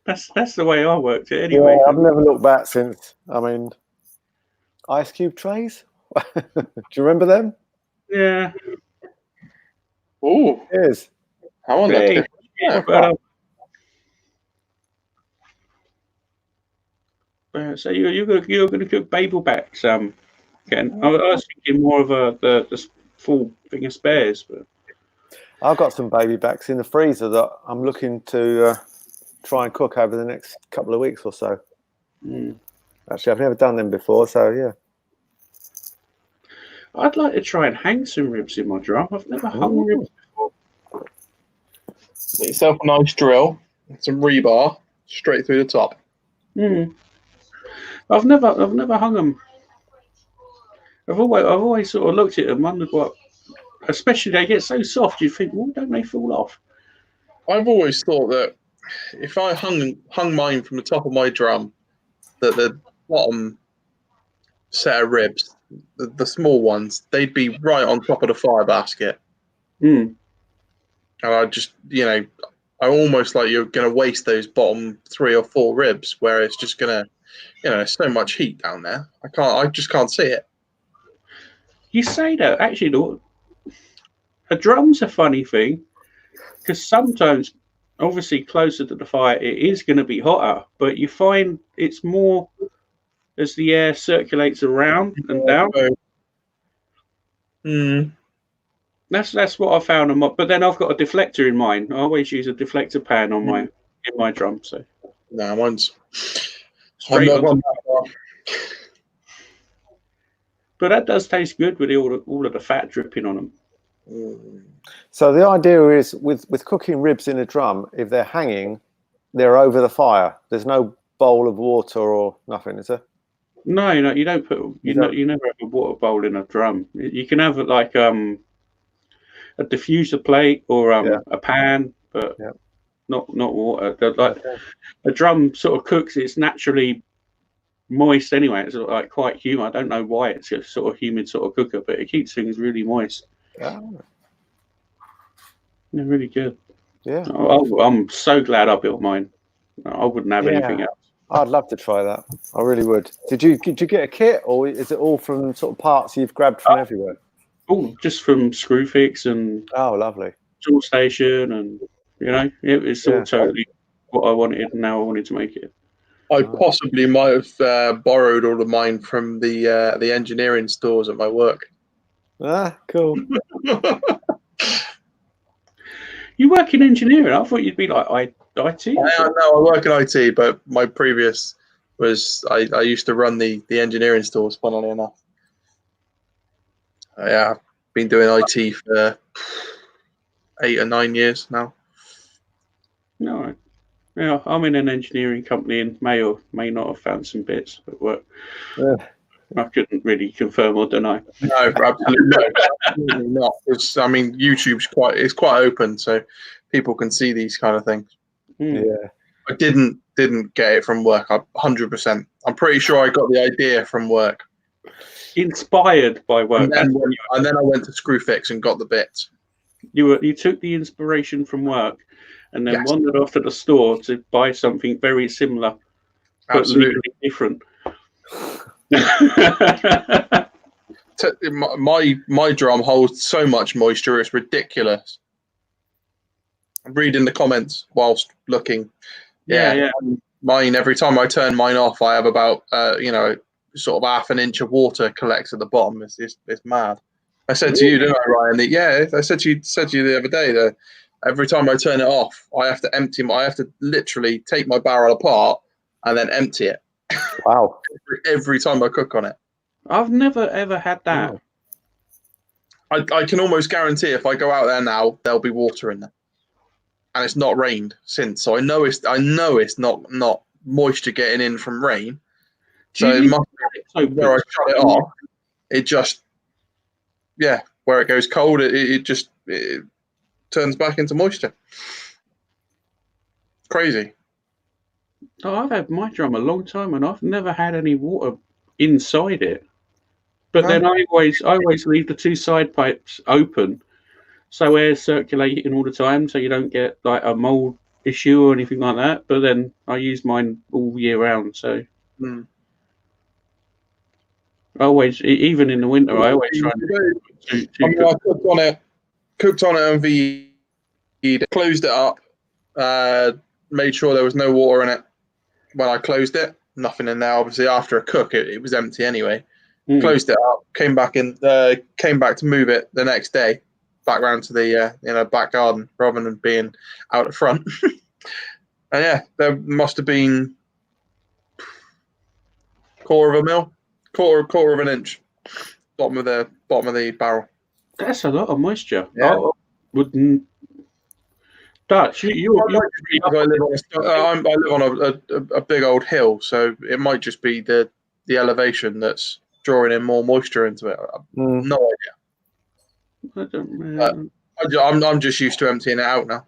That's the way I worked it anyway. Yeah, I've never looked back since. I mean, ice cube trays. Do you remember them? Yeah. Oh, yes. I want that. So you're going to cook babel backs, Ken? I was thinking more of the full thing of spares, but I've got some baby backs in the freezer that I'm looking to try and cook over the next couple of weeks or so. Actually, I've never done them before, so yeah. I'd like to try and hang some ribs in my drum. I've never hung ribs before. Get yourself a nice drill, some rebar straight through the top. I've never hung them. I've always sort of looked at them, wondered what. Especially they get so soft, you think, well, don't they fall off? I've always thought that if I hung mine from the top of my drum, that the bottom set of ribs, the small ones, they'd be right on top of the fire basket. And I just, I almost like you're going to waste those bottom 3 or 4 ribs where it's just going to, there's so much heat down there. I just can't see it. You say that, actually, a drum's a funny thing because sometimes, obviously, closer to the fire, it is going to be hotter, but you find it's more as the air circulates around and down. That's what I found. But then I've got a deflector in mine. I always use a deflector pan on in my drum. So no, mine's straight on. But that does taste good with all of the fat dripping on them. So the idea is with cooking ribs in a drum, if they're hanging, they're over the fire. There's no bowl of water or nothing, is there? No, you don't put you never have a water bowl in a drum. You can have like a diffuser plate or a pan, but not water. A drum sort of cooks. It's naturally moist anyway. It's like quite humid. I don't know why it's a sort of humid sort of cooker, but it keeps things really moist. They're really good. Yeah. I'm so glad I built mine. I wouldn't have anything else. I'd love to try that. I really would. Did you get a kit, or is it all from sort of parts you've grabbed from everywhere? Oh, just from Screwfix and lovely Tool Station, and it's all totally what I wanted, and now I wanted to make it. I possibly might have borrowed all of mine from the engineering stores at my work. Cool. You work in engineering? I thought you'd be like IT. No, I work in IT, but my previous was I used to run the engineering stores, funnily enough. I've been doing IT for 8 or 9 years now. No, yeah, I'm in an engineering company and may or may not have found some bits at work. I couldn't really confirm or deny. No, absolutely not. YouTube's quite open, so people can see these kind of things. Yeah, I didn't get it from work. 100%. I'm pretty sure I got the idea from work. Inspired by work, and then I went to Screwfix and got the bits. You took the inspiration from work, and then wandered off to the store to buy something very similar, but legally different. My drum holds so much moisture, it's ridiculous. I'm reading the comments whilst looking. Yeah. Mine, every time I turn mine off, I have about sort of half an inch of water collects at the bottom. It's mad. I said to you, didn't I, Ryan? I said to you the other day that every time I turn it off, I have to literally take my barrel apart and then empty it. Wow. Every time I cook on it. I've never ever had that. I can almost guarantee if I go out there now, there'll be water in there. And it's not rained since. So I know it's not moisture getting in from rain. So it must be where I shut it off. It just where it goes cold, it just turns back into moisture. Crazy. Oh, I've had my drum a long time, and I've never had any water inside it. But then I always leave the 2 side pipes open, so air's circulating all the time, so you don't get like a mold issue or anything like that. But then I use mine all year round, so I always, even in the winter, I always try to. I cooked on it and closed it up, made sure there was no water in it when I closed it. nothing in there. Obviously, after a cook, it was empty anyway. Mm. Closed it up, came back to move it the next day, back round to the back garden rather than being out at front. And yeah, there must have been quarter of an inch bottom of the barrel. That's a lot of moisture. Yeah. I wouldn't. Dutch, I live on a big old hill, so it might just be the elevation that's drawing in more moisture into it. No idea. I'm just used to emptying it out now.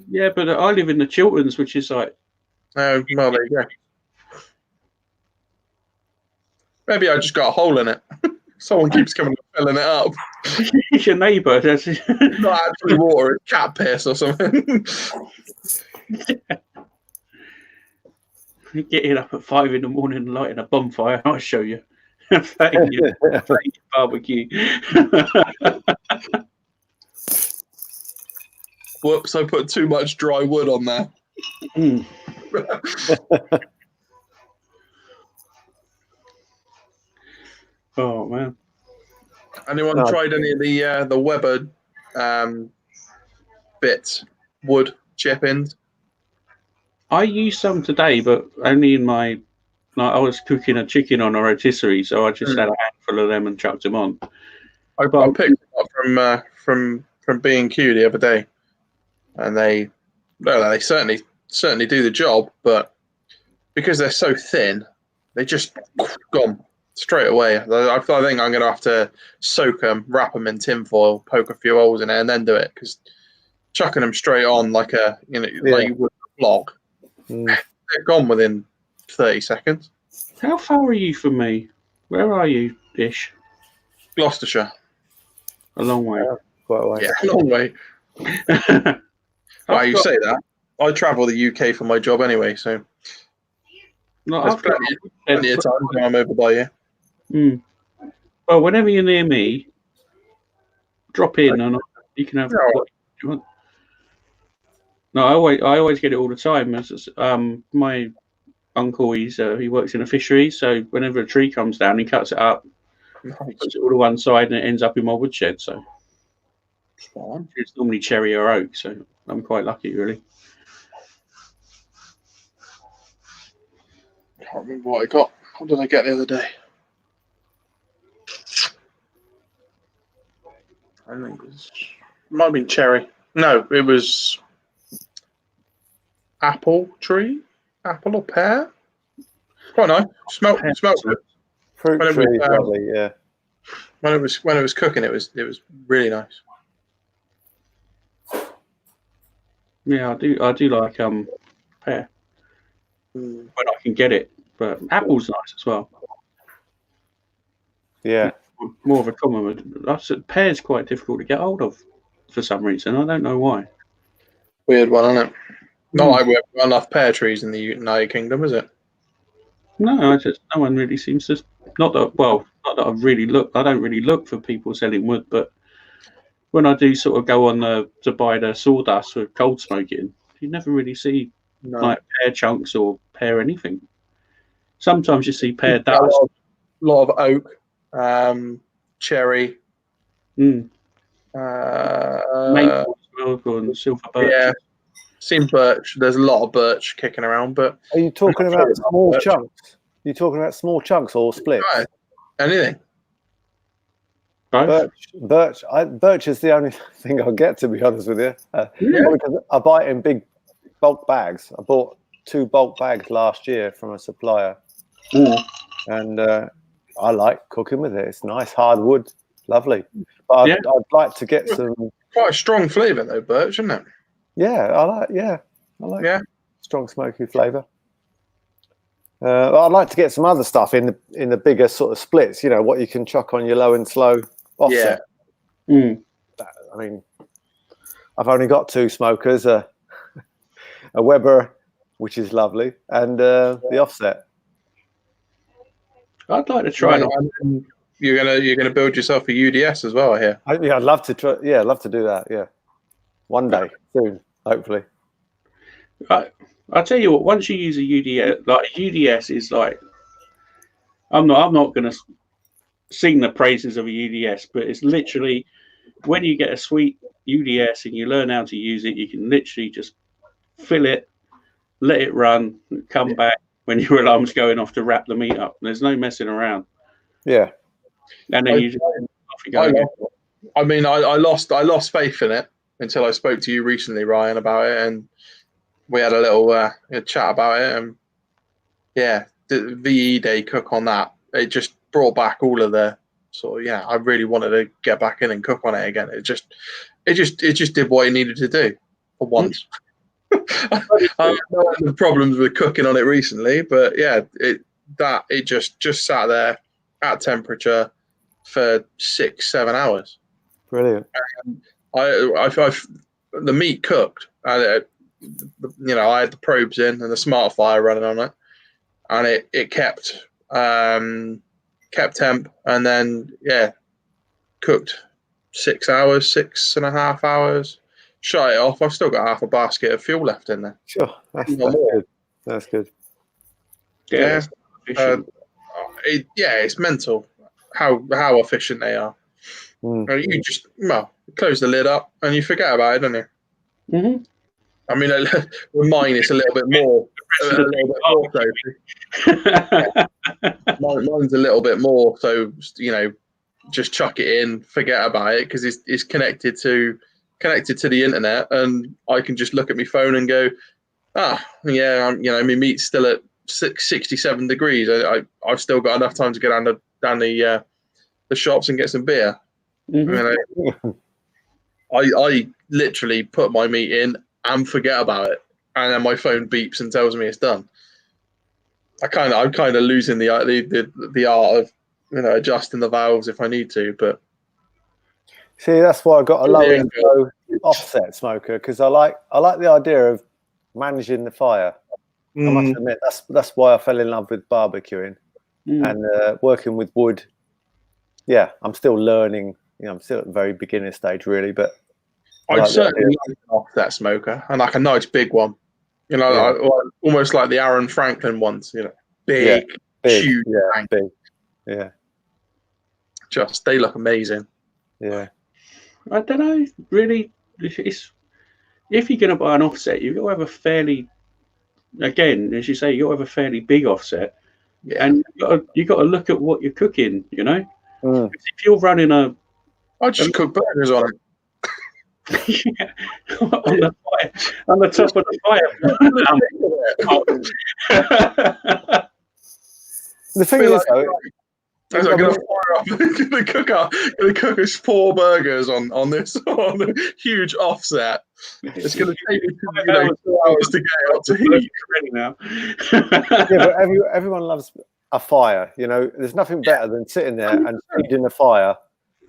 Yeah, but I live in the Chilterns, which is like. Oh, well, there you go. Maybe I just got a hole in it. Someone keeps coming and filling it up. It's your neighbour. That's Not actually water, it's cat piss or something. Getting up at 5 a.m. and lighting a bonfire. I'll show you. Barbecue. Whoops! I put too much dry wood on there. Mm. Oh man! Anyone tried any of the Weber bits, wood chip-ins? I used some today, but only in my. Like, I was cooking a chicken on a rotisserie, so I just had a handful of them and chucked them on. I picked them up from B&Q the other day, and they certainly do the job, but because they're so thin, they just gone straight away. I think I'm going to have to soak them, wrap them in tin foil, poke a few holes in it, and then do it, because chucking them straight on like like you would a vlog, they're gone within 30 seconds. How far are you from me? Where are you, Ish? Gloucestershire. A long way. Quite a way. Yeah, a long way. Wow, you say that. I travel the UK for my job anyway, so there's plenty of time when I'm over by you. Well, whenever you're near me, drop in and you can have what you want. No, I always get it all the time. My uncle, he works in a fishery, so whenever a tree comes down, he cuts it up, puts it all to one side, and it ends up in my woodshed. So it's normally cherry or oak, so I'm quite lucky, really. I can't remember what I got. What did I get the other day? I think it might have been cherry. No, it was apple or pear. Quite nice. Smelled good. Fruit tree, probably, yeah. When it was cooking, it was really nice. Yeah, I do like pear when I can get it, but apple's nice as well. Yeah, more of a common. I said pear's quite difficult to get hold of for some reason. I don't know why. Weird one, isn't it? Not like we have enough pear trees in the United Kingdom, is it? No, no one really seems to. Not that I've really looked. I don't really look for people selling wood, but when I do sort of go on to buy the sawdust for cold smoking, you never really see like pear chunks or pear anything. Sometimes you see pear dust. A lot of oak, cherry, maple, and silver birch. Yeah, seen birch. There's a lot of birch kicking around, but are you talking about small chunks? You talking about small chunks or splits? Right. Anything. Birch is the only thing I'll get, to be honest with you. Because I buy it in big bulk bags. I bought 2 bulk bags last year from a supplier, and I like cooking with it. It's nice hard wood, lovely. But I'd like to get some. Quite a strong flavour though, birch, isn't it? Yeah, I like strong smoky flavour. I'd like to get some other stuff in the bigger sort of splits. You know what you can chuck on your low and slow offset. Yeah. I mean, I've only got 2 smokers: a Weber, which is lovely, and the offset. I'd like to try. You're gonna build yourself a UDS as well, I hear. I'd love to try. Yeah, I'd love to do that. Yeah, one day soon, hopefully. I'll tell you what. Once you use a UDS, like a UDS is like, I'm not going to sing the praises of a UDS, but it's literally when you get a sweet UDS and you learn how to use it, you can literally just fill it, let it run, come back when your alarm's going off to wrap the meat up. There's no messing around. Yeah. And then you just off you go again. I mean, I lost faith in it until I spoke to you recently, Ryan, about it, and we had a little chat about it. And yeah, the VE Day cook on that, it just brought back all of the sort of, I really wanted to get back in and cook on it again. It just did what it needed to do for once. I've had no problems with cooking on it recently, but yeah, it just sat there at temperature for 6-7 hours. Brilliant. And the meat cooked. I had the probes in and the smart fire running on it, and it kept temp, and then cooked 6 hours, 6.5 hours. Shut it off. I've still got half a basket of fuel left in there. Sure, that's good. That's good. Yeah, it's mental how efficient they are. You just close the lid up and you forget about it, don't you? Mm-hmm. I mean, with mine, it's a little bit more. Mine's a little bit more. So just chuck it in, forget about it, because it's connected to the internet, and I can just look at my phone and go, my meat's still at 67 degrees. I've still got enough time to go down the shops and get some beer. Mm-hmm. I literally put my meat in and forget about it, and then my phone beeps and tells me it's done. I'm kind of losing the art of adjusting the valves if I need to, but. See, that's why I got a low offset smoker, because I like the idea of managing the fire. I must admit that's why I fell in love with barbecuing and working with wood. Yeah, I'm still learning. I'm still at the very beginner stage, really. But I'd certainly like an offset smoker, and like a nice big one. Almost like the Aaron Franklin ones. Big, huge, big. Yeah, just they look amazing. Yeah. I don't know, really. If you're going to buy an offset, you've got to have a fairly, again, as you say, you got to have a fairly big offset, and you got to look at what you're cooking. If you're running I just cook burgers on it. on the top of the fire. The thing is, though. I'm going to cook us 4 burgers on this on a huge offset. It's going to take me 2 hours to get up to heat. Now. But everyone loves a fire. There's nothing better than sitting there and feeding a fire,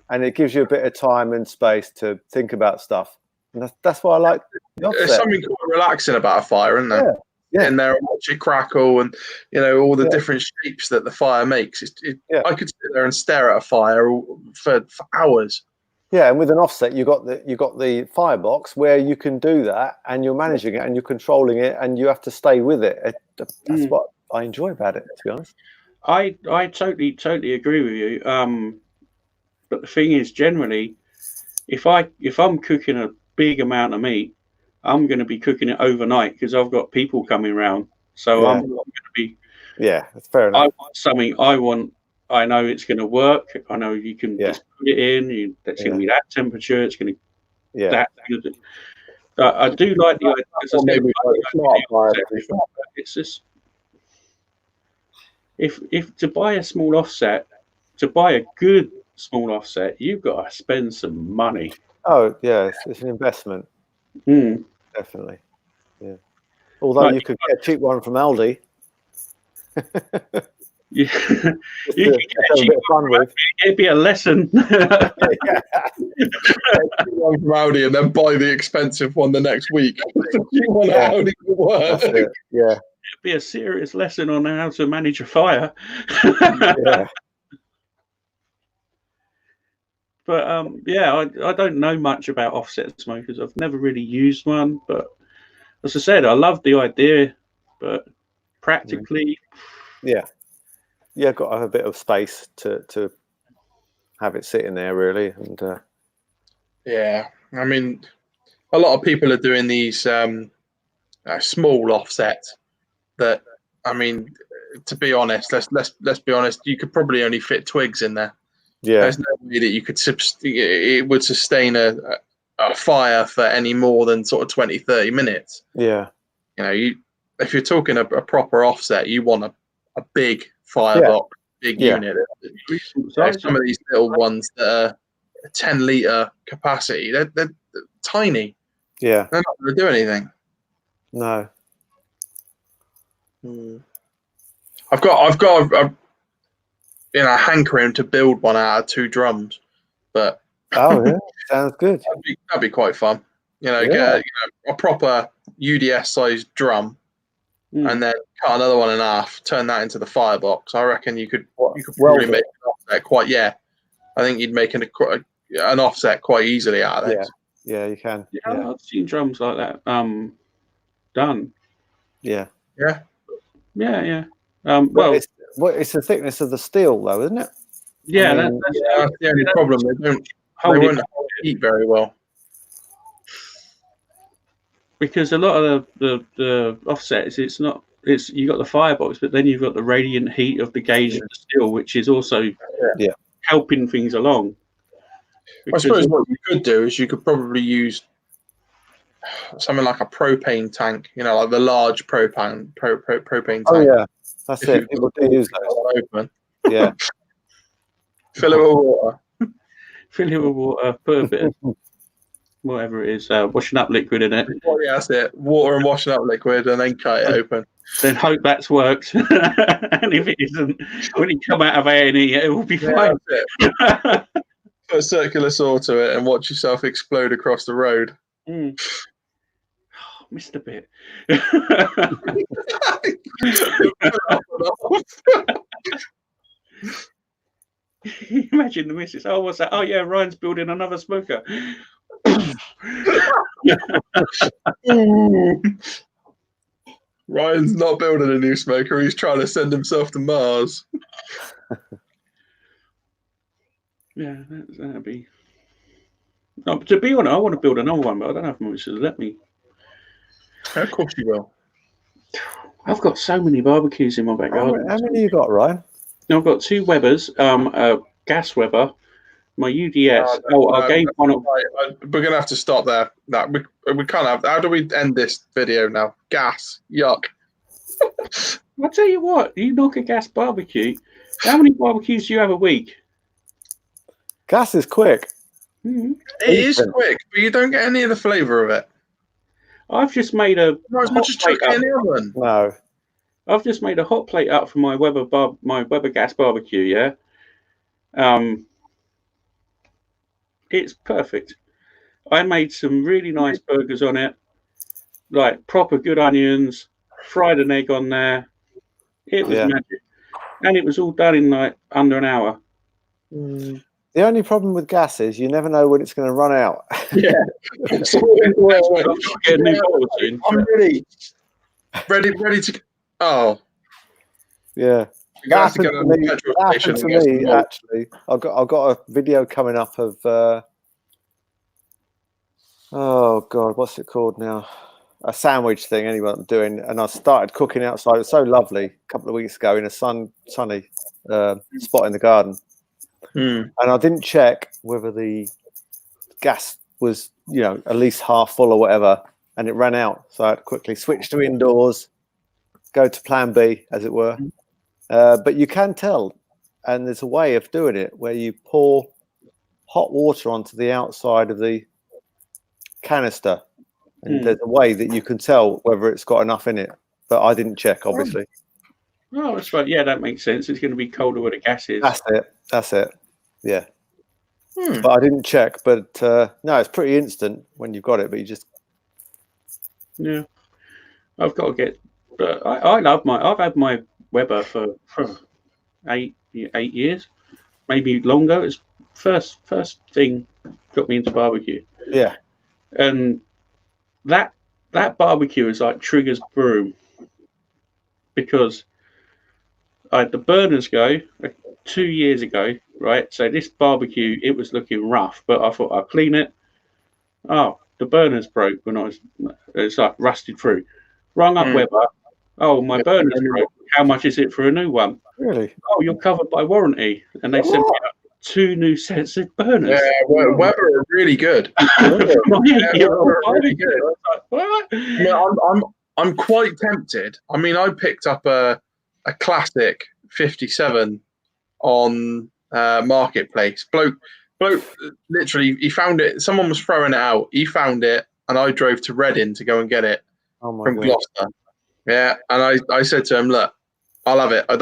and it gives you a bit of time and space to think about stuff. And that's why I like the offset. There's something quite relaxing about a fire, isn't there? Yeah. In there and watch it crackle, and all the different shapes that the fire makes. I could sit there and stare at a fire for hours. Yeah, and with an offset, you got the firebox where you can do that, and you're managing it, and you're controlling it, and you have to stay with it. That's what I enjoy about it, to be honest. I totally agree with you. But the thing is, generally, if I'm cooking a big amount of meat, I'm going to be cooking it overnight because I've got people coming around. So I'm going to be. Yeah, that's fair enough. I want something. I know it's going to work. I know you can just put it in. That's going to be that temperature. It's going to. Yeah. I do like the idea. It's just if to buy a small offset, to buy a good small offset, you've got to spend some money. Oh yeah, it's an investment. Definitely. Yeah. Although you could get a cheap one from Aldi. You can get a cheap one with. It'd be a lesson. One from Aldi and then buy the expensive one the next week. You want Aldi to work. That's it. Yeah. It'd be a serious lesson on how to manage a fire. Yeah. But I don't know much about offset smokers. I've never really used one, but as I said, I love the idea, but practically, yeah, got to have a bit of space to have it sitting there, really, and Yeah, I mean, a lot of people are doing these small offsets. That, I mean, to be honest, let's be honest. You could probably only fit twigs in there. yeah, There's no way that you could it would sustain a fire for any more than sort of 20, 30 minutes. yeah, You know, if you're talking a proper offset, you want a big firebox, big unit. So some of these little ones that are 10-litre capacity, they're tiny. Yeah, They're not going to do anything. no. I've got a hankering to build one out of 2 drums, but Oh yeah, sounds good. that'd be quite fun. Get a proper UDS sized drum, and then cut another one in half, turn that into the firebox. I reckon you could probably make an offset quite. Yeah, I think you'd make an offset quite easily out of it. Yeah, you can. Yeah, I've seen drums like that done. Yeah. Yeah. Well, it's the thickness of the steel, though, isn't it? Yeah, that's the only problem. They won't heat very well. Because a lot of the offsets, you got the firebox, but then you've got the radiant heat of the gauge of the steel, which is also helping things along. Because I suppose what you could do is you could probably use something like a propane tank, like the large propane tank. Oh yeah, that's it. People do use those. Open. Yeah. Fill it with water. Fill it with water, put a bit of whatever it is, washing up liquid in it. Yeah, that's it. Water and washing up liquid, and then cut it open. Then hope that's worked. And if it isn't, when you come out of A&E, it will be fine. Put a circular saw to it and watch yourself explode across the road. Missed a bit. Imagine the missus. Oh, what's that? Oh, yeah, Ryan's building another smoker. Ryan's not building a new smoker. He's trying to send himself to Mars. Yeah, that'd be. No, to be honest, I want to build another one, but I don't know if my missus will let me. Of course you will. I've got so many barbecues in my backyard. How many you got, Ryan? I've got 2 Webers, a gas Weber, my UDS. I gave one. We're gonna have to stop there. No, we can't have. How do we end this video now? Gas, yuck. I'll tell you what. You knock a gas barbecue. How many barbecues do you have a week? Gas is quick. Mm-hmm. It is quick, but you don't get any of the flavour of it. I've just made a. Not as much as chucking in the oven. No. I've just made a hot plate up for my Weber gas barbecue. Yeah. It's perfect. I made some really nice burgers on it, like proper good onions, fried an egg on there. It was magic, and it was all done in like under an hour. The only problem with gas is you never know when it's going to run out. Yeah. I'm ready to. Oh. Yeah. That happened to me actually. I've got a video coming up of oh god, what's it called now? A sandwich thing anyway I'm doing, and I started cooking outside. It was so lovely a couple of weeks ago in a sunny spot in the garden. And I didn't check whether the gas was, at least half full or whatever, and it ran out. So I had to quickly switch to indoors, go to plan B, as it were. But you can tell, and there's a way of doing it where you pour hot water onto the outside of the canister, and there's a way that you can tell whether it's got enough in it. But I didn't check, obviously. Oh, that's right. Yeah, that makes sense. It's going to be colder where the gas is. That's it. Yeah. But I didn't check. But no, it's pretty instant when you've got it. But you just I've got to get. But I love I've had my Weber for 8 years, maybe longer. It's first thing got me into barbecue. Yeah. And that that barbecue is like Trigger's broom, because I had the burners go 2 years ago, right? So this barbecue, it was looking rough, but I thought I'd clean it. Oh, the burners broke when it's like rusted through. Rung up Weber. Oh, my burner's broke. How much is it for a new one? Really? Oh, you're covered by warranty. And they sent me up 2 new sets of burners. Yeah, Weber are really good. Really good. What? Yeah, I'm quite tempted. I mean, I picked up a classic 57 on Marketplace. Bloke, literally, he found it. Someone was throwing it out. He found it, and I drove to Reading to go and get it from Gloucester. Yeah, and I said to him, look, I'll have it. I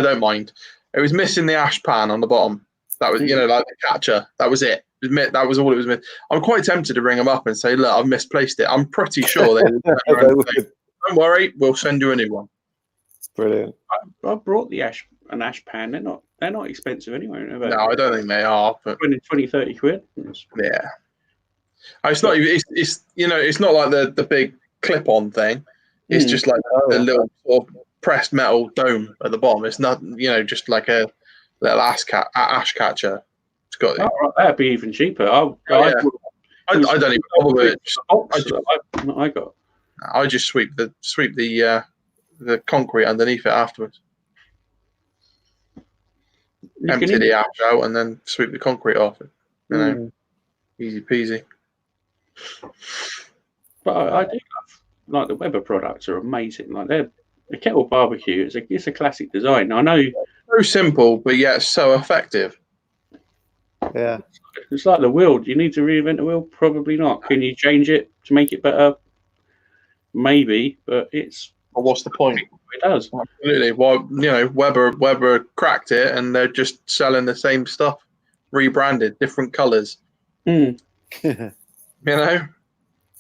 don't mind. It was missing the ash pan on the bottom. That was, like the catcher. That was it. That was all it was missing. I'm quite tempted to ring them up and say, look, I've misplaced it. I'm pretty sure they would. Don't worry, we'll send you a new one. Brilliant. I brought an ash pan. They're not expensive anyway. No, I don't think they are. But 20, 30 quid. Yeah. It's not. It's not like the big clip-on thing. It's just like the little sort of pressed metal dome at the bottom. It's not, just like a little ash catcher. It's got. That'd be even cheaper. I don't even bother with it. I just sweep the concrete underneath it afterwards. Empty the ash out and then sweep the concrete off it. Easy peasy. But I do like the Weber products are amazing. Like the kettle barbecue, it's a classic design. I know, so simple, but yet so effective. Yeah, it's like the wheel. Do you need to reinvent the wheel? Probably not. Can you change it to make it better? Maybe, but it's. Well, what's the point? It does. Absolutely. Well, Weber cracked it, and they're just selling the same stuff, rebranded, different colours. They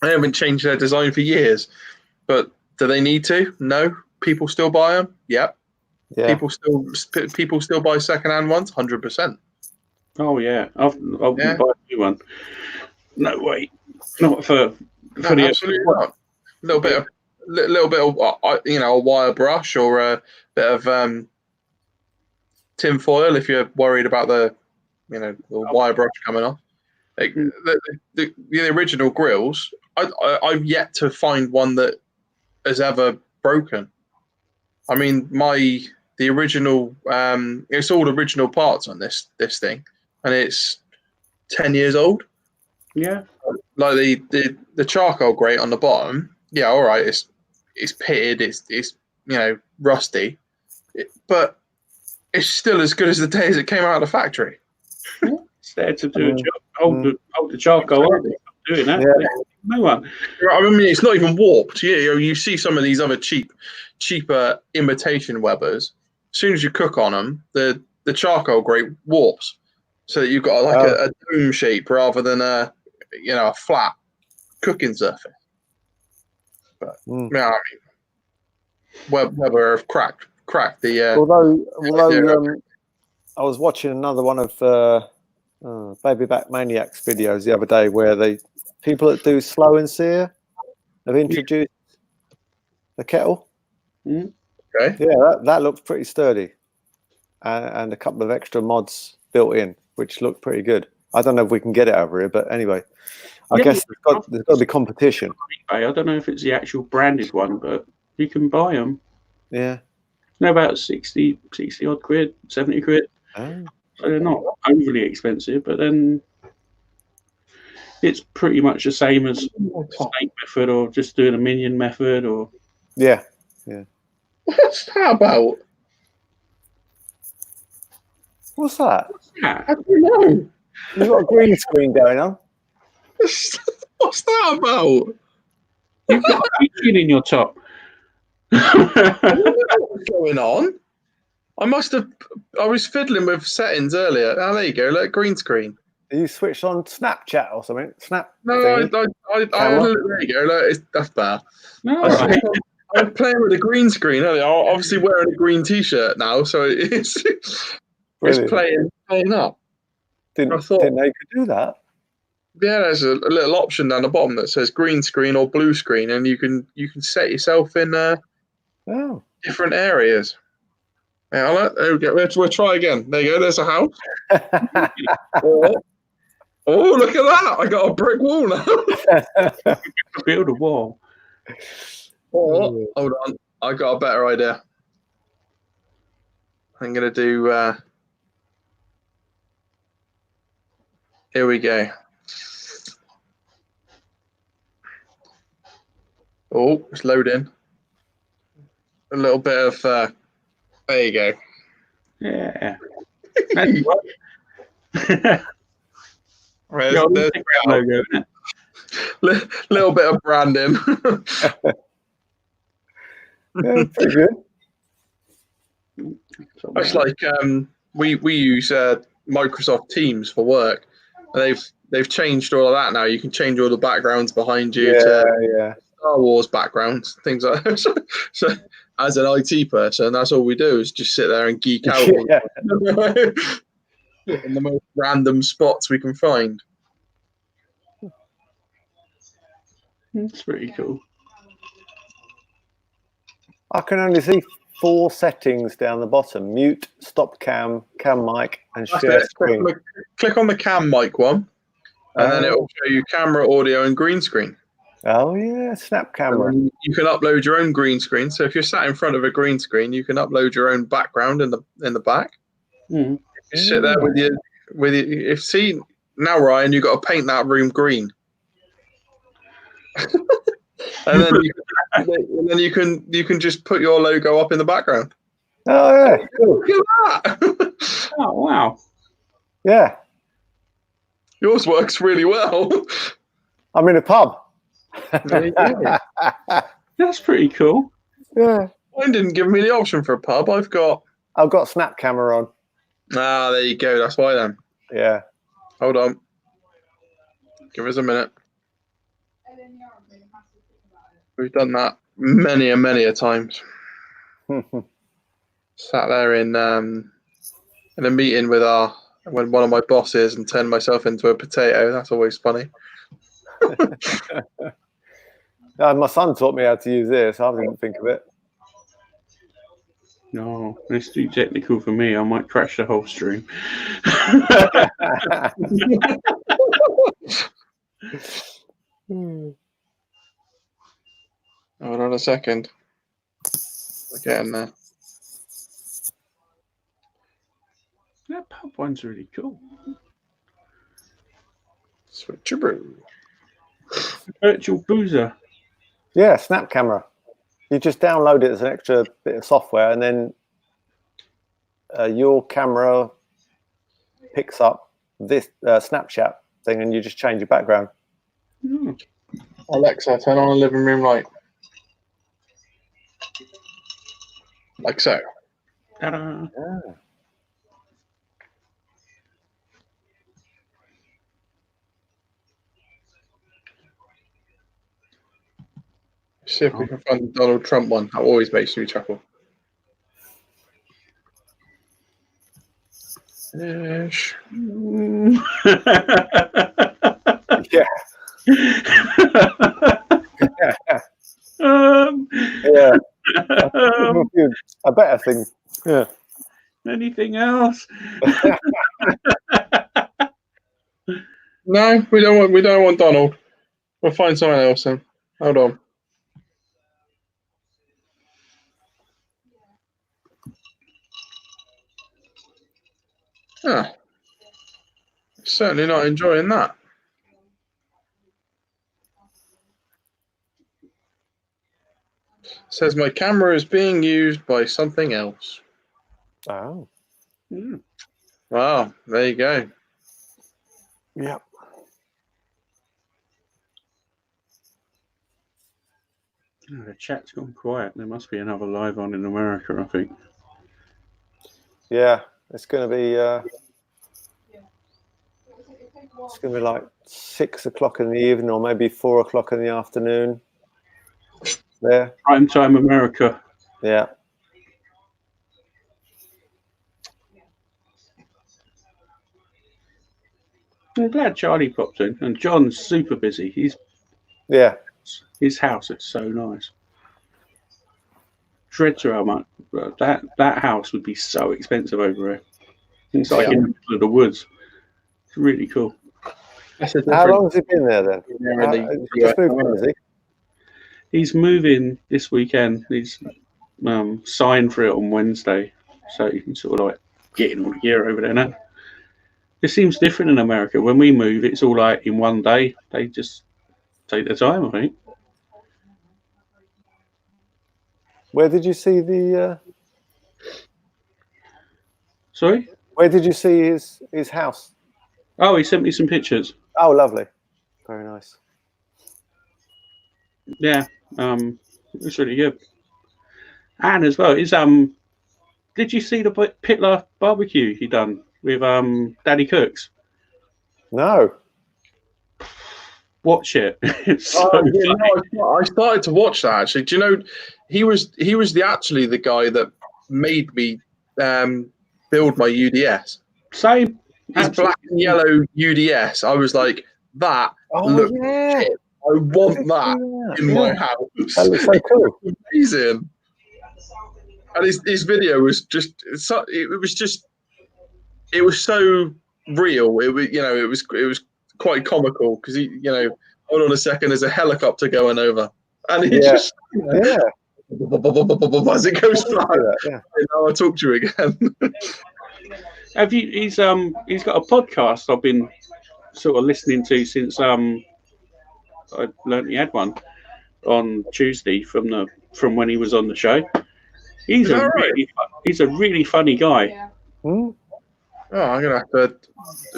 haven't changed their design for years, but do they need to? No. People still buy them. Yep. Yeah. People still buy second-hand ones. 100%. Oh yeah, I'll buy a new one. No way, not for the absolutely not. A little bit of a wire brush or a bit of tin foil if you're worried about the wire brush coming off. Like, the original grills, I've yet to find one that has ever broken. I mean, the original, it's all original parts on this thing, and it's 10 years old. Yeah, like the charcoal grate on the bottom. Yeah, all right, it's pitted, it's rusty, but it's still as good as the day as it came out of the factory. It's there to do a job. Hold the charcoal on. Doing that. Yeah. No one. I mean, it's not even warped. You see some of these other cheaper imitation Webers. As soon as you cook on them, the charcoal grate warps, so that you've got a dome shape rather than a flat cooking surface. But I mean, Weber have cracked the. Although I was watching another one of Baby Back Maniacs videos the other day where people that do slow and sear have introduced the kettle. Okay. Yeah, that looks pretty sturdy, and a couple of extra mods built in, which look pretty good. I don't know if we can get it over here, but anyway, I guess there's got to be competition. I don't know if it's the actual branded one, but you can buy them. Yeah. No, about 60 odd quid, 70 quid. Oh. So they're not overly expensive, but then it's pretty much the same as snake method or just doing a minion method or. Yeah. What's that about? What's that? I don't know. You've got a green screen going on. What's that about? You've got a pigeon in your top. What's going on? I was fiddling with settings earlier. Oh, there you go. Look, green screen. Are you switched on Snapchat or something? No, there you go. Look, that's bad. No, I'm playing with a green screen earlier. I'm obviously wearing a green T-shirt now, so it's playing up. Didn't know you could do that. Yeah, there's a little option down the bottom that says green screen or blue screen, and you can set yourself in Oh. different areas. Yeah, there we go. We'll try again. There you go. There's a house. Oh, look at that! I got a brick wall now. Build a wall. Oh, hold on. I got a better idea. I'm gonna do. Here we go. Oh, it's loading. A little bit of. There you go. Yeah. There's logo, isn't it? little bit of branding. Yeah, pretty good. It's like we use Microsoft Teams for work. They've changed all of that now. You can change all the backgrounds behind you to Star Wars backgrounds, things like that. So as an IT person, that's all we do is just sit there and geek out in the most random spots we can find. That's pretty cool. I can only see 4 settings down the bottom: mute, stop cam, cam mic, and share screen. Click on the cam mic one, and then it will show you camera, audio, and green screen. Oh yeah, snap camera. You can upload your own green screen. So if you're sat in front of a green screen, you can upload your own background in the back. Mm. You sit there with your. If see now, Ryan, you got to paint that room green. And then you can just put your logo up in the background. Oh yeah, cool. Look at that. Oh wow. Yeah, Yours works really well. I'm in a pub. That's pretty cool. Yeah, Mine didn't give me the option for a pub. I've got snap camera on. there you go. That's why then. Yeah. Hold on. Give us a minute. We've done that many a times. Sat there in a meeting with when one of my bosses and turned myself into a potato. That's always funny. My son taught me how to use this. I didn't think of it. No, it's too technical for me. I might crash the whole stream. Hold on a second. We're getting there. That pub one's really cool. Switcheroo. Virtual boozer. Yeah, snap camera. You just download it as an extra bit of software, and then your camera picks up this Snapchat thing, and you just change your background. Mm. Alexa, turn on the living room light. Like so. Ta-da. Yeah. See if we can find the Donald Trump one. That always makes me chuckle. Ish. Yeah. Yeah. A better thing. Yeah. Anything else? No, we don't want Donald. We'll find someone else then. Hold on. Ah, certainly not enjoying that. Says my camera is being used by something else. Oh. Mm. Wow, there you go. Yep. Oh, the chat's gone quiet. There must be another live on in America, I think. Yeah, it's going to be. It's going to be like 6 o'clock in the evening, or maybe 4 o'clock in the afternoon. There. Prime time America. Yeah. I'm glad Charlie popped in, and John's super busy. His house is so nice. Dreads are how much that house would be so expensive over here. It's like in the middle of the woods. It's really cool. How long has he been there then? Just moved in, is he? He's moving this weekend. He's signed for it on Wednesday, so he's sort of like getting all the gear over there now. It seems different in America. When we move, it's all like in one day. They just take their time, I think. Where did you see the? Sorry? Where did you see his house? Oh, he sent me some pictures. Oh, lovely. Very nice. Yeah, it's really good. And as well, did you see the Pitlar barbecue he done with Daddy Cooks? No. Watch it. It's so I started to watch that actually. Do you know he was actually the guy that made me build my UDS. Same. His black and yellow UDS. I was like, that looks shit. I want that in my house. That looks so cool. Amazing. And his video was just it was so real. It was quite comical because hold on a second, there's a helicopter going over, and he just as it goes by. Now I'll talk to you again. Have you? He's got a podcast I've been sort of listening to since I learned he had one on Tuesday from when he was on the show. He's a really funny guy. Yeah. Oh, I'm gonna have to.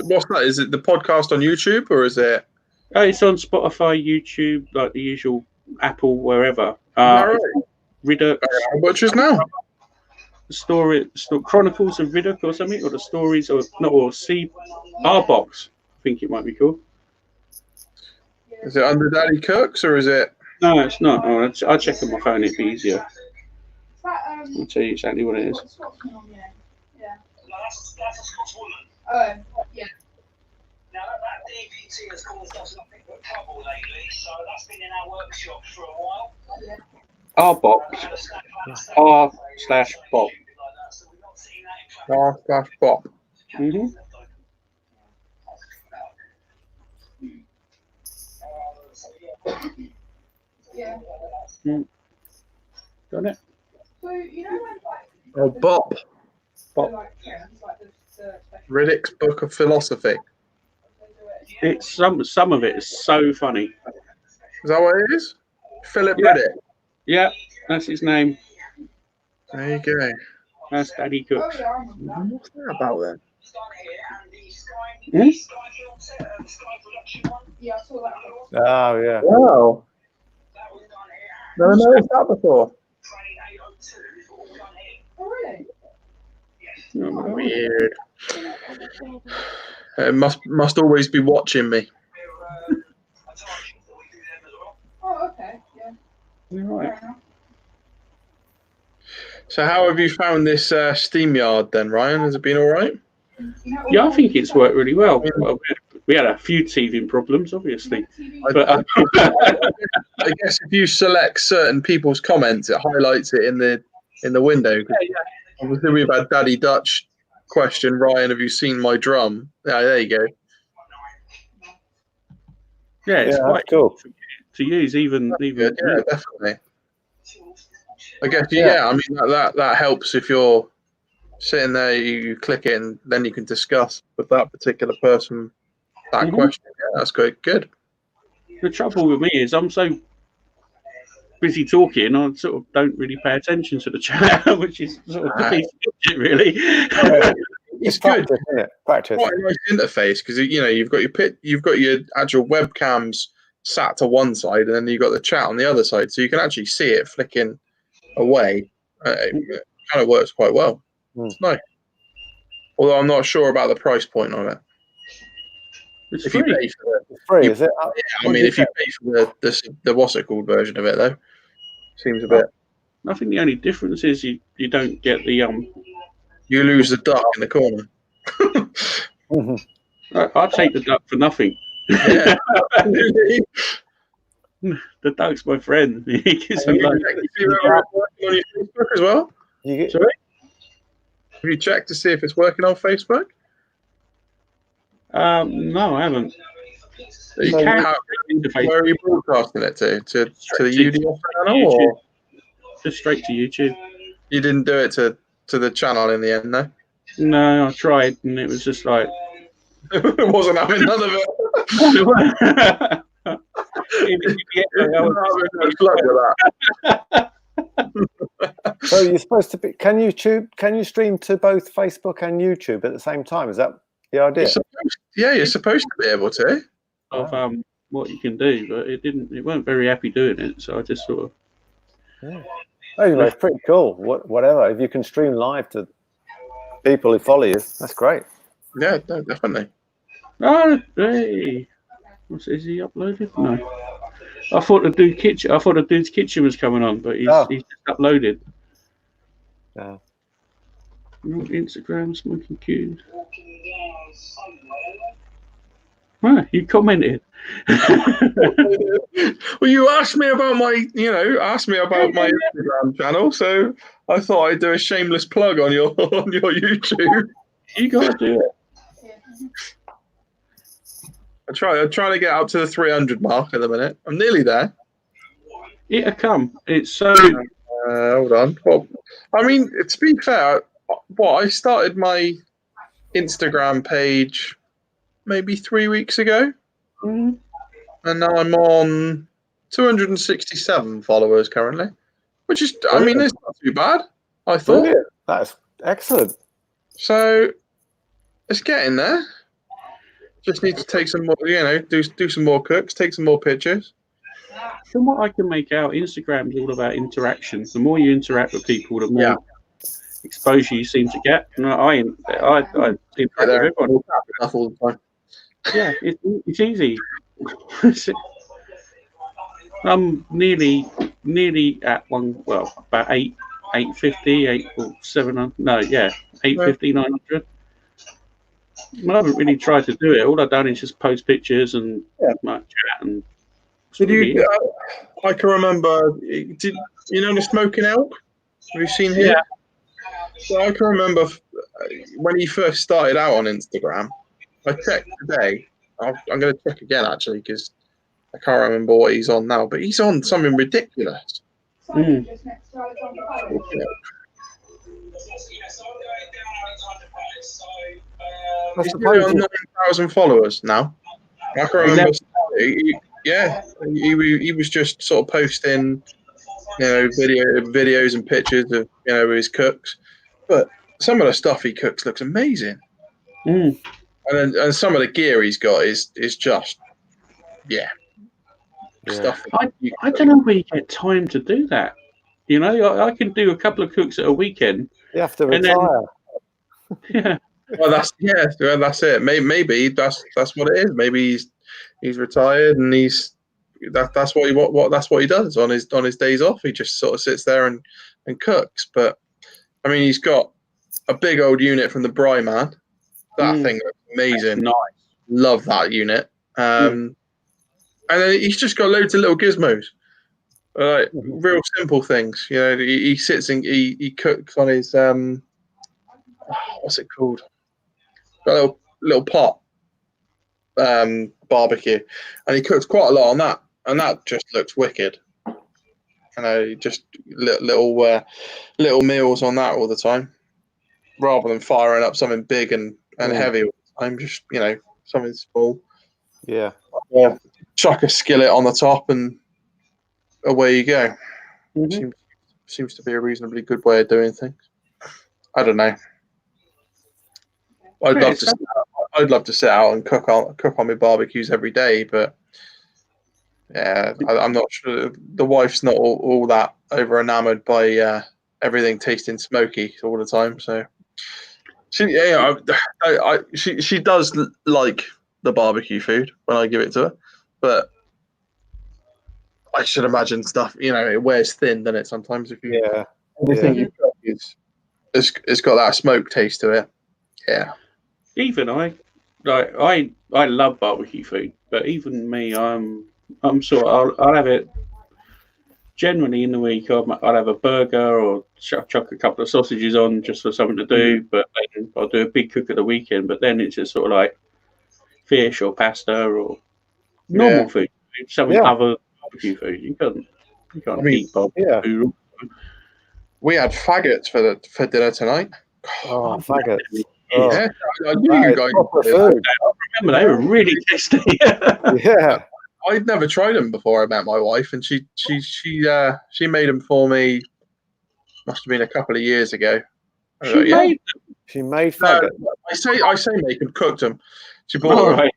What's that? Is it the podcast on YouTube or is it? It's on Spotify, YouTube, like the usual, Apple, wherever. Riddick. Butchers now. Story Chronicles of Riddick or something, or the stories of R Box. I think it might be called. Is it under Daddy Cooks or is it? No, it's not. I'll check on my phone. It'd be easier. I'll tell you exactly what it is. Oh, yeah. Now that DPT has caused us nothing but trouble lately, so that's been in our workshop for a while. R-Box. R/Bob. R/Bob. Mm-hmm. Yeah. Got it? So, you know when Oh, Bob. Riddick's Book of Philosophy. It's some of it is so funny. Is that what it is? Philip Riddick. Yeah, that's his name. There you go. That's Daddy Cooks. What's that about then? Hmm? Yeah, I saw that. Oh, yeah. Wow. Never noticed that before. Oh, really? Weird. It must always be watching me. Oh, okay. Yeah. Right. So how have you found this SteamYard then, Ryan? Has it been all right? Yeah, I think it's worked really well. We had a few teething problems, obviously. But, I guess if you select certain people's comments, it highlights it in the window. Obviously, we've had Daddy Dutch question, Ryan, have you seen my drum? Yeah, there you go. Yeah, it's quite cool to use, even yeah, definitely. I guess I mean that helps if you're sitting there, you click it, and then you can discuss with that particular person that question. Yeah, that's great. Good. The trouble with me is I'm so busy talking, I sort of don't really pay attention to the chat, which is sort of defeats it, really. It's good. Practice, isn't it? Practice. Quite a nice interface because you've got your actual webcams sat to one side, and then you've got the chat on the other side, so you can actually see it flicking away. It kind of works quite well. It's nice. Although I'm not sure about the price point on it. It's If free. you pay for it, It's free, is it? I mean, if you pay for the what's it called version of it, though, seems a bit. I think the only difference is you don't get the You lose the duck in the corner. I'd take the duck for nothing. Yeah. The duck's my friend. He gives me Have loads. you ever working on your Facebook as well? You get, Sorry? Have you checked to see if it's working on Facebook? No, I haven't. You So can How, interface where are you broadcasting it to? To the Straight to UDF channel, or YouTube. Just straight to YouTube. you didn't do it to the channel in the end? No, No, I tried, and it was just like. it wasn't having none of it. so you're supposed to be. Can you stream to both Facebook and YouTube at the same time? Is that the idea? You're supposed to be able to. Of what you can do, but it didn't. It weren't very happy doing it, so I just sort of. Yeah. Anyway, it's pretty cool. Whatever, if you can stream live to people who follow you, that's great. Yeah, no, definitely. Oh, hey, is he uploaded? No. I thought the dude's kitchen was coming on, but he's just uploaded. Yeah. Instagram smoking cube. You commented. Well, you asked me about my Instagram channel, so I thought I'd do a shameless plug on your YouTube. You gotta do it. I'm trying to get up to the 300 mark at the minute. I'm nearly there. It'll come. It's so. Hold on. Well, I mean, to be fair, I started my Instagram page maybe 3 weeks ago, and now I'm on 267 followers currently, which is, I mean, it's not too bad. I thought. Brilliant. That's excellent. So it's getting there. Just need to take some more, do some more cooks, take some more pictures. From what I can make out, Instagram is all about interaction. The more you interact with people, the more exposure you seem to get. And I interact with everyone. All the time. Yeah, it's easy. I'm nearly at about 850, 700. No, yeah, 850, 900. I haven't really tried to do it. All I've done is just post pictures and chat and. Did you? I can remember. Did you know the Smoking Elk? Have you seen him? Yeah. So I can remember when he first started out on Instagram. I checked today. I'm going to check again actually because I can't remember what he's on now. But he's on something ridiculous. Mm. He's got 9,000 followers now. I can remember. He was just sort of posting, videos and pictures of his cooks, but some of the stuff he cooks looks amazing. Mm. And some of the gear he's got is just stuff. I don't know where you get time to do that. I can do a couple of cooks at a weekend. You have to retire. Yeah. Well, that's it. Maybe that's what it is. Maybe he's retired and that's what he does on his days off. He just sort of sits there and cooks. But I mean, he's got a big old unit from the Bry Man. That thing looks amazing. Nice. Love that unit. And then he's just got loads of little gizmos, like real simple things. He sits and he cooks on his what's it called? Got a little pot barbecue, and he cooks quite a lot on that, and that just looks wicked. Just little meals on that all the time, rather than firing up something big and heavy all the time. Just something small. Yeah. Chuck a skillet on the top, and away you go. Mm-hmm. Seems to be a reasonably good way of doing things. I don't know. I'd love to sit out and cook on my barbecues every day, but I'm not sure. The wife's not all that over enamored by everything tasting smoky all the time. So she does like the barbecue food when I give it to her, but I should imagine stuff. It wears thin, doesn't it? Sometimes if you everything you cook it's got that smoke taste to it. Yeah. Even like I love barbecue food, but even me, I'm sort of, I'll have it generally in the week. I'll have a burger or chuck a couple of sausages on just for something to do. But then I'll do a big cook at the weekend. But then it's just sort of like fish or pasta or normal food, something other barbecue food. You can't eat barbecue food. We had faggots for dinner tonight. Oh, faggots! Yeah, I knew you guys. Food. I remember they were really tasty. Yeah. I'd never tried them before I met my wife, and she made them for me. Must have been a couple of years ago. She made faggots. I say make them, cooked them. She bought them. Right.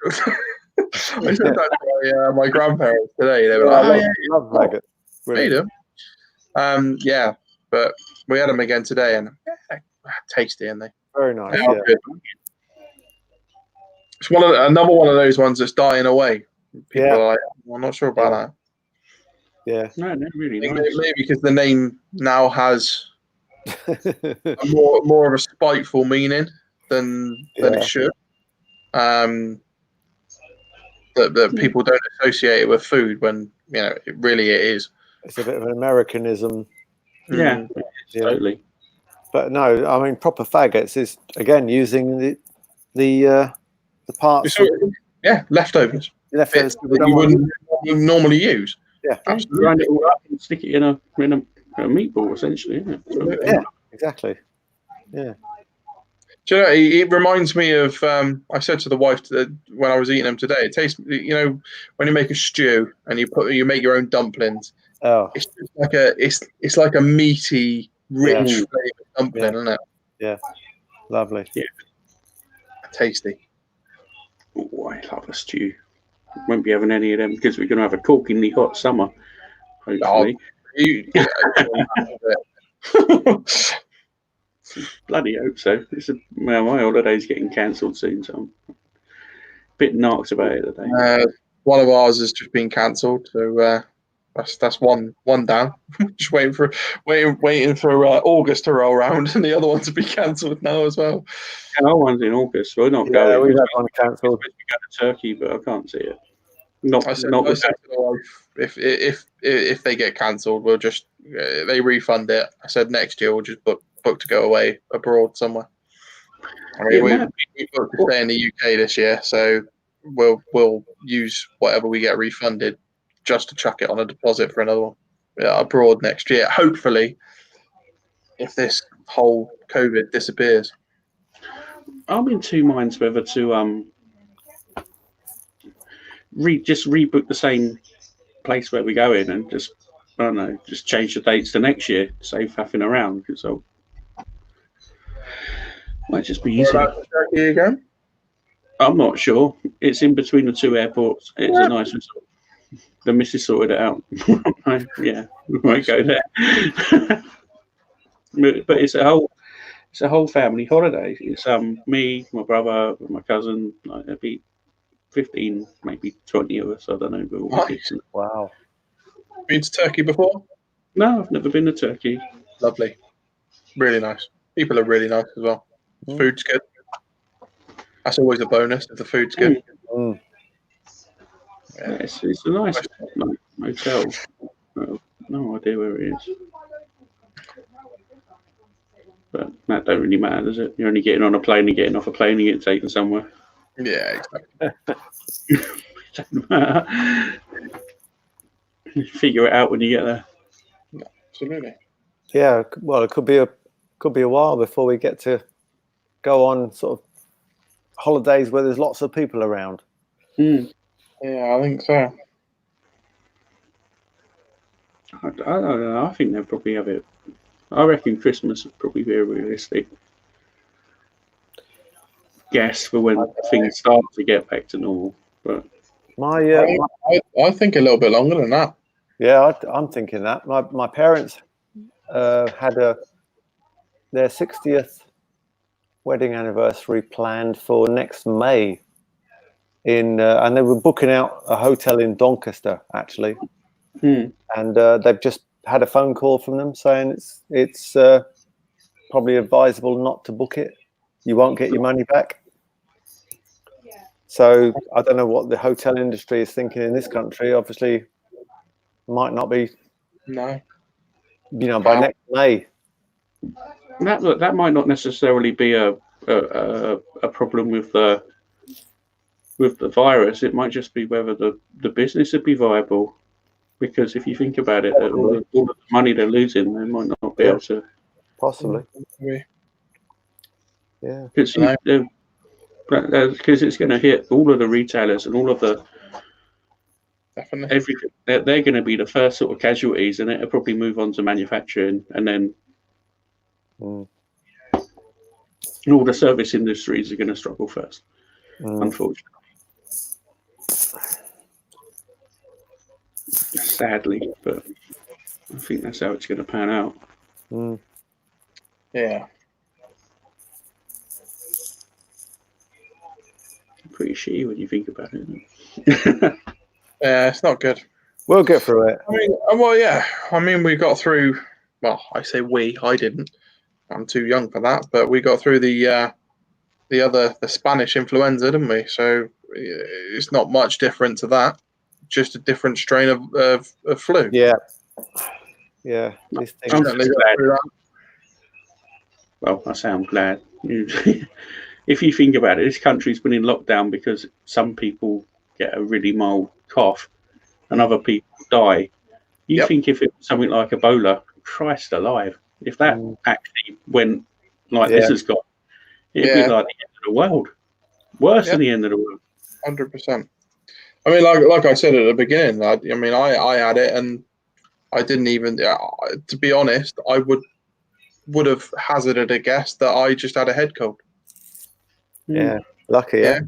I said that to my grandparents today. They were like, love faggots. Made them. Yeah, but we had them again today, and tasty, and they very nice. Yeah. Good. It's another one of those ones that's dying away. People are like, I'm not sure about that. Yeah. No, really nice. Maybe because the name now has more of a spiteful meaning than it should. That people don't associate it with food when it is. It's a bit of an Americanism. Yeah, totally. But no, I mean proper faggots is again using the parts. Leftovers. Leftovers that you wouldn't normally use. Yeah, grind it all up and stick it in a meatball, essentially. Isn't it? Yeah, exactly. Yeah. Do you know, it reminds me of. I said to the wife when I was eating them today. It tastes, when you make a stew and you make your own dumplings. Oh, it's just like it's like a meaty, rich flavored dumpling, isn't it? Yeah, lovely. Yeah, tasty. Oh, I love a stew. Won't be having any of them because we're going to have a corkingly hot summer. Hopefully. Bloody hope so. My holiday's getting cancelled soon, so I'm a bit knocked about it today. One of ours has just been cancelled, so that's one down. Just waiting for August to roll around, and the other one to be cancelled now as well. And our one's in August, so we're not Yeah, going. we've had one cancelled. We go to Turkey, but I can't see it. I said to the wife, if they get cancelled, we'll just they refund it. I said next year we'll just book to go away abroad somewhere. I mean, we booked to stay in the UK this year, so we'll use whatever we get refunded just to chuck it on a deposit for another one abroad next year. Hopefully, if this whole COVID disappears. I'm in two minds whether to just rebook the same place where we go in and just I don't know, just change the dates to next year, save faffing around because might just be easier. Turkey again? I'm not sure. It's in between the two airports. It's a nice resort. The missus sorted it out. Yeah, we might go there. But it's a whole family holiday. It's me, my brother, my cousin. Like, it'd be 15, maybe 20 of us. I don't know. But nice. Wow. Been to Turkey before? No, I've never been to Turkey. Lovely. Really nice. People are really nice as well. Food's good. That's always a bonus if the food's good. Mm. Yeah, it's a nice hotel. No idea where it is. But that don't really matter, does it? You're only getting on a plane and getting off a plane and getting taken somewhere. Yeah, exactly. Doesn't matter. Figure it out when you get there. Absolutely. Yeah, well, it could be a while before we get to go on sort of holidays where there's lots of people around. Mm. Yeah, I think so. I don't know. I think they'll probably have it. I reckon Christmas would probably be a realistic guess for when things start to get back to normal. But I think a little bit longer than that. Yeah, I'm thinking that. My parents had their 60th wedding anniversary planned for next May, and they were booking out a hotel in Doncaster actually, and they've just had a phone call from them saying it's probably advisable not to book it. You won't get your money back. So I don't know what the hotel industry is thinking in this country. Obviously, might not be. No. By next May. That might not necessarily be a problem with the virus. It might just be whether the business would be viable. Because if you think about it, all of the money they're losing, they might not be able to. Possibly. Yeah. Because it's going to hit all of the retailers and all of the everything. They're going to be the first sort of casualties, and it'll probably move on to manufacturing, and then all the service industries are going to struggle first, unfortunately. Sadly, but I think that's how it's going to pan out. Yeah. Pretty shitty when you think about it. Yeah, it's not good. We'll get through it. I mean, well, yeah. I mean, we got through. Well, I say we. I didn't. I'm too young for that. But we got through the Spanish influenza, didn't we? So it's not much different to that. Just a different strain of flu. Yeah. Yeah. These things. Well, I say I'm glad. If you think about it, this country's been in lockdown because some people get a really mild cough and other people die. You think if it was something like Ebola, Christ alive, if that actually went like this has got, it'd be like the end of the world. Worse than the end of the world. 100%. I mean, like I said at the beginning, I had it and I didn't even, to be honest, I would have hazarded a guess that I just had a head cold. Yeah, lucky. Yeah,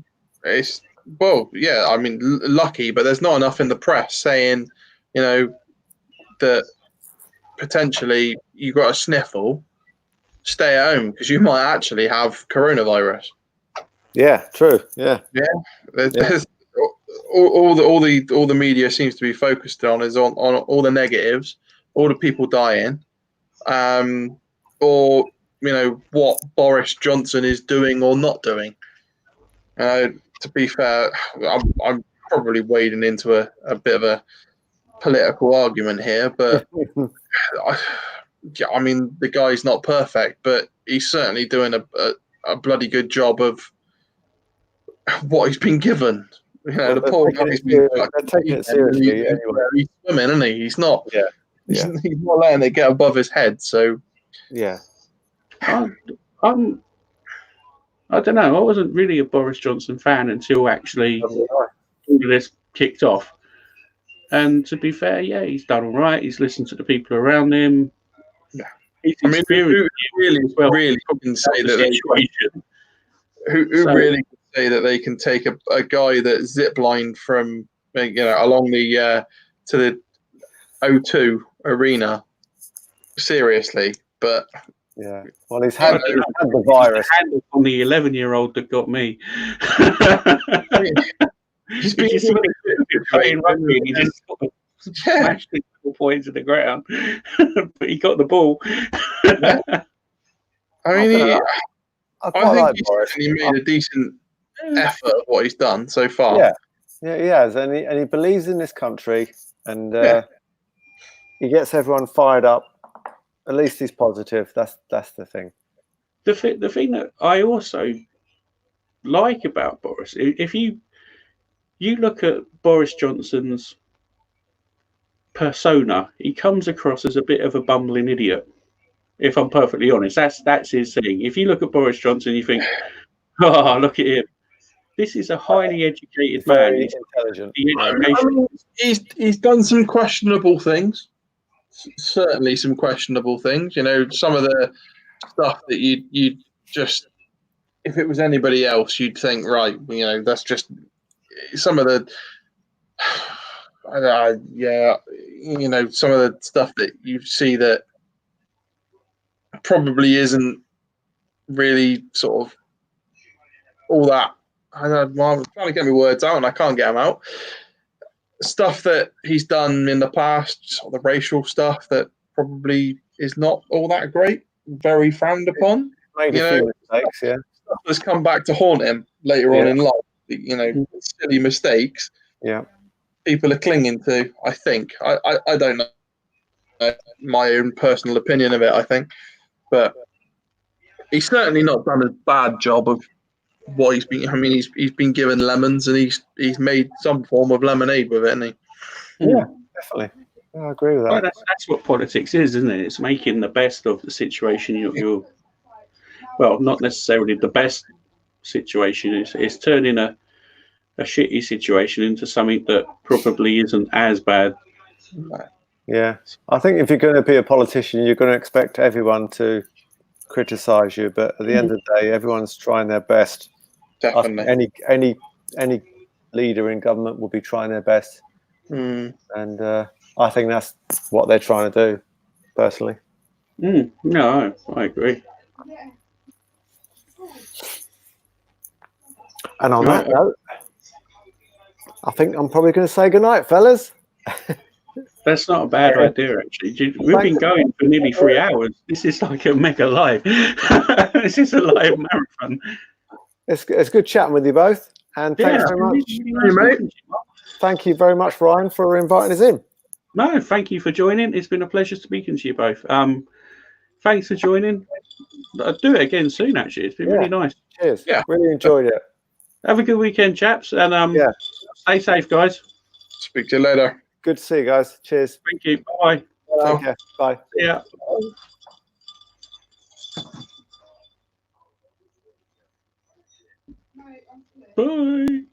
it's I mean, lucky, but there's not enough in the press saying, that potentially you got a sniffle, stay at home because you might actually have coronavirus. Yeah, true. Yeah, There's all the media seems to be focused on is on all the negatives, all the people dying, or what Boris Johnson is doing or not doing. To be fair, I'm probably wading into a bit of a political argument here, but I mean the guy's not perfect, but he's certainly doing a bloody good job of what he's been given. The poor guy's been taking it seriously. Anyway, he's swimming, isn't he? He's not. Yeah. He's not letting it get above his head. So. Yeah. I don't know. I wasn't really a Boris Johnson fan until actually all of this kicked off. And to be fair, he's done all right. He's listened to the people around him. Yeah. He's who really can say that really can say that they can take a guy that ziplined from along the to the O2 arena seriously, but. Yeah, well, he's had the virus. On the 11-year-old that got me. He's been playing rugby and he just smashed it 4 points to the ground, but he got the ball. I mean, I think he made a decent effort of what he's done so far. Yeah, he has, and he believes in this country, and he gets everyone fired up. At least he's positive. That's the thing. The thing that I also like about Boris, if you look at Boris Johnson's persona, he comes across as a bit of a bumbling idiot. If I'm perfectly honest, that's his thing. If you look at Boris Johnson, you think, "Oh, look at him. This is a highly educated man. Very intelligent." I mean, he's done some questionable things. Certainly some questionable things. Some of the stuff that you just, if it was anybody else, you'd think, right, that's just some of the, some of the stuff that you see that probably isn't really sort of all that. I'm trying to get my words out and I can't get them out. Stuff that he's done in the past, the racial stuff that probably is not all that great, very frowned upon. Made a few mistakes, stuff that's come back to haunt him later on in life. silly mistakes. Yeah. People are clinging to. I think. I don't know my own personal opinion of it. I think, but he's certainly not done a bad job of what he's been. I mean, he's been given lemons and he's made some form of lemonade with it, hasn't he? Yeah, definitely. I agree with that. Well, that's what politics is, isn't it? It's making the best of the situation. You're well, not necessarily the best situation. It's turning a shitty situation into something that probably isn't as bad. Yeah, I think if you're going to be a politician, you're going to expect everyone to criticize you, but at the end of the day, everyone's trying their best. Definitely. Any leader in government will be trying their best, and I think that's what they're trying to do, personally. No, I agree. And on that note, I think I'm probably going to say goodnight, fellas. That's not a bad idea, actually. We've been going for nearly 3 hours. This is like a mega live. This is a live marathon. It's good chatting with you both, and thanks very much. Hey, mate. Thank you very much, Ryan, for inviting us in. No, thank you for joining. It's been a pleasure speaking to you both. Thanks for joining. I'll do it again soon, actually. It's been really nice. Cheers. Yeah. Really enjoyed it. Have a good weekend, chaps, and stay safe, guys. Speak to you later. Good to see you guys. Cheers. Thank you. Bye. Take care. Bye. Yeah. Bye.